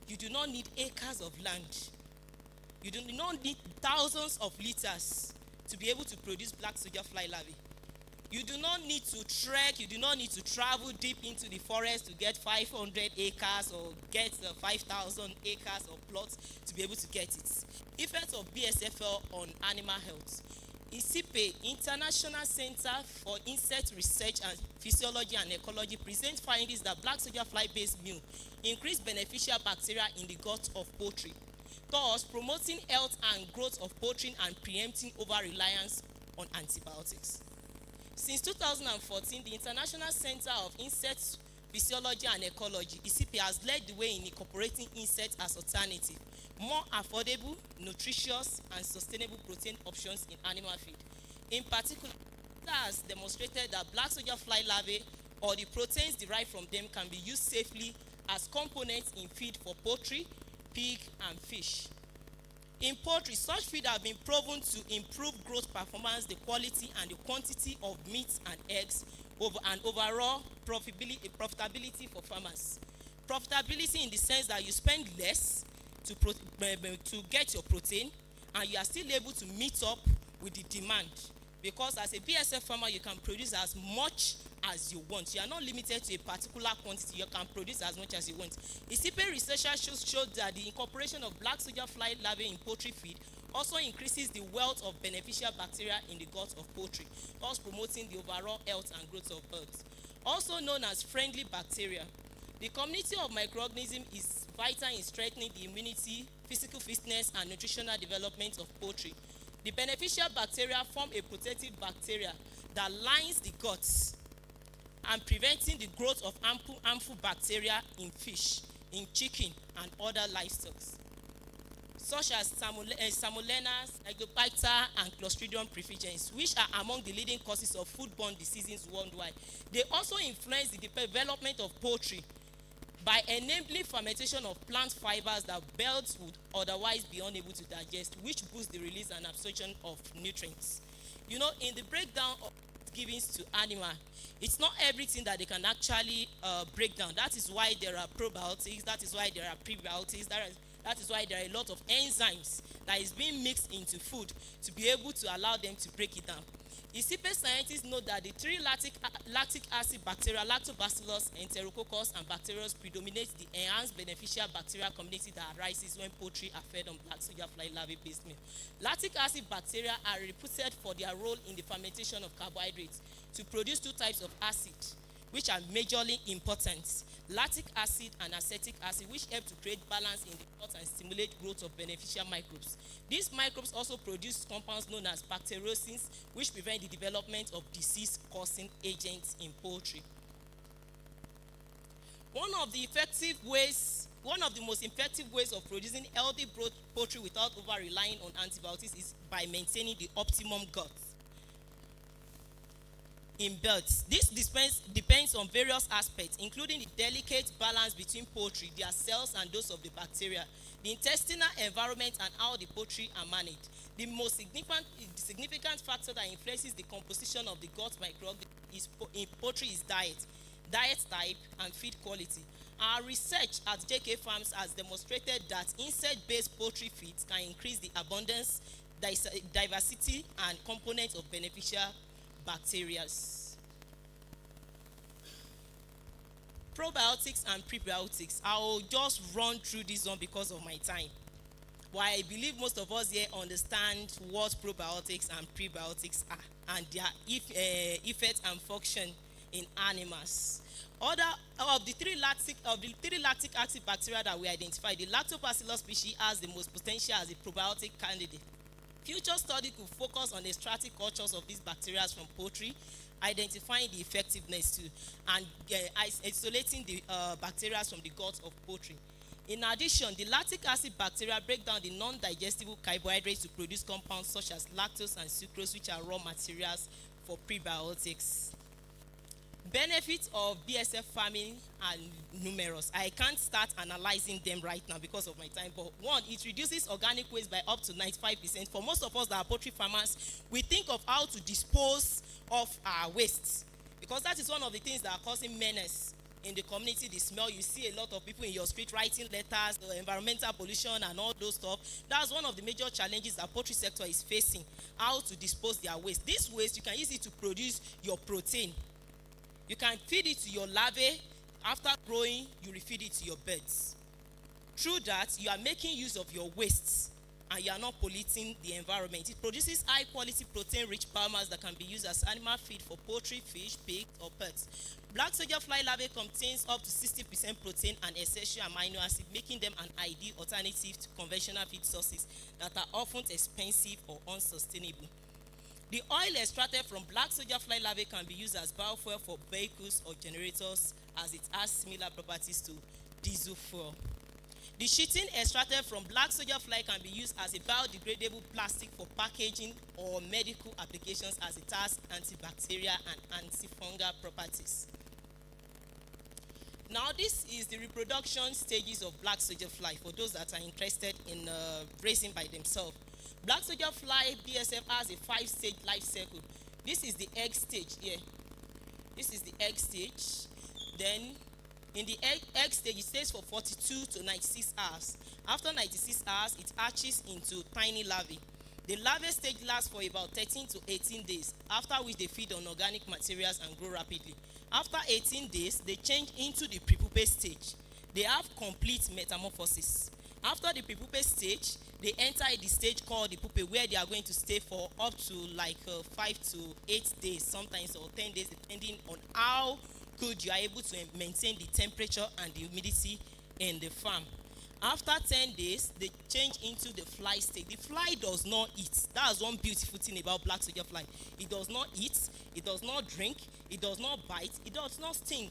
You do not need acres of land. You do not need thousands of liters to be able to produce black soldier fly larvae. You do not need to trek, you do not need to travel deep into the forest to get 500 acres or get 5,000 acres of plots to be able to get it. Effects of BSFL on animal health. ICIPE, International Center for Insect Research and Physiology and Ecology, presents findings that black soldier fly-based meal increase beneficial bacteria in the gut of poultry, thus promoting health and growth of poultry and preempting over-reliance on antibiotics. Since 2014, the International Center of Insect Physiology and Ecology, ICIPE, has led the way in incorporating insects as alternative, more affordable, nutritious, and sustainable protein options in animal feed. In particular, it has demonstrated that black soldier fly larvae or the proteins derived from them can be used safely as components in feed for poultry, pig, and fish. In poultry, such feed have been proven to improve growth performance, the quality and the quantity of meat and eggs, and overall profitability for farmers. Profitability in the sense that you spend less to get your protein, and you are still able to meet up with the demand. Because as a BSF farmer, you can produce as much as you want. You are not limited to a particular quantity. You can produce as much as you want. ICIPE researchers showed that the incorporation of black soldier fly larvae in poultry feed also increases the wealth of beneficial bacteria in the gut of poultry, thus promoting the overall health and growth of birds. Also known as friendly bacteria, the community of microorganisms is vital in strengthening the immunity, physical fitness, and nutritional development of poultry. The beneficial bacteria form a protective bacteria that lines the guts and preventing the growth of harmful bacteria in fish, in chicken, and other livestock, such as Salmonella, Helicobacter, and Clostridium perfringens, which are among the leading causes of foodborne diseases worldwide. They also influence the development of poultry by enabling fermentation of plant fibers that birds would otherwise be unable to digest, which boosts the release and absorption of nutrients. You know, in the breakdown of givings to animal, it's not everything that they can actually break down. That is why there are probiotics, that is why there are prebiotics, That is why there are a lot of enzymes that is being mixed into food to be able to allow them to break it down. ISIPE scientists know that the three lactic acid bacteria, Lactobacillus, Enterococcus, and Bacterius predominate the enhanced beneficial bacterial community that arises when poultry are fed on black soldier fly larvae-based meal. Lactic acid bacteria are reputed for their role in the fermentation of carbohydrates to produce two types of acid, which are majorly important: lactic acid and acetic acid, which help to create balance in the gut and stimulate growth of beneficial microbes. These microbes also produce compounds known as bacteriocins, which prevent the development of disease-causing agents in poultry. One of the most effective ways of producing healthy poultry without over-relying on antibiotics is by maintaining the optimum gut in birds. This depends on various aspects, including the delicate balance between poultry, their cells, and those of the bacteria, the intestinal environment, and how the poultry are managed. The most significant factor that influences the composition of the gut microbiome in poultry is diet type, and feed quality. Our research at JK Farms has demonstrated that insect-based poultry feeds can increase the abundance, diversity, and components of beneficial bacteria. Probiotics and prebiotics. I will just run through this one because of my time. But I believe most of us here understand what probiotics and prebiotics are and their effect and function in animals. Of the three lactic acid bacteria that we identified, the Lactobacillus species has the most potential as a probiotic candidate. Future study could focus on extracting cultures of these bacteria from poultry, identifying the effectiveness too, and isolating the bacteria from the gut of poultry. In addition, the lactic acid bacteria break down the non-digestible carbohydrates to produce compounds such as lactose and sucrose, which are raw materials for prebiotics. Benefits of BSF farming are numerous. I can't start analyzing them right now because of my time, but one, it reduces organic waste by up to 95%. For most of us that are poultry farmers, we think of how to dispose of our wastes, because that is one of the things that are causing menace in the community. The smell, you see a lot of people in your street writing letters, environmental pollution and all those stuff. That's one of the major challenges that poultry sector is facing, how to dispose their waste. This waste, you can use it to produce your protein. You can feed it to your larvae. After growing, you refeed it to your birds. Through that, you are making use of your wastes and you are not polluting the environment. It produces high quality protein-rich biomass that can be used as animal feed for poultry, fish, pigs, or pets. Black soldier fly larvae contains up to 60% protein and essential amino acid, making them an ideal alternative to conventional feed sources that are often expensive or unsustainable. The oil extracted from black soldier fly larvae can be used as biofuel for vehicles or generators, as it has similar properties to diesel fuel. The sheeting extracted from black soldier fly can be used as a biodegradable plastic for packaging or medical applications, as it has antibacterial and antifungal properties. Now, this is the reproduction stages of black soldier fly for those that are interested in raising by themselves. Black soldier fly BSF has a 5-stage life cycle. This is the egg stage here. This is the egg stage. Then, in the egg stage, it stays for 42 to 96 hours. After 96 hours, it hatches into tiny larvae. The larvae stage lasts for about 13 to 18 days, after which they feed on organic materials and grow rapidly. After 18 days, they change into the prepupate stage. They have complete metamorphosis. After the prepupate stage, they enter the stage called the pupae, where they are going to stay for up to like 5 to 8 days, sometimes, or 10 days, depending on how good you are able to maintain the temperature and the humidity in the farm. After 10 days, they change into the fly stage. The fly does not eat. That's one beautiful thing about black soldier fly. It does not eat, it does not drink, it does not bite, it does not sting.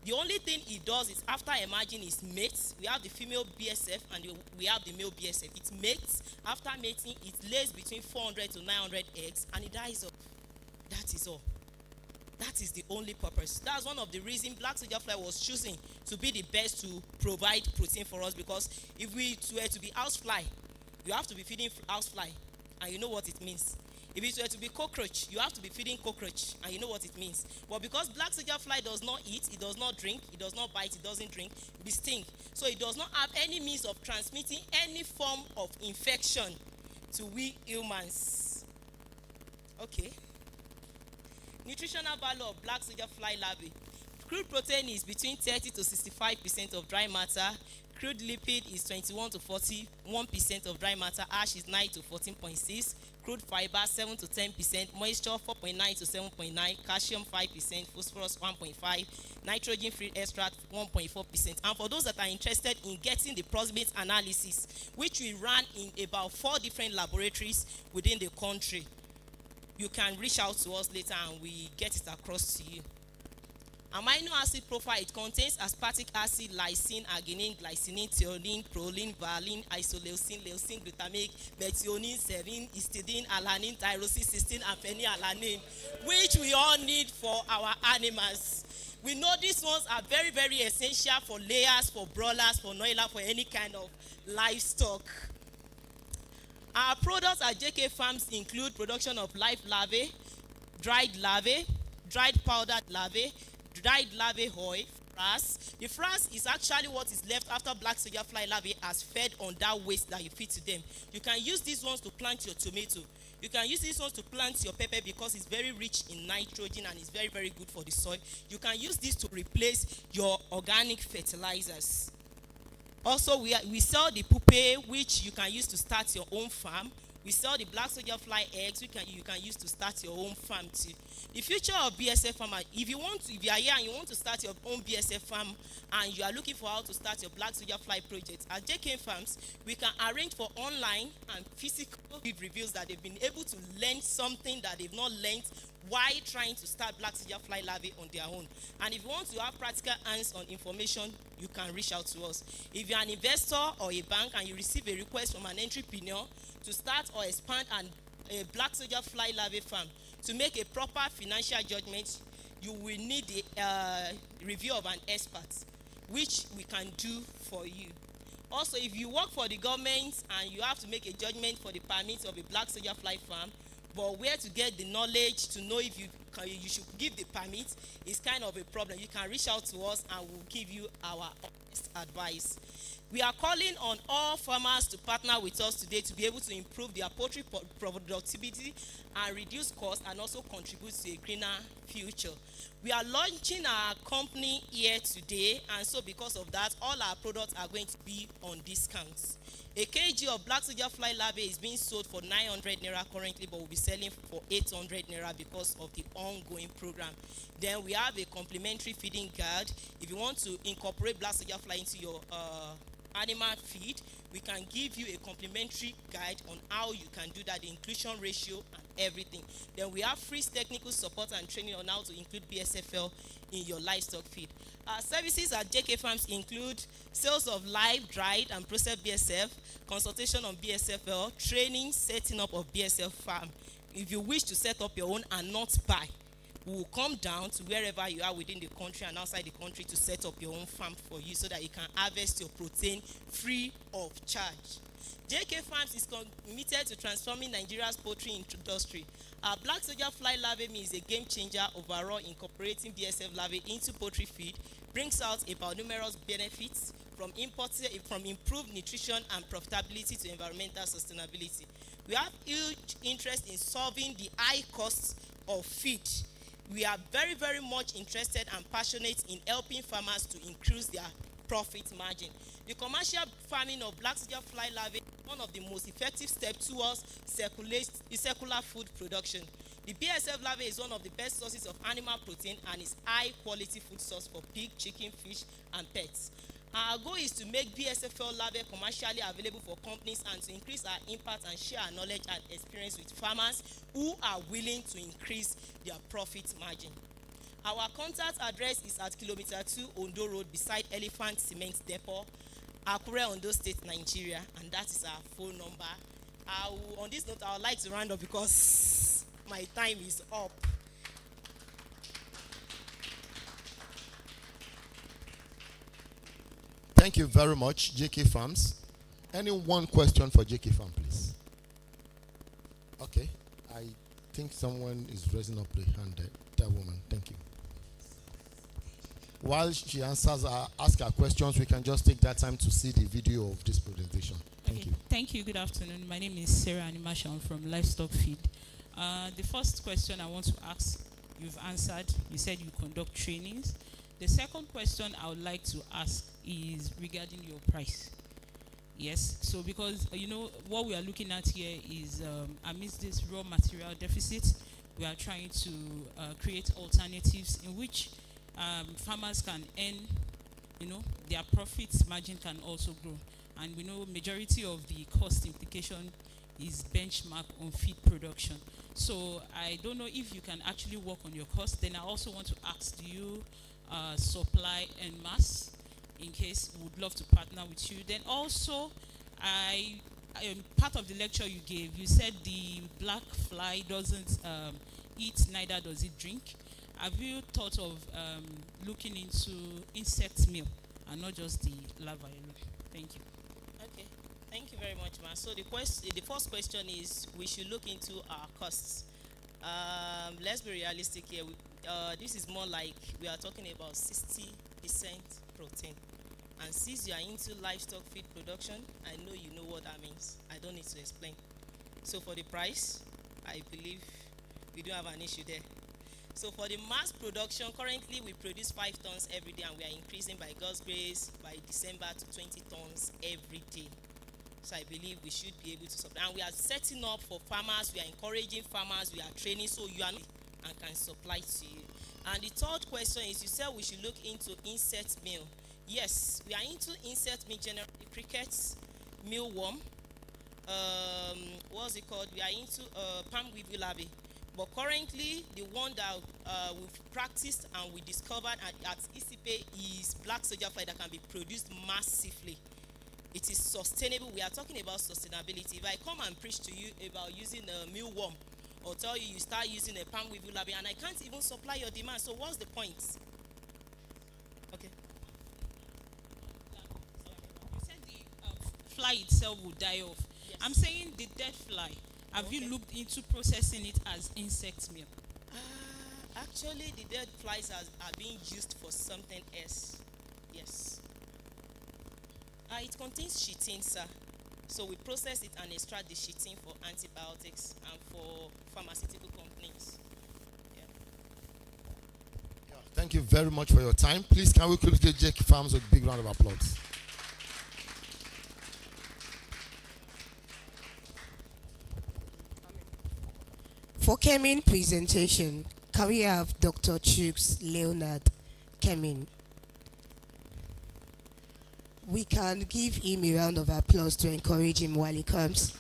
The only thing it does is, after emerging, is mates. We have the female BSF and we have the male BSF. It mates. After mating, it lays between 400 to 900 eggs and it dies off. That is all. That is the only purpose. That's one of the reasons black soldier fly was chosen to be the best to provide protein for us, because if we were to be house fly, you have to be feeding house fly, and you know what it means. If it were to be cockroach, you have to be feeding cockroach, and you know what it means. But because black soldier fly does not eat, it does not drink, it does not bite, it doesn't drink, it sting. So it does not have any means of transmitting any form of infection to we humans. Okay. Nutritional value of black soldier fly larvae. Crude protein is between 30 to 65% of dry matter. Crude lipid is 21 to 41% of dry matter. Ash is 9 to 14.6. Crude fiber 7 to 10%. Moisture 4.9 to 7.9. Calcium 5%. Phosphorus 1.5. Nitrogen free extract 1.4%. And for those that are interested in getting the proximate analysis, which we ran in about 4 different laboratories within the country, you can reach out to us later and we get it across to you. Amino acid profile, it contains aspartic acid, lysine, arginine, glycine, threonine, proline, valine, isoleucine, leucine, glutamic, methionine, serine, histidine, alanine, tyrosine, cysteine, and phenylalanine, which we all need for our animals. We know these ones are very, very essential for layers, for broilers, for noilers, for any kind of livestock. Our products at JK Farms include production of live larvae, dried powdered larvae, dried larvae oil, frass. The frass is actually what is left after black soldier fly larvae has fed on that waste that you feed to them. You can use these ones to plant your tomato. You can use these ones to plant your pepper because it's very rich in nitrogen and it's very, very good for the soil. You can use this to replace your organic fertilizers. Also, we sell the pupae, which you can use to start your own farm. We sell the black soldier fly eggs, you can use to start your own farm too. The future of BSF farmer, if you are here and you want to start your own BSF farm and you are looking for how to start your black soldier fly project, at JK Farms, we can arrange for online and physical field reviews that they've been able to learn something that they've not learned while trying to start black soldier fly larvae on their own. And if you want to have practical hands-on information, you can reach out to us. If you're an investor or a bank and you receive a request from an entrepreneur to start or expand a black soldier fly larvae farm, to make a proper financial judgment, you will need the review of an expert, which we can do for you. Also, if you work for the government and you have to make a judgment for the permit of a black soldier fly farm, but where to get the knowledge to know if you should give the permit is kind of a problem. You can reach out to us and we'll give you our honest advice. We are calling on all farmers to partner with us today to be able to improve their poultry productivity and reduce costs and also contribute to a greener future. We are launching our company here today, and so because of that, all our products are going to be on discounts. A kg of black soldier fly larvae is being sold for 900 naira currently, but we'll be selling for 800 naira because of the ongoing program. Then we have a complimentary feeding guide. If you want to incorporate black soldier fly into your animal feed, we can give you a complimentary guide on how you can do that, the inclusion ratio and everything. Then we have free technical support and training on how to include BSFL in your livestock feed. Our services at JK Farms include sales of live, dried, and processed BSF, consultation on BSFL, training, setting up of BSF farm. If you wish to set up your own and not buy, we will come down to wherever you are within the country and outside the country to set up your own farm for you so that you can harvest your protein free of charge. JK Farms is committed to transforming Nigeria's poultry industry. Our black soldier fly larvae meal is a game changer overall. Incorporating BSF larvae into poultry feed brings out about numerous benefits from improved nutrition and profitability to environmental sustainability. We have huge interest in solving the high costs of feed. We are very, very much interested and passionate in helping farmers to increase their profit margin. The commercial farming of black soldier fly larvae is one of the most effective steps towards circular food production. The BSF larvae is one of the best sources of animal protein and is high quality food source for pig, chicken, fish, and pets. Our goal is to make BSFL larvae commercially available for companies and to increase our impact and share our knowledge and experience with farmers who are willing to increase their profit margin. Our contact address is at kilometer 2 Ondo Road beside Elephant Cement Depot, Akure, Ondo State, Nigeria, and that is our phone number. On this note, I would like to round up because my time is up. Thank you very much, JK Farms. Any one question for JK Farm, please? Okay, I think someone is raising up the hand there. That woman. Thank you. While she answers, ask her questions, we can just take that time to see the video of this presentation. Thank you. Thank you. Good afternoon. My name is Sarah Animasha. I'm from Livestock Feed. The first question I want to ask, you've answered. You said you conduct trainings. The second question I would like to ask is regarding your price. Yes. So because, what we are looking at here is amidst this raw material deficit, we are trying to create alternatives in which farmers can earn, their profits margin can also grow. And we know majority of the cost implication is benchmark on feed production. So I don't know if you can actually work on your cost. Then I also want to ask, do you supply en masse? In case we would love to partner with you. Then also, part of the lecture you gave, you said the black fly doesn't eat, neither does it drink. Have you thought of looking into insect meal and not just the larva alone? Thank you. Okay, thank you very much, ma. So the first question is we should look into our costs. Let's be realistic here. This is more like we are talking about 60% protein. And since you are into livestock feed production, I know you know what that means. I don't need to explain. So for the price, I believe we don't have an issue there. So for the mass production, currently we produce 5 tons every day, and we are increasing by God's grace by December to 20 tons every day. So I believe we should be able to supply. And we are setting up for farmers, we are encouraging farmers, we are training, so you are and can supply to you. And the third question is, you said we should look into insect meal. Yes, we are into insect meal generally, crickets, mealworm, what's it called? We are into palm weevil larvae. But currently, the one that we've practiced and we discovered at ICP is black soldier fly that can be produced massively. It is sustainable. We are talking about sustainability. If I come and preach to you about using a mealworm, or tell you start using a palm weevil larvae, and I can't even supply your demand, so what's the point? Okay. You said the fly itself will die off. Yes. I'm saying the dead fly. Have you looked into processing it as insect meal? Actually, the dead flies are being used for something else. Yes. It contains chitin, sir. So we process it and extract the chitin for antibiotics and for pharmaceutical companies. Yeah. Thank you very much for your time. Please, can we quickly give Jake Farms a big round of applause? For Kemin presentation, can we have Dr. Chooks Leonard Kemin? We can give him a round of applause to encourage him while he comes.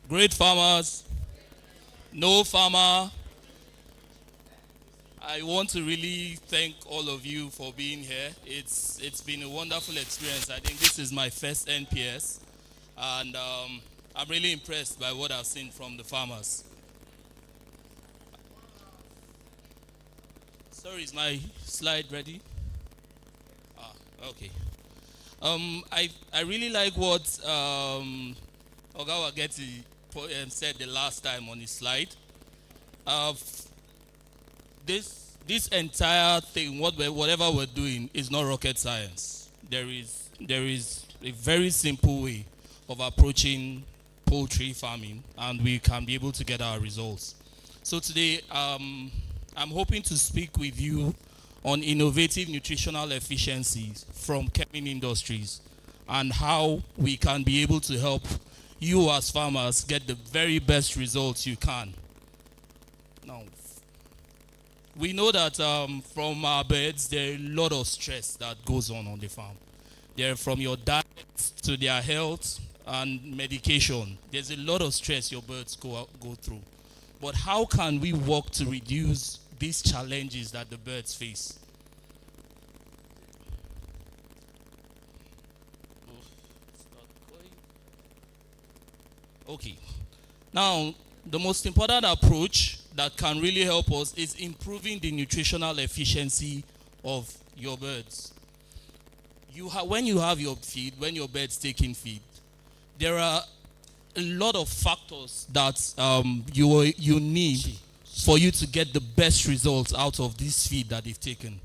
Great farmers, no farmer. I want to really thank all of you for being here. It's been a wonderful experience. I think this is my first NPS, and I'm really impressed by what I've seen from the farmers. Sorry, is my slide ready? Okay. I really like what Oga Wageti said the last time on his slide. This entire thing, whatever we're doing, is not rocket science. There is a very simple way of approaching poultry farming, and we can be able to get our results. So today, I'm hoping to speak with you on innovative nutritional efficiencies from Kemin Industries and how we can be able to help you as farmers get the very best results you can. Now, we know that from our birds, there are a lot of stress that goes on the farm. There, from your diet to their health and medication, there's a lot of stress your birds go through. But how can we work to reduce these challenges that the birds face. Okay. Now, the most important approach that can really help us is improving the nutritional efficiency of your birds. When you have your feed, when your birds take in feed, there are a lot of factors that you need for you to get the best results out of this feed that they've taken.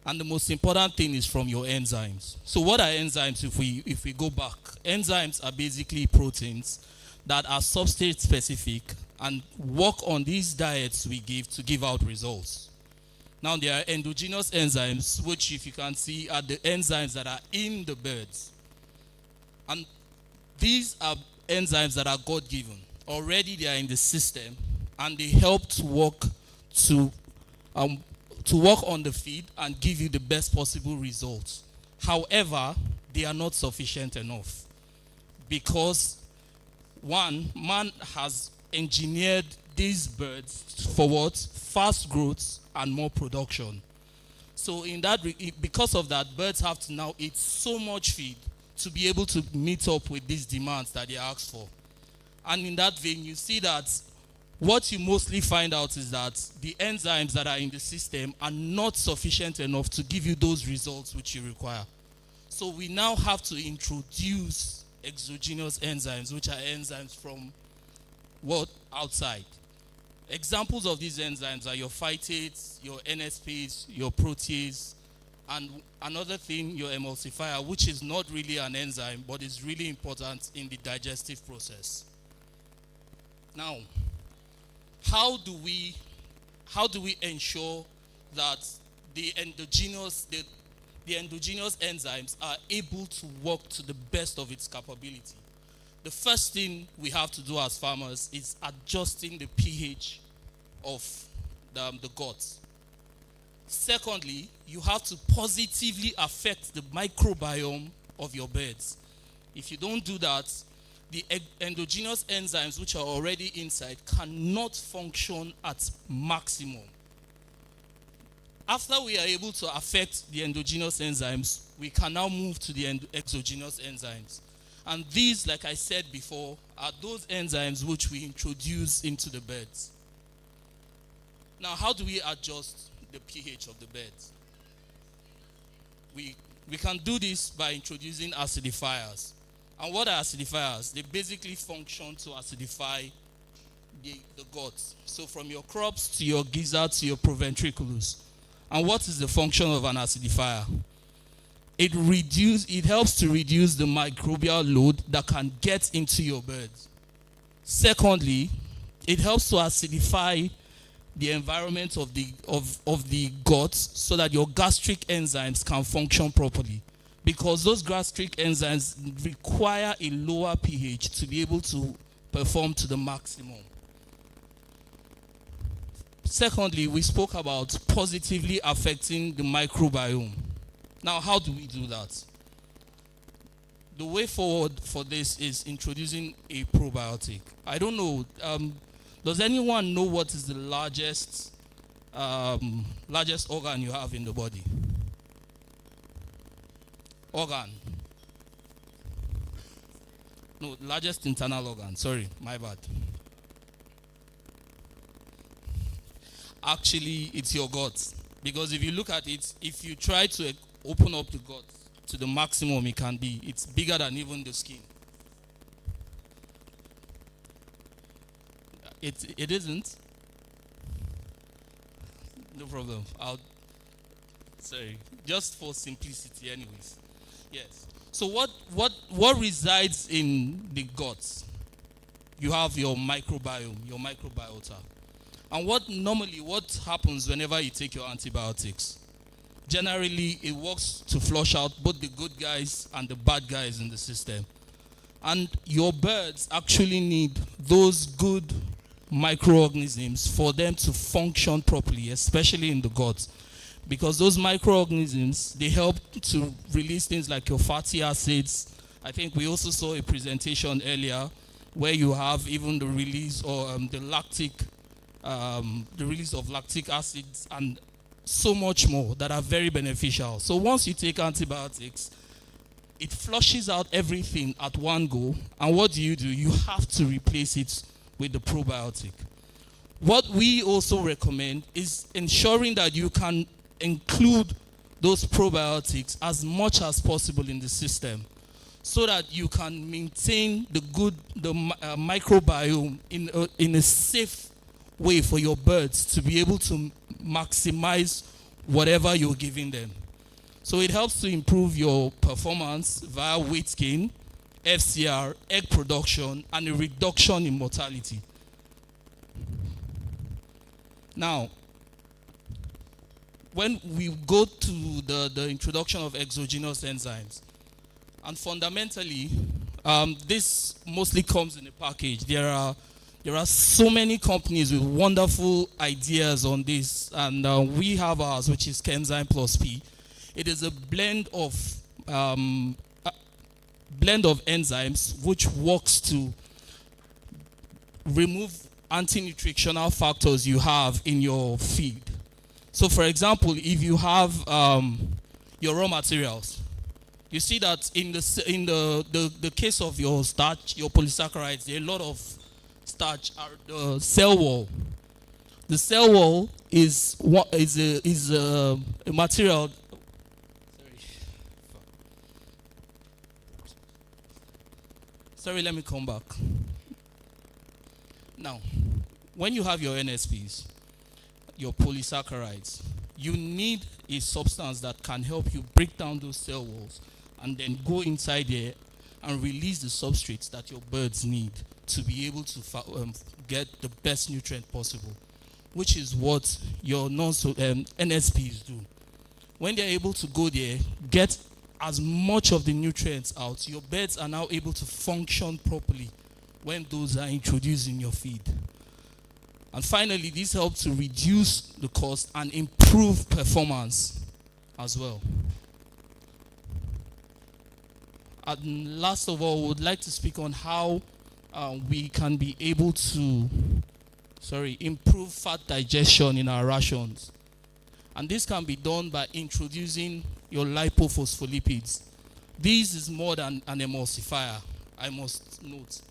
And the most important thing is from your enzymes. So what are enzymes if we go back? Enzymes are basically proteins that are substrate specific and work on these diets we give to give out results. Now there are endogenous enzymes, which if you can see are the enzymes that are in the birds. And these are enzymes that are God-given. Already they are in the system and they help to work on the feed and give you the best possible results. However, they are not sufficient enough because one, man has engineered these birds for what? Fast growth and more production. So in that, because of that, birds have to now eat so much feed to be able to meet up with these demands that they ask for. And in that vein, you see that what you mostly find out is that the enzymes that are in the system are not sufficient enough to give you those results which you require. So we now have to introduce exogenous enzymes, which are enzymes from what? Outside. Examples of these enzymes are your phytates, your NSPs, your protease, and another thing, your emulsifier, which is not really an enzyme, but is really important in the digestive process. Now, how do we ensure that the endogenous enzymes are able to work to the best of its capability? The first thing we have to do as farmers is adjusting the pH of the gut. Secondly, you have to positively affect the microbiome of your birds. If you don't do that, the endogenous enzymes which are already inside cannot function at maximum. After we are able to affect the endogenous enzymes, we can now move to the exogenous enzymes. And these, like I said before, are those enzymes which we introduce into the beds. Now, how do we adjust the pH of the beds? We can do this by introducing acidifiers. And what are acidifiers? They basically function to acidify the gut. So from your crops to your gizzard to your proventriculus. And what is the function of an acidifier? It helps to reduce the microbial load that can get into your birds. Secondly, it helps to acidify the environment of the gut so that your gastric enzymes can function properly. Because those gastric enzymes require a lower pH to be able to perform to the maximum. Secondly, we spoke about positively affecting the microbiome. Now, how do we do that? The way forward for this is introducing a probiotic. I don't know, does anyone know what is the largest organ you have in the body? Organ. No, largest internal organ. Sorry, my bad. Actually, it's your gut. Because if you look at it, if you try to open up the gut to the maximum it can be, it's bigger than even the skin. It isn't. No problem. Sorry. Just for simplicity anyways. Yes. So what resides in the gut? You have your microbiome, your microbiota. And what happens whenever you take your antibiotics? Generally, it works to flush out both the good guys and the bad guys in the system. And your birds actually need those good microorganisms for them to function properly, especially in the gut. Because those microorganisms, they help to release things like your fatty acids. I think we also saw a presentation earlier where you have even the release or the lactic the release of lactic acids, and so much more that are very beneficial. So once you take antibiotics, it flushes out everything at one go, and what do? You have to replace it with the probiotic. What we also recommend is ensuring that you can include those probiotics as much as possible in the system, so that you can maintain the microbiome in a safe way for your birds to be able to maximize whatever you're giving them. So it helps to improve your performance via weight gain, FCR, egg production, and a reduction in mortality. Now, when we go to the introduction of exogenous enzymes, and fundamentally, this mostly comes in a package. There are so many companies with wonderful ideas on this, and we have ours, which is Kenzyme Plus P. It is a blend of enzymes which works to remove anti-nutritional factors you have in your feed. So, for example, if you have your raw materials, you see that in the case of your starch, your polysaccharides, there are a lot of starch are the cell wall. The cell wall is a material. Sorry, let me come back. Now, when you have your NSPs, your polysaccharides, you need a substance that can help you break down those cell walls and then go inside there and release the substrates that your birds need to be able to get the best nutrient possible, which is what your NSPs do. When they're able to go there, get as much of the nutrients out, your birds are now able to function properly when those are introduced in your feed. And finally, this helps to reduce the cost and improve performance as well. And last of all, we would like to speak on how we can be able to improve fat digestion in our rations. And this can be done by introducing your lipophospholipids. This is more than an emulsifier, I must note.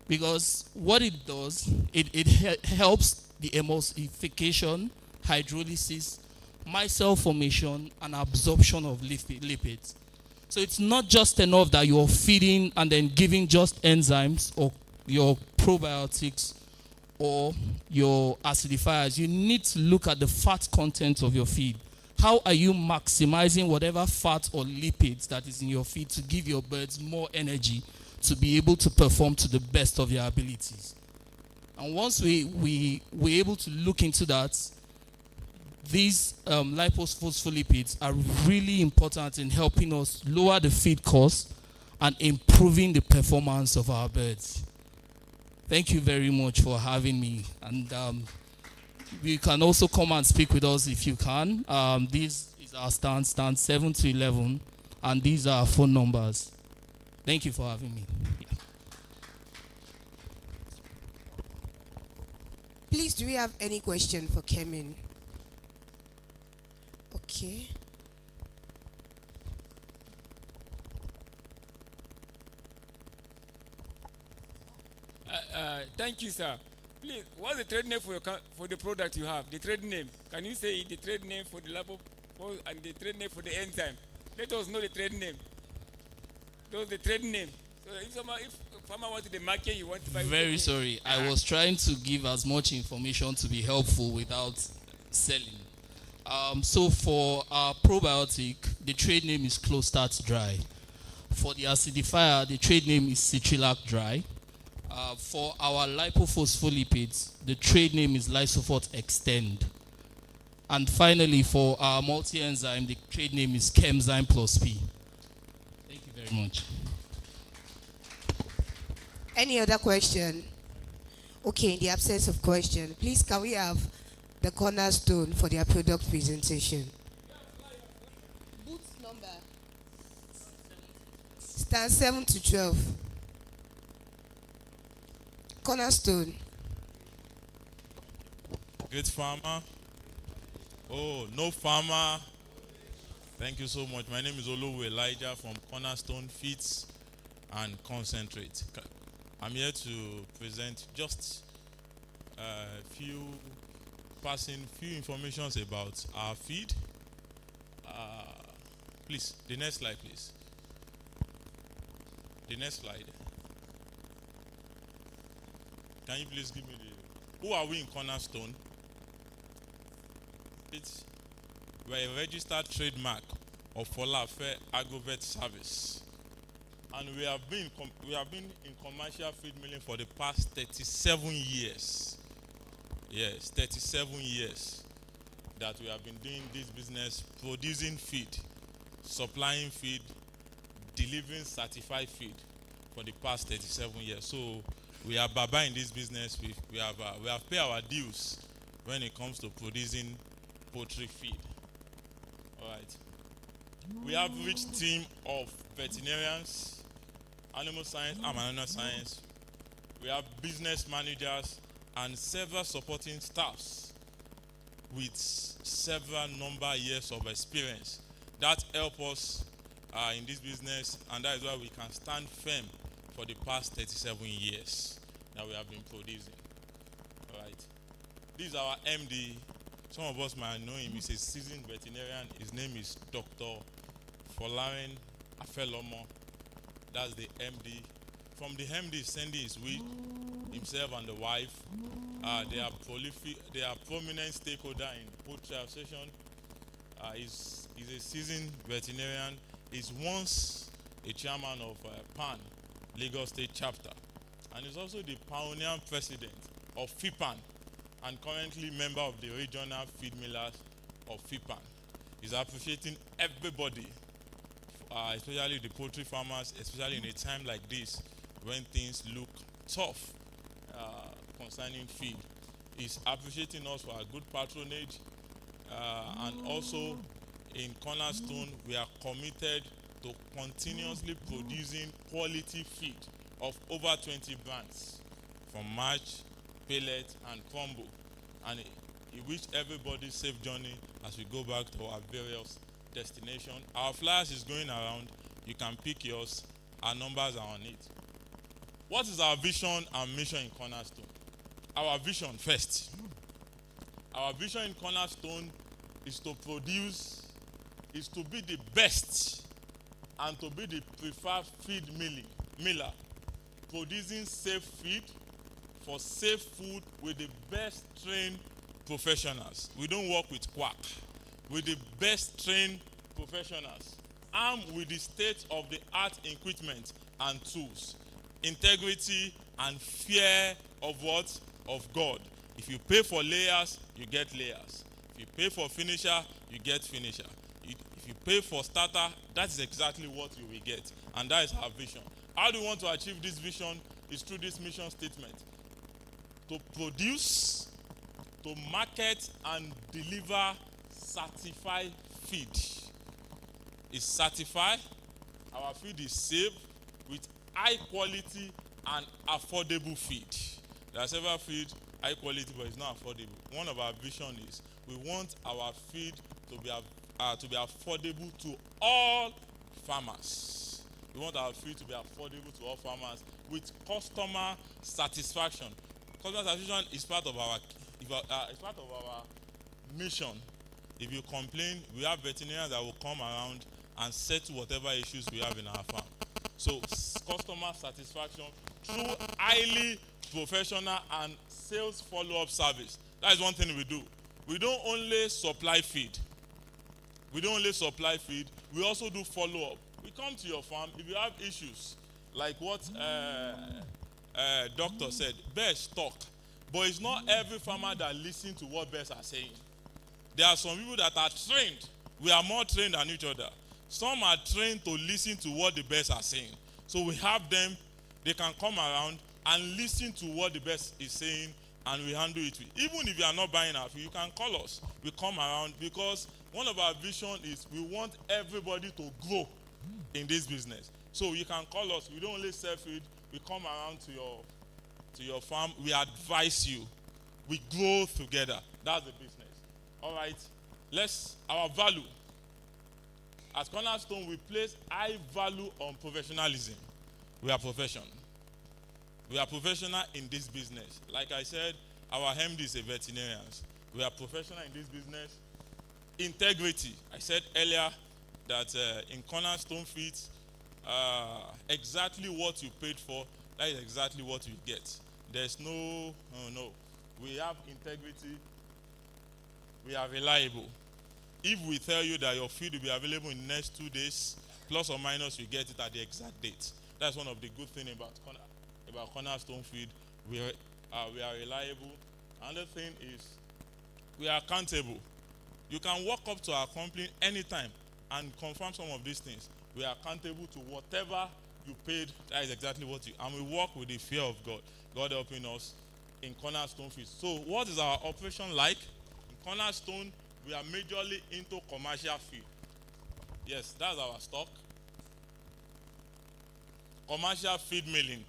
Because what it does, it helps the emulsification, hydrolysis, micelle formation, and absorption of lipids. So it's not just enough that you're feeding and then giving just enzymes or your probiotics or your acidifiers. You need to look at the fat content of your feed. How are you maximizing whatever fat or lipids that is in your feed to give your birds more energy to be able to perform to the best of their abilities? And once we're able to look into that, these lipophospholipids are really important in helping us lower the feed cost and improving the performance of our birds. Thank you very much for having me. And you can also come and speak with us if you can. This is our stand 7 to 11, and these are our phone numbers. Thank you for having me. Yeah. Please, do we have any question for Kemin? Okay. Thank you, sir. Please, what's the trade name for the product you have? The trade name. Can you say the trade name for the labo and the trade name for the enzyme? Let us know the trade name. Those the trade name. So if farmer wants the market, you want to buy. Very sorry. I was trying to give as much information to be helpful without selling. So for our probiotic, the trade name is Clostart Dry. For the acidifier, the trade name is Citrilac Dry. For our lipophospholipids, the trade name is Lysofort Extend. And finally, for our multi-enzyme, the trade name is Kenzyme Plus P. Thank you very much. Any other question? Okay, in the absence of question, please can we have the cornerstone for their product presentation? Booth number. Stand 7 to 12. Cornerstone. Great farmer. Oh, no farmer. Thank you so much. My name is Olowu Elijah from Cornerstone Feeds and Concentrate. I'm here to present just few informations about our feed. Please, the next slide, please. The next slide. Can you please give me who are we in Cornerstone? We're a registered trademark of Folafe Agrovet Service, and we have been in commercial feed milling for the past 37 years. Yes, 37 years that we have been doing this business, producing feed, supplying feed, delivering certified feed for the past 37 years. So we are baba in this business. We have paid our dues when it comes to producing poultry feed. All right. We have a rich team of veterinarians, animal science, and animal science. We have business managers and several supporting staffs with several number of years of experience that help us in this business, and that is why we can stand firm for the past 37 years that we have been producing. All right. This is our MD. Some of us might know him. He's a seasoned veterinarian. His name is Dr. Folarin Afelomo. That's the MD. From the MD sending his weed, himself and the wife. They are prolific. They are prominent stakeholder in Poultry Association. He's a seasoned veterinarian. He's once a chairman of PAN, Lagos State Chapter, and he's also the pioneer president of FIPAN and currently member of the regional feed millers of FIPAN. He's appreciating everybody, especially the poultry farmers, especially in a time like this when things look tough concerning feed. He's appreciating us for our good patronage, and also in Cornerstone we are committed to continuously producing quality feed of over 20 brands from March, Pellet, and Crumble, and he wish everybody safe journey as we go back to our various destinations. Our flyers is going around. You can pick yours. Our numbers are on it. What is our vision and mission in Cornerstone? Our vision first. Our vision in Cornerstone is to produce, is to be the best and to be the preferred feed miller, producing safe feed for safe food with the best trained professionals. We don't work with quack. With the best trained professionals, armed with the state-of-the-art equipment and tools, integrity and fear of what? Of God. If you pay for layers, you get layers. If you pay for finisher, you get finisher. If you pay for starter, that is exactly what you will get. And that is our vision. How do we want to achieve this vision? Is through this mission statement. To produce, to market and deliver certified feed. It's certified. Our feed is safe with high quality and affordable feed. There are several feed high quality, but it's not affordable. One of our vision is we want our feed to be affordable to all farmers. We want our feed to be affordable to all farmers with customer satisfaction. Customer satisfaction is part of our mission. If you complain, we have veterinarians that will come around and settle whatever issues we have in our farm. So customer satisfaction through highly professional and sales follow-up service. That is one thing we do. We don't only supply feed. We also do follow-up. We come to your farm if you have issues like what doctor said. Birds talk, but it's not every farmer that listens to what birds are saying. There are some people that are trained. We are more trained than each other. Some are trained to listen to what the birds are saying. So we have them. They can come around and listen to what the bird is saying, and we handle it. Even if you are not buying our food, you can call us. We come around because one of our vision is we want everybody to grow in this business. So you can call us. We don't only sell food. We come around to your farm. We advise you. We grow together. That's the business. All right. Our value. At Cornerstone, we place high value on professionalism. We are professional. We are professional in this business. Like I said, our MD is a veterinarian. We are professional in this business. Integrity. I said earlier that in Cornerstone Feeds, exactly what you paid for, that is exactly what you get. There's no. We have integrity. We are reliable. If we tell you that your feed will be available in the next 2 days, plus or minus, you get it at the exact date. That's one of the good things about Cornerstone Feed. We are reliable. Another thing is we are accountable. You can walk up to our company anytime and confirm some of these things. We are accountable to whatever you paid. That is exactly what you. And we work with the fear of God. God helping us in Cornerstone Feed. So, what is our operation like? In Cornerstone, we are majorly into commercial feed. Yes, that's our stock. Commercial feed milling.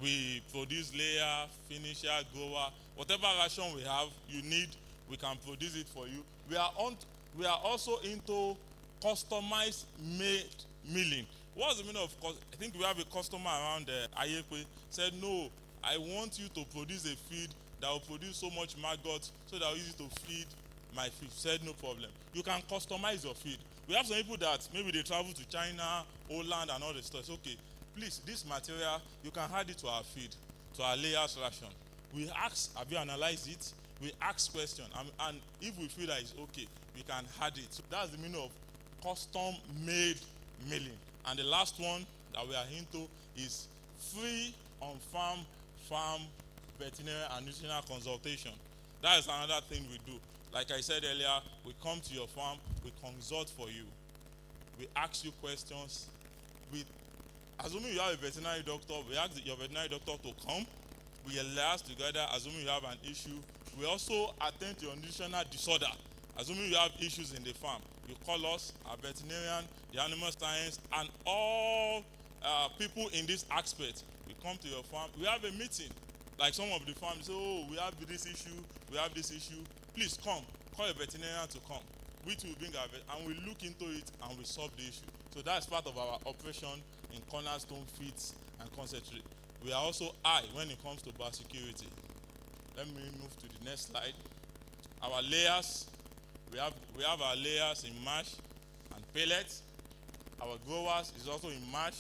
We produce layer, finisher, grower, whatever ration we have, you need, we can produce it for you. We are also into customized made milling. What's the meaning of? I think we have a customer around Ayekwe said, no, I want you to produce a feed that will produce so much maggot so that I'll use it to feed my feed. Said no problem. You can customize your feed. We have some people that maybe they travel to China, Holland, and all the stuff. It's okay. Please, this material, you can add it to our feed, to our layers ration. We ask, have you analyzed it? We ask questions, and if we feel that it's okay, we can add it. So that's the meaning of custom-made milling. And the last one that we are into is free on-farm farm veterinary and nutritional consultation. That is another thing we do. Like I said earlier, we come to your farm, we consult for you. We ask you questions. Assuming you have a veterinary doctor, we ask your veterinary doctor to come. We liaise together, assuming you have an issue. We also attend to your nutritional disorder. Assuming you have issues in the farm, you call us, our veterinarian, the animal science, and all people in this aspect. We come to your farm. We have a meeting. Like some of the farms say, oh, we have this issue, we have this issue. Please come. Call a veterinarian to come. We too bring our vet, and we look into it and we solve the issue. So that's part of our operation in Cornerstone Feeds and Concentrate. We are also high when it comes to biosecurity. Let me move to the next slide. Our layers, we have our layers in mash and pellets. Our growers is also in mash,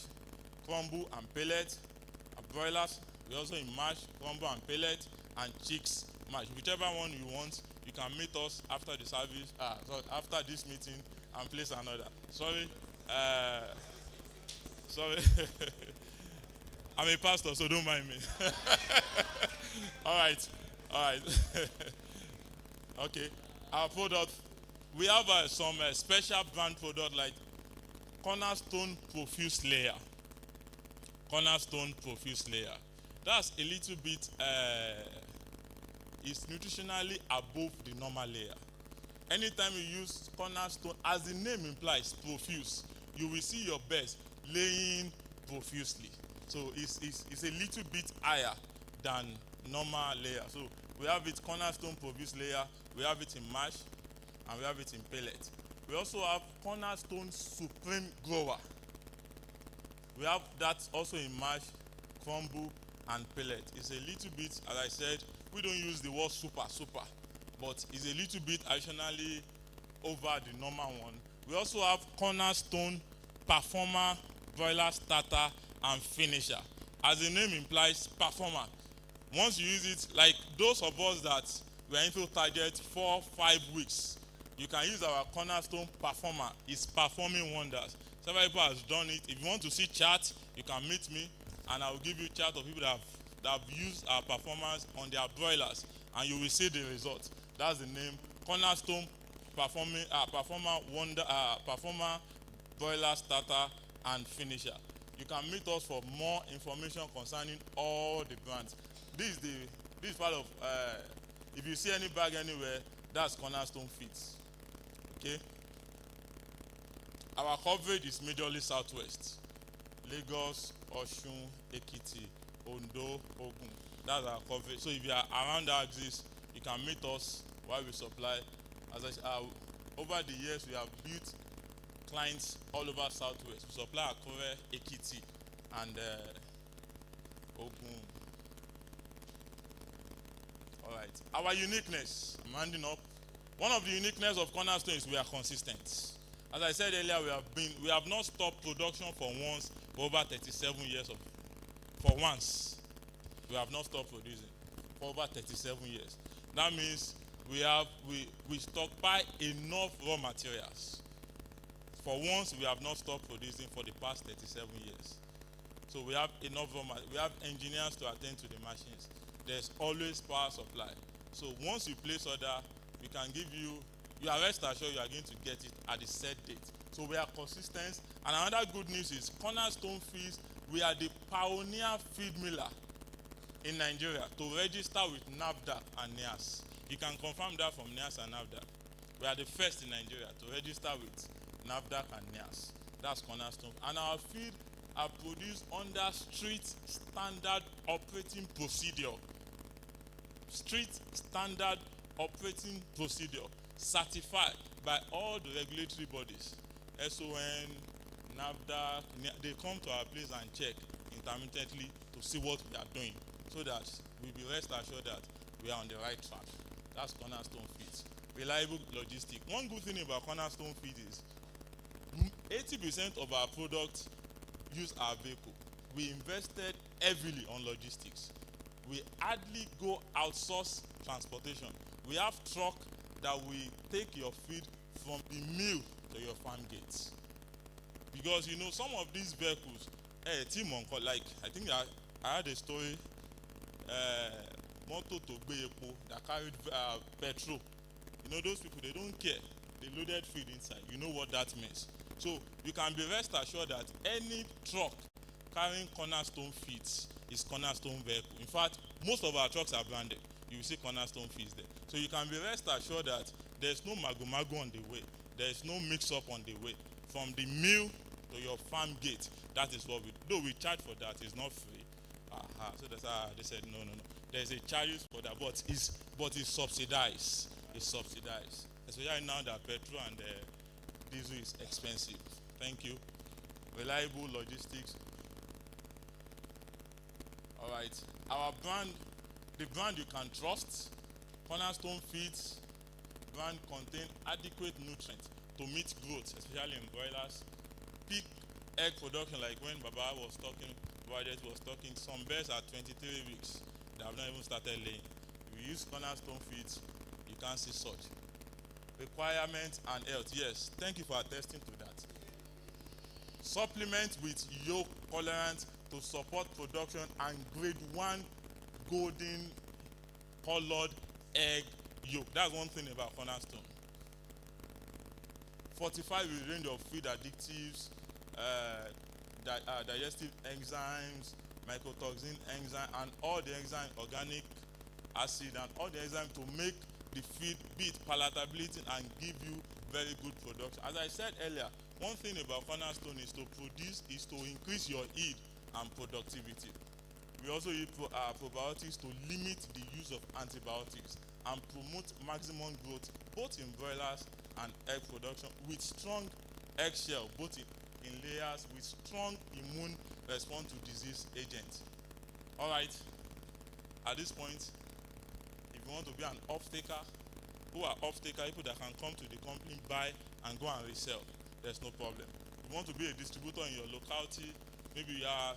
crumble, and pellet. Our broilers, we also in mash, crumble, and pellet, and chicks mash. Whichever one you want, you can meet us after the service. After this meeting, and place an order. Sorry. I'm a pastor, so don't mind me. All right. Okay. Our product, we have some special brand product like Cornerstone Profuse Layer. Cornerstone Profuse Layer. That's a little bit, it's nutritionally above the normal layer. Anytime you use Cornerstone, as the name implies, profuse, you will see your birds laying profusely. So it's a little bit higher than normal layer. So we have it Cornerstone Profuse Layer, we have it in mash, and we have it in pellet. We also have Cornerstone Supreme Grower. We have that also in mash, crumble, and pellet. It's a little bit, as I said, we don't use the word super, but it's a little bit additionally over the normal one. We also have Cornerstone Performer, Broiler Starter, and Finisher. As the name implies, performer. Once you use it, like those of us that were into target 4-5 weeks, you can use our Cornerstone Performer. It's performing wonders. Several people have done it. If you want to see chart, you can meet me, and I will give you chart of people that have used our performance on their broilers, and you will see the result. That's the name, Cornerstone Performer Broiler Starter and Finisher. You can meet us for more information concerning all the brands. This is part of, if you see any bag anywhere, that's Cornerstone Feeds. Okay? Our coverage is majorly southwest. Lagos, Osun, Ekiti, Ondo, Ogun. That's our coverage. So if you are around the axis, you can meet us Why we supply, as I over the years we have built clients all over Southwest. We supply Akure, Ekiti, and Ogun. All right. Our uniqueness. I'm handing up. One of the uniqueness of Cornerstone is we are consistent. As I said earlier, we have not stopped production for once for over 37 years for once. We have not stopped producing for over 37 years. That means we stockpile enough raw materials. For once, we have not stopped producing for the past 37 years. So we have enough raw materials. We have engineers to attend to the machines. There's always power supply. So once you place order, we can give you are rest assured you are going to get it at the set date. So we are consistent. And another good news is Cornerstone Feeds, we are the pioneer feed miller in Nigeria to register with NAFDAC and NIAS. You can confirm that from NIAS and NAFDAC. We are the first in Nigeria to register with NAFDAC and NIAS. That's Cornerstone. And our feed are produced under street standard operating procedure. Street standard operating procedure certified by all the regulatory bodies. SON, NAFDAC, they come to our place and check intermittently to see what we are doing so that we'll be rest assured that we are on the right track. That's Cornerstone Feeds. Reliable logistics. One good thing about Cornerstone Feeds is 80% of our products use our vehicle. We invested heavily on logistics. We hardly go outsource transportation. We have truck that will take your feed from the mill to your farm gates. Because you know some of these vehicles, like I think I had a story, motor to Epo that carried petrol. You know those people, they don't care. They loaded feed inside. You know what that means. So you can be rest assured that any truck carrying Cornerstone Feeds is Cornerstone vehicle. In fact, most of our trucks are branded. You will see Cornerstone Feeds there. So you can be rest assured that there's no mago-mago on the way. There's no mix-up on the way. From the mill to your farm gate, that is what we do. Though we charge for that, it's not free. So that's they said no. There's a charges for that, but it's subsidized. It's subsidized. Especially now that petrol and diesel is expensive. Thank you. Reliable logistics. All right. Our brand, the brand you can trust, Cornerstone Feeds brand contain adequate nutrients to meet growth, especially in broilers. Peak egg production, like when Baba was talking, Budget was talking, some birds are 23 weeks. They have not even started laying. If you use Cornerstone Feeds, you can't see such. Requirements and health. Yes, thank you for attesting to that. Supplement with yolk tolerance to support production and grade 1 golden colored egg yolk. That's one thing about Cornerstone. Fortify with range of feed additives, digestive enzymes, mycotoxin enzyme, and all the enzyme, organic acid, and all the enzyme to make the feed beat palatability and give you very good production. As I said earlier, one thing about Cornerstone is to increase your yield and productivity. We also use probiotics to limit the use of antibiotics and promote maximum growth both in broilers and egg production with strong eggshell, both in layers with strong immune response to disease agents. All right, at this point, if you want to be an off-taker, who are off-taker, people that can come to the company, buy and go and resell, there's no problem. If you want to be a distributor in your locality, maybe you are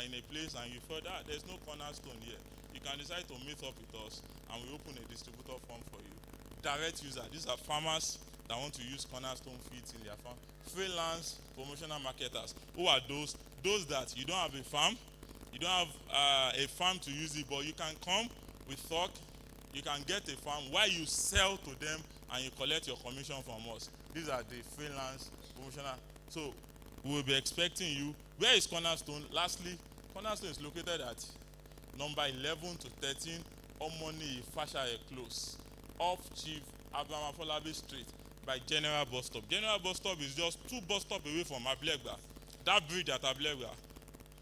in a place and you feel that there's no Cornerstone here, you can decide to meet up with us and we open a distributor form for you. Direct user, these are farmers that want to use Cornerstone Feeds in their farm. Freelance promotional marketers, who are those that you don't have a farm, you don't have a farm to use it, but you can come with stock, you can get a farm while you sell to them and you collect your commission from us. These are the freelance promotional. So we will be expecting you. Where is Cornerstone? Lastly, Cornerstone is located at number 11 to 13 Omoni Ifashaye Close, off Chief Abraham Afolabi Street by General Bus Stop. General Bus Stop is just 2 bus stops away from Ablegba. That bridge at Ablegba,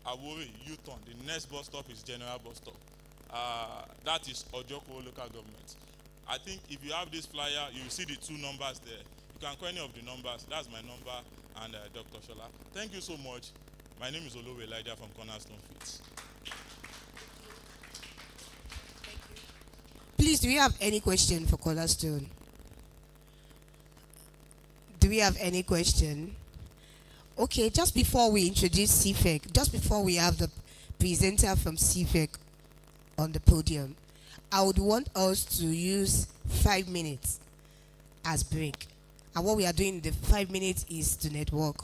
Awori, U-turn, the next bus stop is General Bus Stop. That is Ojoko local government. I think if you have this flyer, you will see the two numbers there. You can call any of the numbers. That's my number and Dr. Shola. Thank you so much. My name is Olowe Elijah from Cornerstone Feeds. Please, do we have any question for Cornerstone? Do we have any question? Okay, just before we introduce CFEC, just before we have the presenter from CFEC on the podium, I would want us to use 5 minutes as break. And what we are doing in the 5 minutes is to network.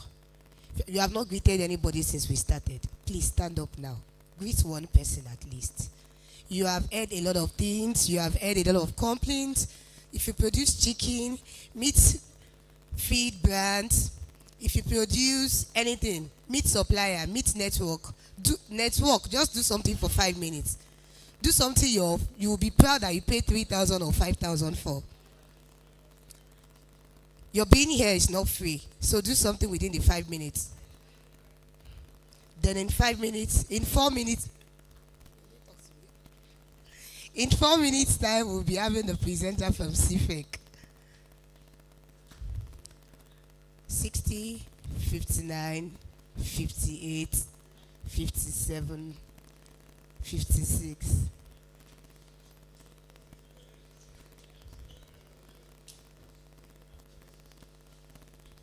You have not greeted anybody since we started. Please stand up now. Greet one person at least. You have heard a lot of things. You have heard a lot of complaints. If you produce chicken, meat, feed brands, if you produce anything, meat supplier, meat network, just do something for 5 minutes. Do something you will be proud that you paid 3,000 or 5,000 for. Your being here is not free, so do something within the 5 minutes. Then in 4 minutes time, we'll be having the presenter from CFEC. 60, 59, 58, 57, 56.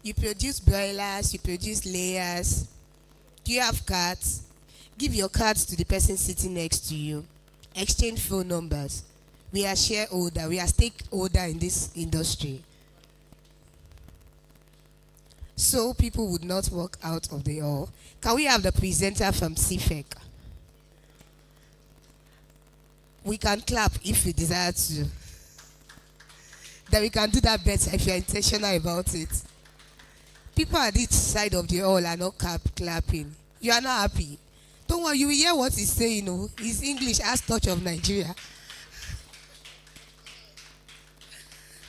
You produce broilers, you produce layers. Do you have cards? Give your cards to the person sitting next to you. Exchange phone numbers. We are shareholder, we are stakeholder in this industry. So people would not walk out of the hall. Can we have the presenter from CFEC? We can clap if we desire to. Then we can do that better if you're intentional about it. People at this side of the hall are not clapping. You are not happy. Don't worry, you will hear what he's saying. No, his English has touch of Nigeria.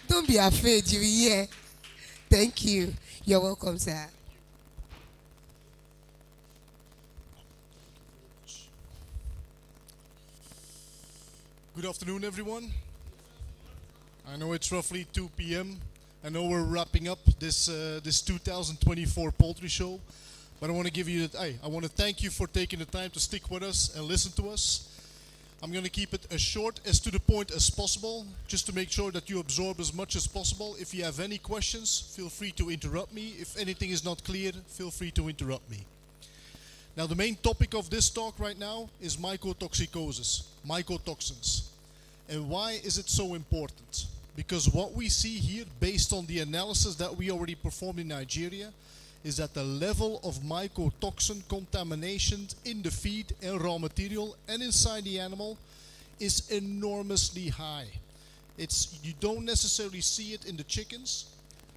Don't be afraid, you will hear. Thank you. You're welcome, sir. Good afternoon, everyone. I know it's roughly 2 p.m. I know we're wrapping up this 2024 Poultry Show, but I want to give you I want to thank you for taking the time to stick with us and listen to us. I'm going to keep it as short as to the point as possible, just to make sure that you absorb as much as possible. If you have any questions, feel free to interrupt me. If anything is not clear, feel free to interrupt me. Now, the main topic of this talk right now is mycotoxicosis, mycotoxins. And why is it so important? Because what we see here, based on the analysis that we already performed in Nigeria, is that the level of mycotoxin contamination in the feed and raw material and inside the animal is enormously high. You don't necessarily see it in the chickens,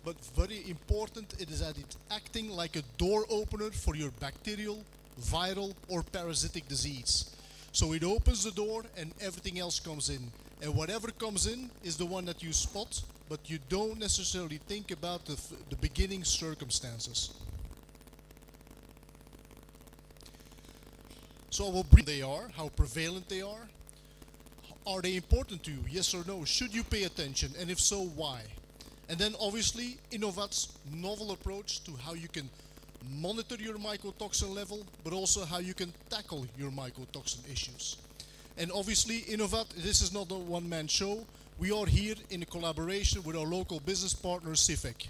but very important, it is that it's acting like a door opener for your bacterial, viral, or parasitic disease. So it opens the door and everything else comes in. And whatever comes in is the one that you spot, but you don't necessarily think about the beginning circumstances. So I will bring they are, how prevalent they are. Are they important to you? Yes or no? Should you pay attention? And if so, why? And then obviously, Innovat's novel approach to how you can monitor your mycotoxin level, but also how you can tackle your mycotoxin issues. And obviously, Innovat, this is not a one-man show. We are here in a collaboration with our local business partner, CFEC.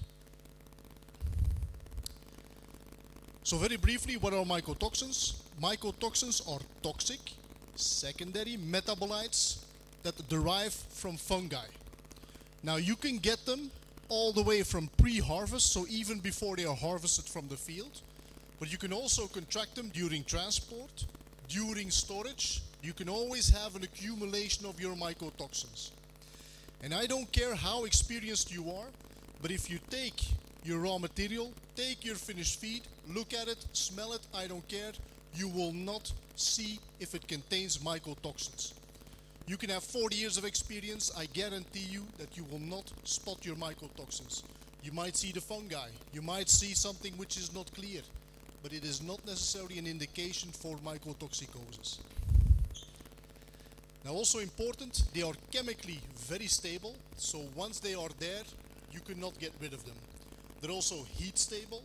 So very briefly, what are mycotoxins? Mycotoxins are toxic, secondary metabolites that derive from fungi. Now, you can get them all the way from pre-harvest, so even before they are harvested from the field. But you can also contract them during transport, during storage. You can always have an accumulation of your mycotoxins. And I don't care how experienced you are, but if you take your raw material, take your finished feed, look at it, smell it, I don't care, you will not see if it contains mycotoxins. You can have 40 years of experience, I guarantee you that you will not spot your mycotoxins. You might see the fungi, you might see something which is not clear, but it is not necessarily an indication for mycotoxicosis. Now also important, they are chemically very stable, so once they are there, you cannot get rid of them. They're also heat stable,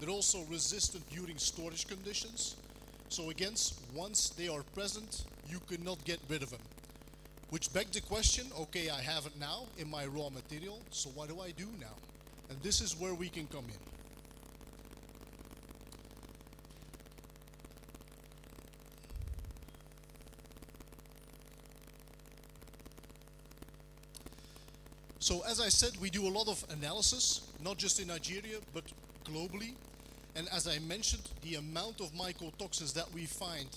they're also resistant during storage conditions, so again, once they are present, you cannot get rid of them. Which begs the question, okay, I have it now in my raw material, so what do I do now? And this is where we can come in. So as I said, we do a lot of analysis, not just in Nigeria, but globally. And as I mentioned, the amount of mycotoxins that we find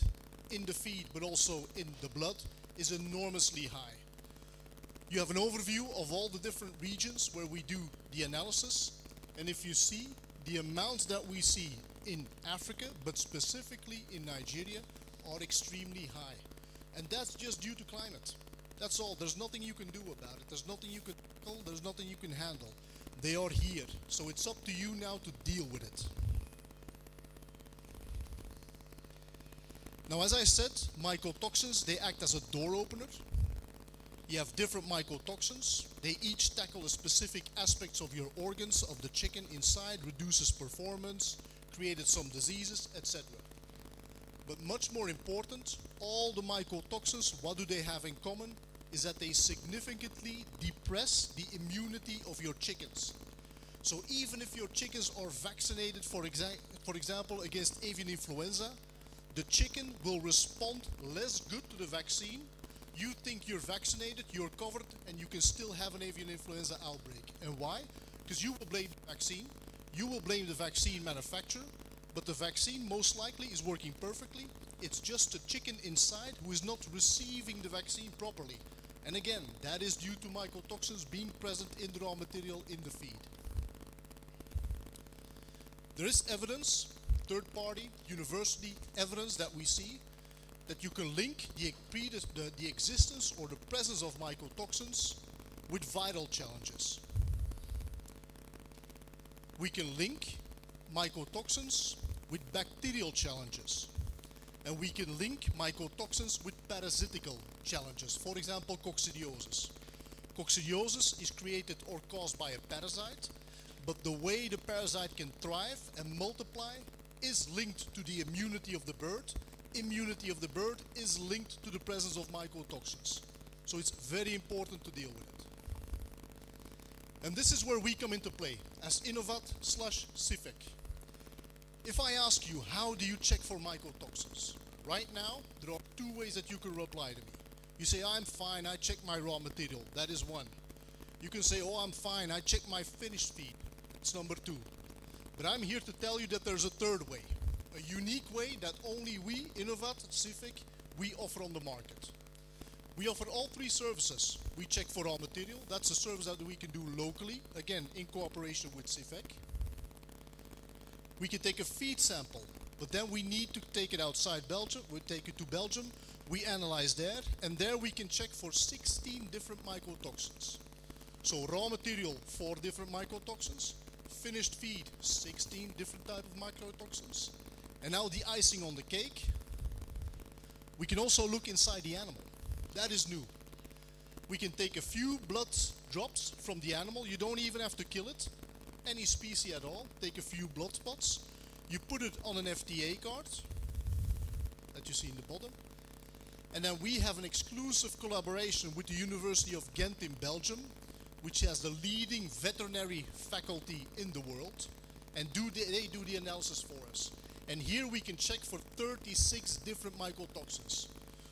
in the feed, but also in the blood, is enormously high. You have an overview of all the different regions where we do the analysis. And if you see, the amounts that we see in Africa, but specifically in Nigeria, are extremely high. And that's just due to climate. That's all. There's nothing you can do about it. There's nothing you can tackle. There's nothing you can handle. They are here. So it's up to you now to deal with it. Now, as I said, mycotoxins, they act as a door opener. You have different mycotoxins. They each tackle a specific aspects of your organs of the chicken inside, reduces performance, created some diseases, etc. But much more important, all the mycotoxins, what do they have in common? Is that they significantly depress the immunity of your chickens. So even if your chickens are vaccinated, for example, against avian influenza, the chicken will respond less good to the vaccine. You think you're vaccinated, you're covered, and you can still have an avian influenza outbreak. And why? Because you will blame the vaccine, you will blame the vaccine manufacturer, but the vaccine most likely is working perfectly. It's just the chicken inside who is not receiving the vaccine properly. And again, that is due to mycotoxins being present in the raw material in the feed. There is evidence, third-party, university evidence that we see that you can link the existence or the presence of mycotoxins with viral challenges. We can link mycotoxins with bacterial challenges. And we can link mycotoxins with parasitical challenges. For example, coccidiosis. Coccidiosis is created or caused by a parasite, but the way the parasite can thrive and multiply is linked to the immunity of the bird. Immunity of the bird is linked to the presence of mycotoxins. So it's very important to deal with it. And this is where we come into play as Innovat/CIFEC. If I ask you, how do you check for mycotoxins? Right now, there are two ways that you can reply to me. You say, I'm fine, I check my raw material. That is one. You can say, oh, I'm fine, I check my finished feed. That's number two. But I'm here to tell you that there's a third way. A unique way that only we, Innovat/CIFEC, we offer on the market. We offer all three services. We check for raw material. That's a service that we can do locally, again, in cooperation with CIFEC. We can take a feed sample, but then we need to take it outside Belgium. We take it to Belgium, we analyze there, and there we can check for 16 different mycotoxins. So raw material, 4 different mycotoxins. Finished feed, 16 different type of mycotoxins. And now the icing on the cake, we can also look inside the animal. That is new. We can take a few blood drops from the animal. You don't even have to kill it. Any species at all, take a few blood spots, you put it on an FDA card that you see in the bottom, and then we have an exclusive collaboration with the University of Ghent in Belgium, which has the leading veterinary faculty in the world, and they do the analysis for us. And here we can check for 36 different mycotoxins.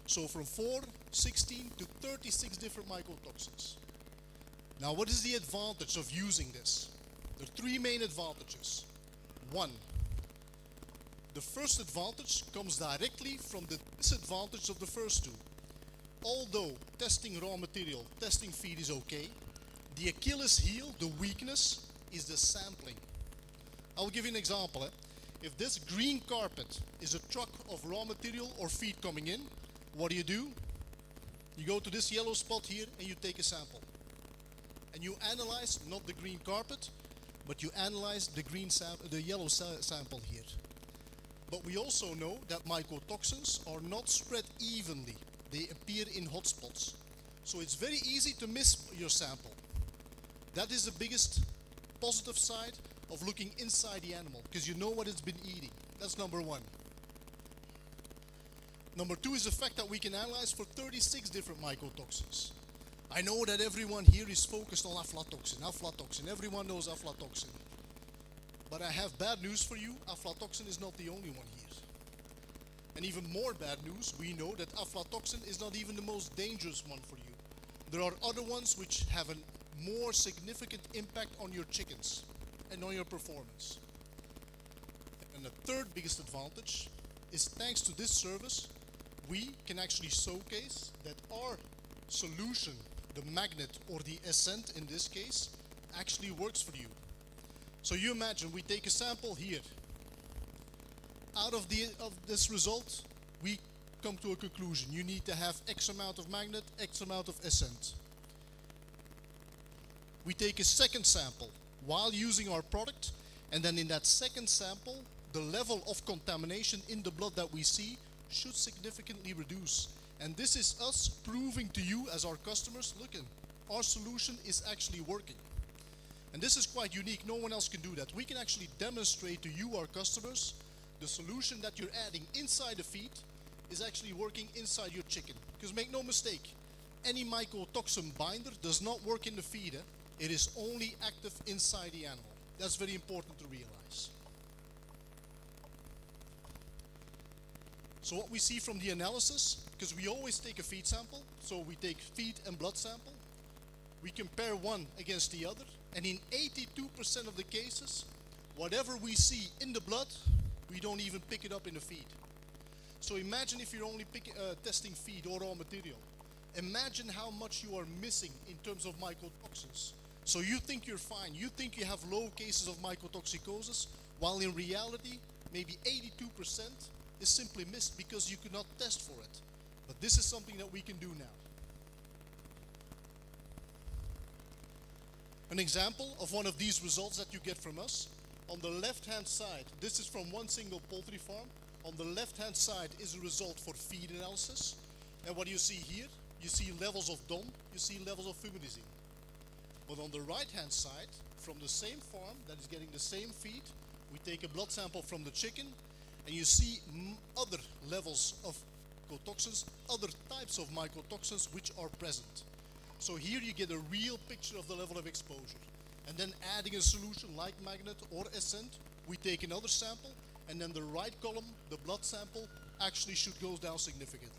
So from 4, 16 to 36 different mycotoxins. Now what is the advantage of using this? There are 3 main advantages. 1, the first advantage comes directly from the disadvantage of the first 2. Although testing raw material, testing feed is okay, the Achilles heel, the weakness, is the sampling. I'll give you an example. If this green carpet is a truck of raw material or feed coming in, what do? You go to this yellow spot here and you take a sample. And you analyze not the green carpet, but you analyze the yellow sample here. But we also know that mycotoxins are not spread evenly. They appear in hotspots. So it's very easy to miss your sample. That is the biggest positive side of looking inside the animal, because you know what it's been eating. That's number one. Number two is the fact that we can analyze for 36 different mycotoxins. I know that everyone here is focused on aflatoxin. Everyone knows aflatoxin. But I have bad news for you. Aflatoxin is not the only one here. And even more bad news, we know that aflatoxin is not even the most dangerous one for you. There are other ones which have a more significant impact on your chickens and on your performance. And the third biggest advantage is, thanks to this service, we can actually showcase that our solution, the magnet or the Ascent in this case, actually works for you. So you imagine we take a sample here. Out of this result, we come to a conclusion. You need to have X amount of magnet, X amount of Ascent. We take a second sample while using our product, and then in that second sample, the level of contamination in the blood that we see should significantly reduce. And this is us proving to you as our customers, look, our solution is actually working. And this is quite unique. No one else can do that. We can actually demonstrate to you, our customers, the solution that you're adding inside the feed is actually working inside your chicken. Because make no mistake, any mycotoxin binder does not work in the feed. It is only active inside the animal. That's very important to realize. So what we see from the analysis, because we always take a feed sample, so we take feed and blood sample, we compare one against the other, and in 82% of the cases, whatever we see in the blood, we don't even pick it up in the feed. So imagine if you're only testing feed or raw material. Imagine how much you are missing in terms of mycotoxins. So you think you're fine, you think you have low cases of mycotoxicosis, while in reality, maybe 82% is simply missed because you could not test for it. But this is something that we can do now. An example of one of these results that you get from us, on the left-hand side, this is from one single poultry farm. On the left-hand side is a result for feed analysis. And what you see here, you see levels of DOM, you see levels of fumigine. But on the right-hand side, from the same farm that is getting the same feed, we take a blood sample from the chicken, and you see other levels of mycotoxins, other types of mycotoxins which are present. So here you get a real picture of the level of exposure. And then adding a solution like magnet or Ascent, we take another sample, and then the right column, the blood sample, actually should go down significantly.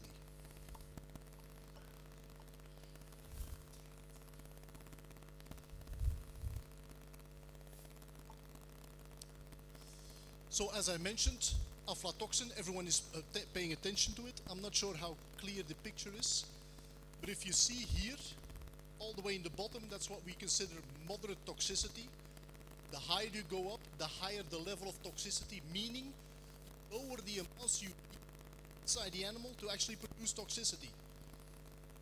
So as I mentioned, aflatoxin, everyone is paying attention to it. I'm not sure how clear the picture is, but if you see here, all the way in the bottom, that's what we consider moderate toxicity. The higher you go up, the higher the level of toxicity, meaning lower the amounts you eat inside the animal to actually produce toxicity.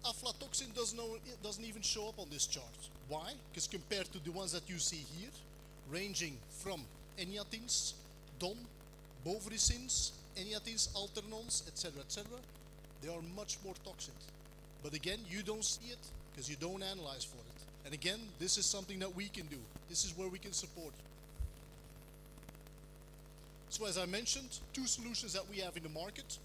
Aflatoxin doesn't even show up on this chart. Why? Because compared to the ones that you see here, ranging from eniatins, DOM, bovricins, eniatins, alternons, etc., they are much more toxic. But again, you don't see it because you don't analyze for it. And again, this is something that we can do. This is where we can support. So as I mentioned, two solutions that we have in the market.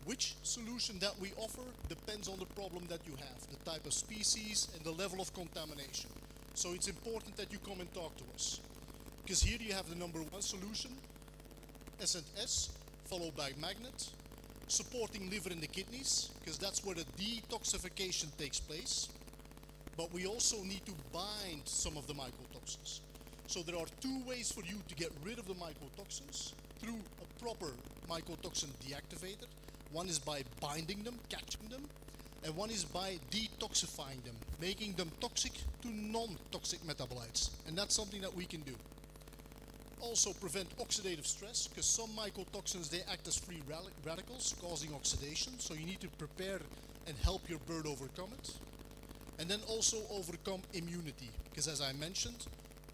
Which solution that we offer depends on the problem that you have, the type of species and the level of contamination. So it's important that you come and talk to us. Because here you have the number one solution, S&S, followed by magnet, supporting liver and the kidneys, because that's where the detoxification takes place. But we also need to bind some of the mycotoxins. So there are two ways for you to get rid of the mycotoxins through a proper mycotoxin deactivator. One is by binding them, catching them, and one is by detoxifying them, making them toxic to non-toxic metabolites. And that's something that we can do. Also prevent oxidative stress, because some mycotoxins, they act as free radicals, causing oxidation. So you need to prepare and help your bird overcome it. And then also overcome immunity, because as I mentioned,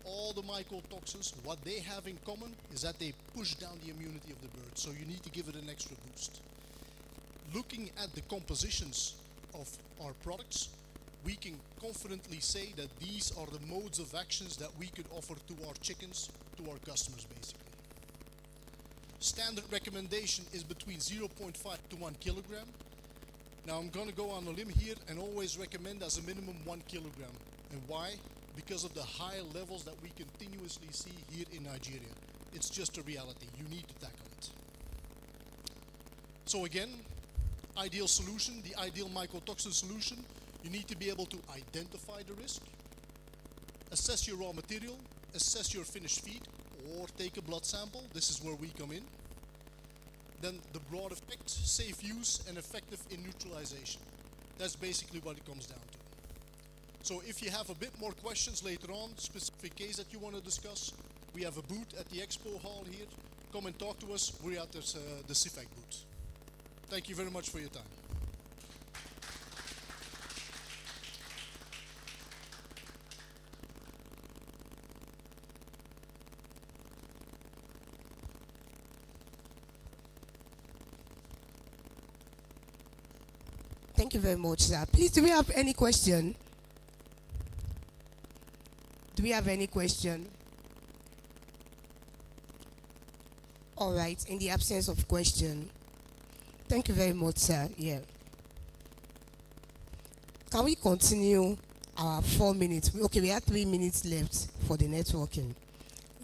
all the mycotoxins, what they have in common is that they push down the immunity of the bird. So you need to give it an extra boost. Looking at the compositions of our products, we can confidently say that these are the modes of actions that we could offer to our chickens, to our customers basically. Standard recommendation is between 0.5 to 1 kilogram. Now I'm going to go on a limb here and always recommend as a minimum 1 kilogram. And why? Because of the high levels that we continuously see here in Nigeria. It's just a reality. You need to tackle it. So again, ideal solution, the ideal mycotoxin solution, you need to be able to identify the risk, assess your raw material, assess your finished feed, or take a blood sample. This is where we come in. Then the broad effect, safe use, and effective in neutralization. That's basically what it comes down to. So if you have a bit more questions later on, specific case that you want to discuss, we have a booth at the expo hall here. Come and talk to us. We're at this, the CIFEC booth. Thank you very much for your time. Thank you very much, sir. Please, do we have any question? Do we have any question? All right, in the absence of question, thank you very much, sir. Yeah. Can we continue our 4 minutes? Okay, we have 3 minutes left for the networking.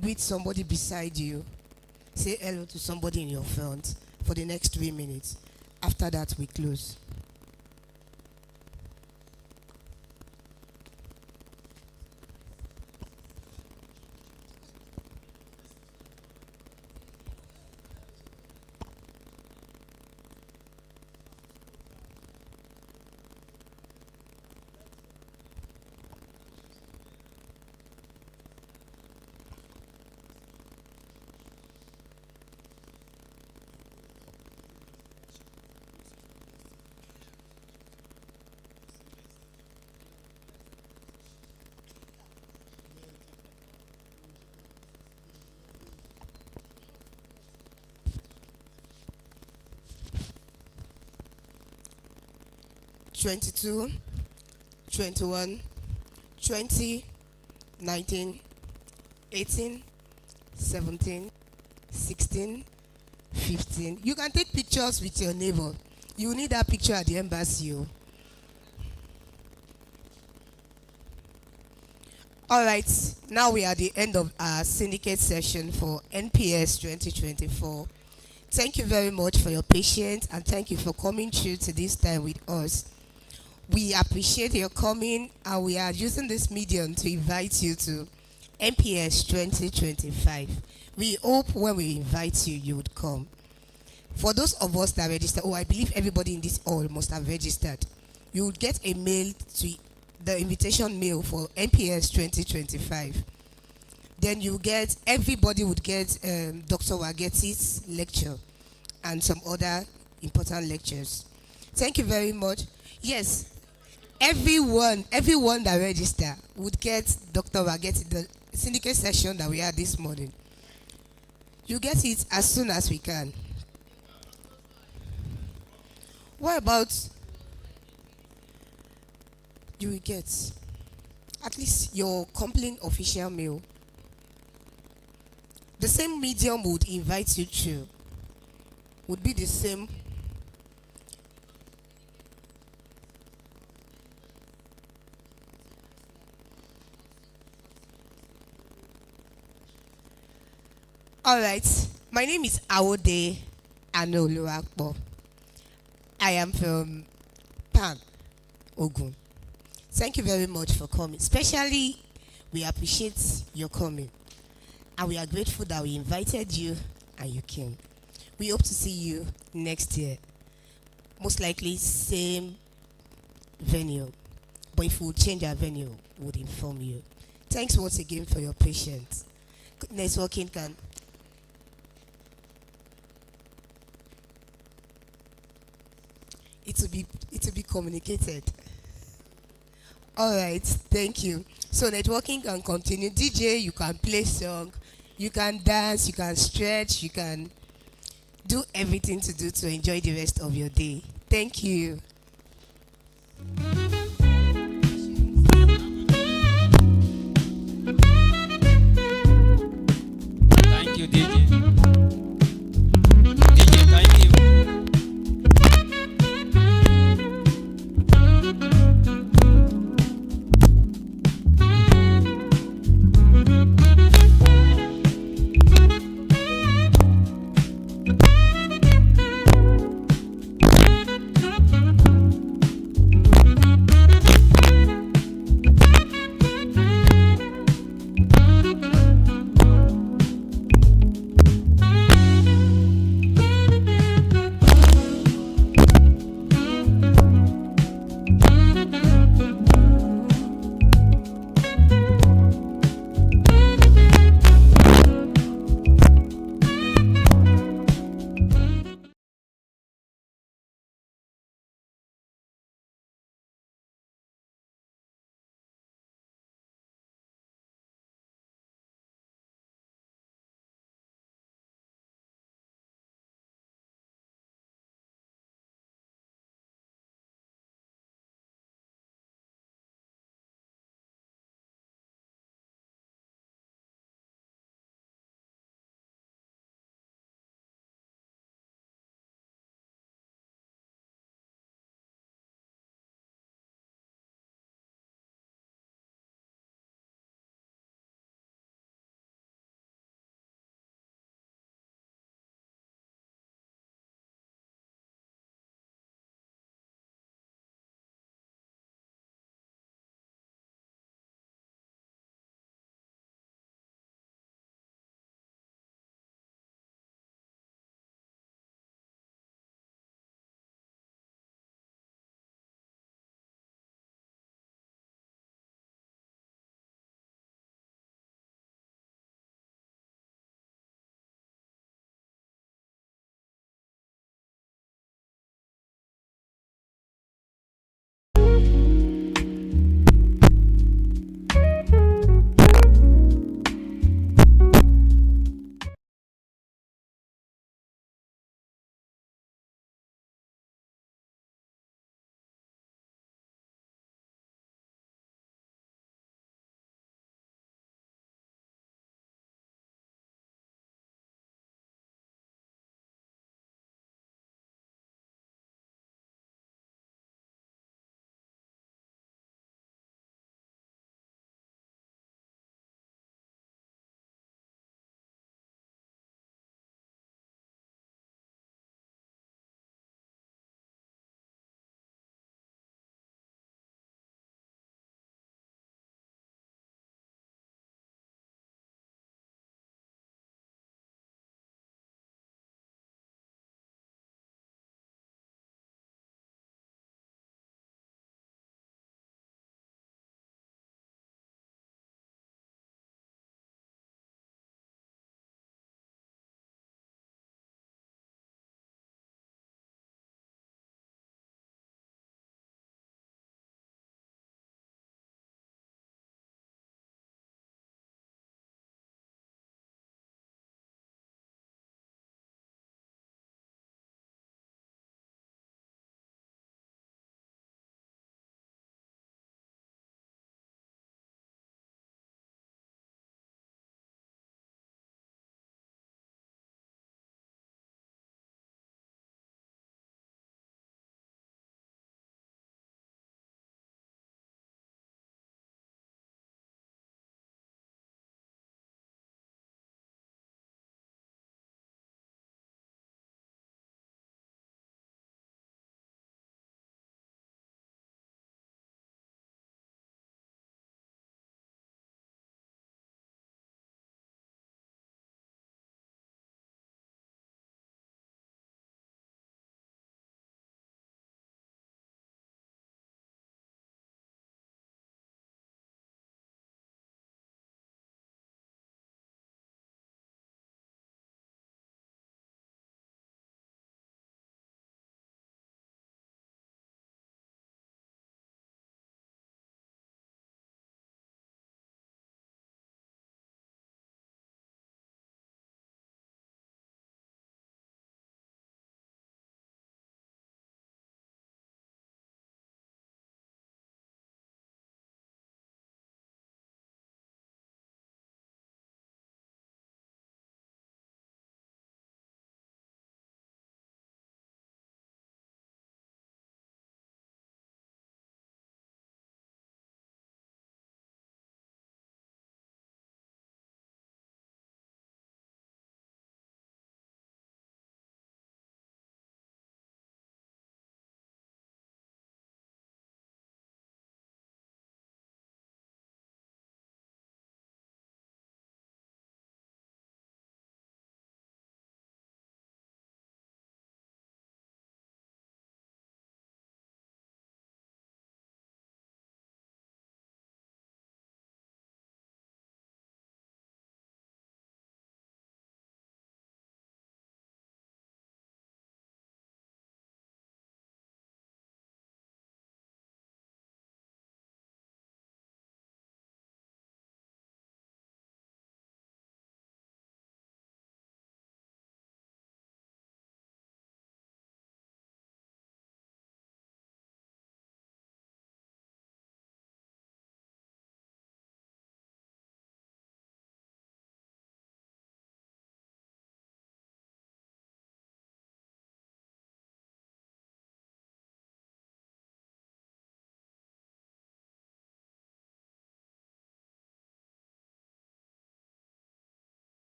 Greet somebody beside you. Say hello to somebody in your front for the next 3 minutes. After that, we close. (22, 21, 20, 19, 18, 17, 16, 15). You can take pictures with your neighbor. You need that picture at the embassy. All right, now we are at the end of our syndicate session for NPS 2024. Thank you very much for your patience, and thank you for coming through to this time with us. We appreciate your coming, and we are using this medium to invite you to NPS 2025. We hope when we invite you, you would come. For those of us that registered, I believe everybody in this hall must have registered. You would get a mail to the invitation mail for NPS 2025. Then everybody would get Dr. Wageti's lecture and some other important lectures. Thank you very much. Yes, everyone that register would get Dr. Wageti, the syndicate session that we had this morning. You get it as soon as we can. What about you will get at least your complaint official mail? The same medium would invite you to, would be the same. All right, my name is Awode Anoluakpo. I am from Pan, Ogun. Thank you very much for coming. Especially, we appreciate your coming. And we are grateful that we invited you and you came. We hope to see you next year. Most likely, same venue. But if we change our venue, we would inform you. Thanks once again for your patience. Networking can. It will be communicated. All right, thank you. So networking can continue. DJ, you can play song, you can dance, you can stretch, you can do everything to enjoy the rest of your day. Thank you. Thank you, DJ.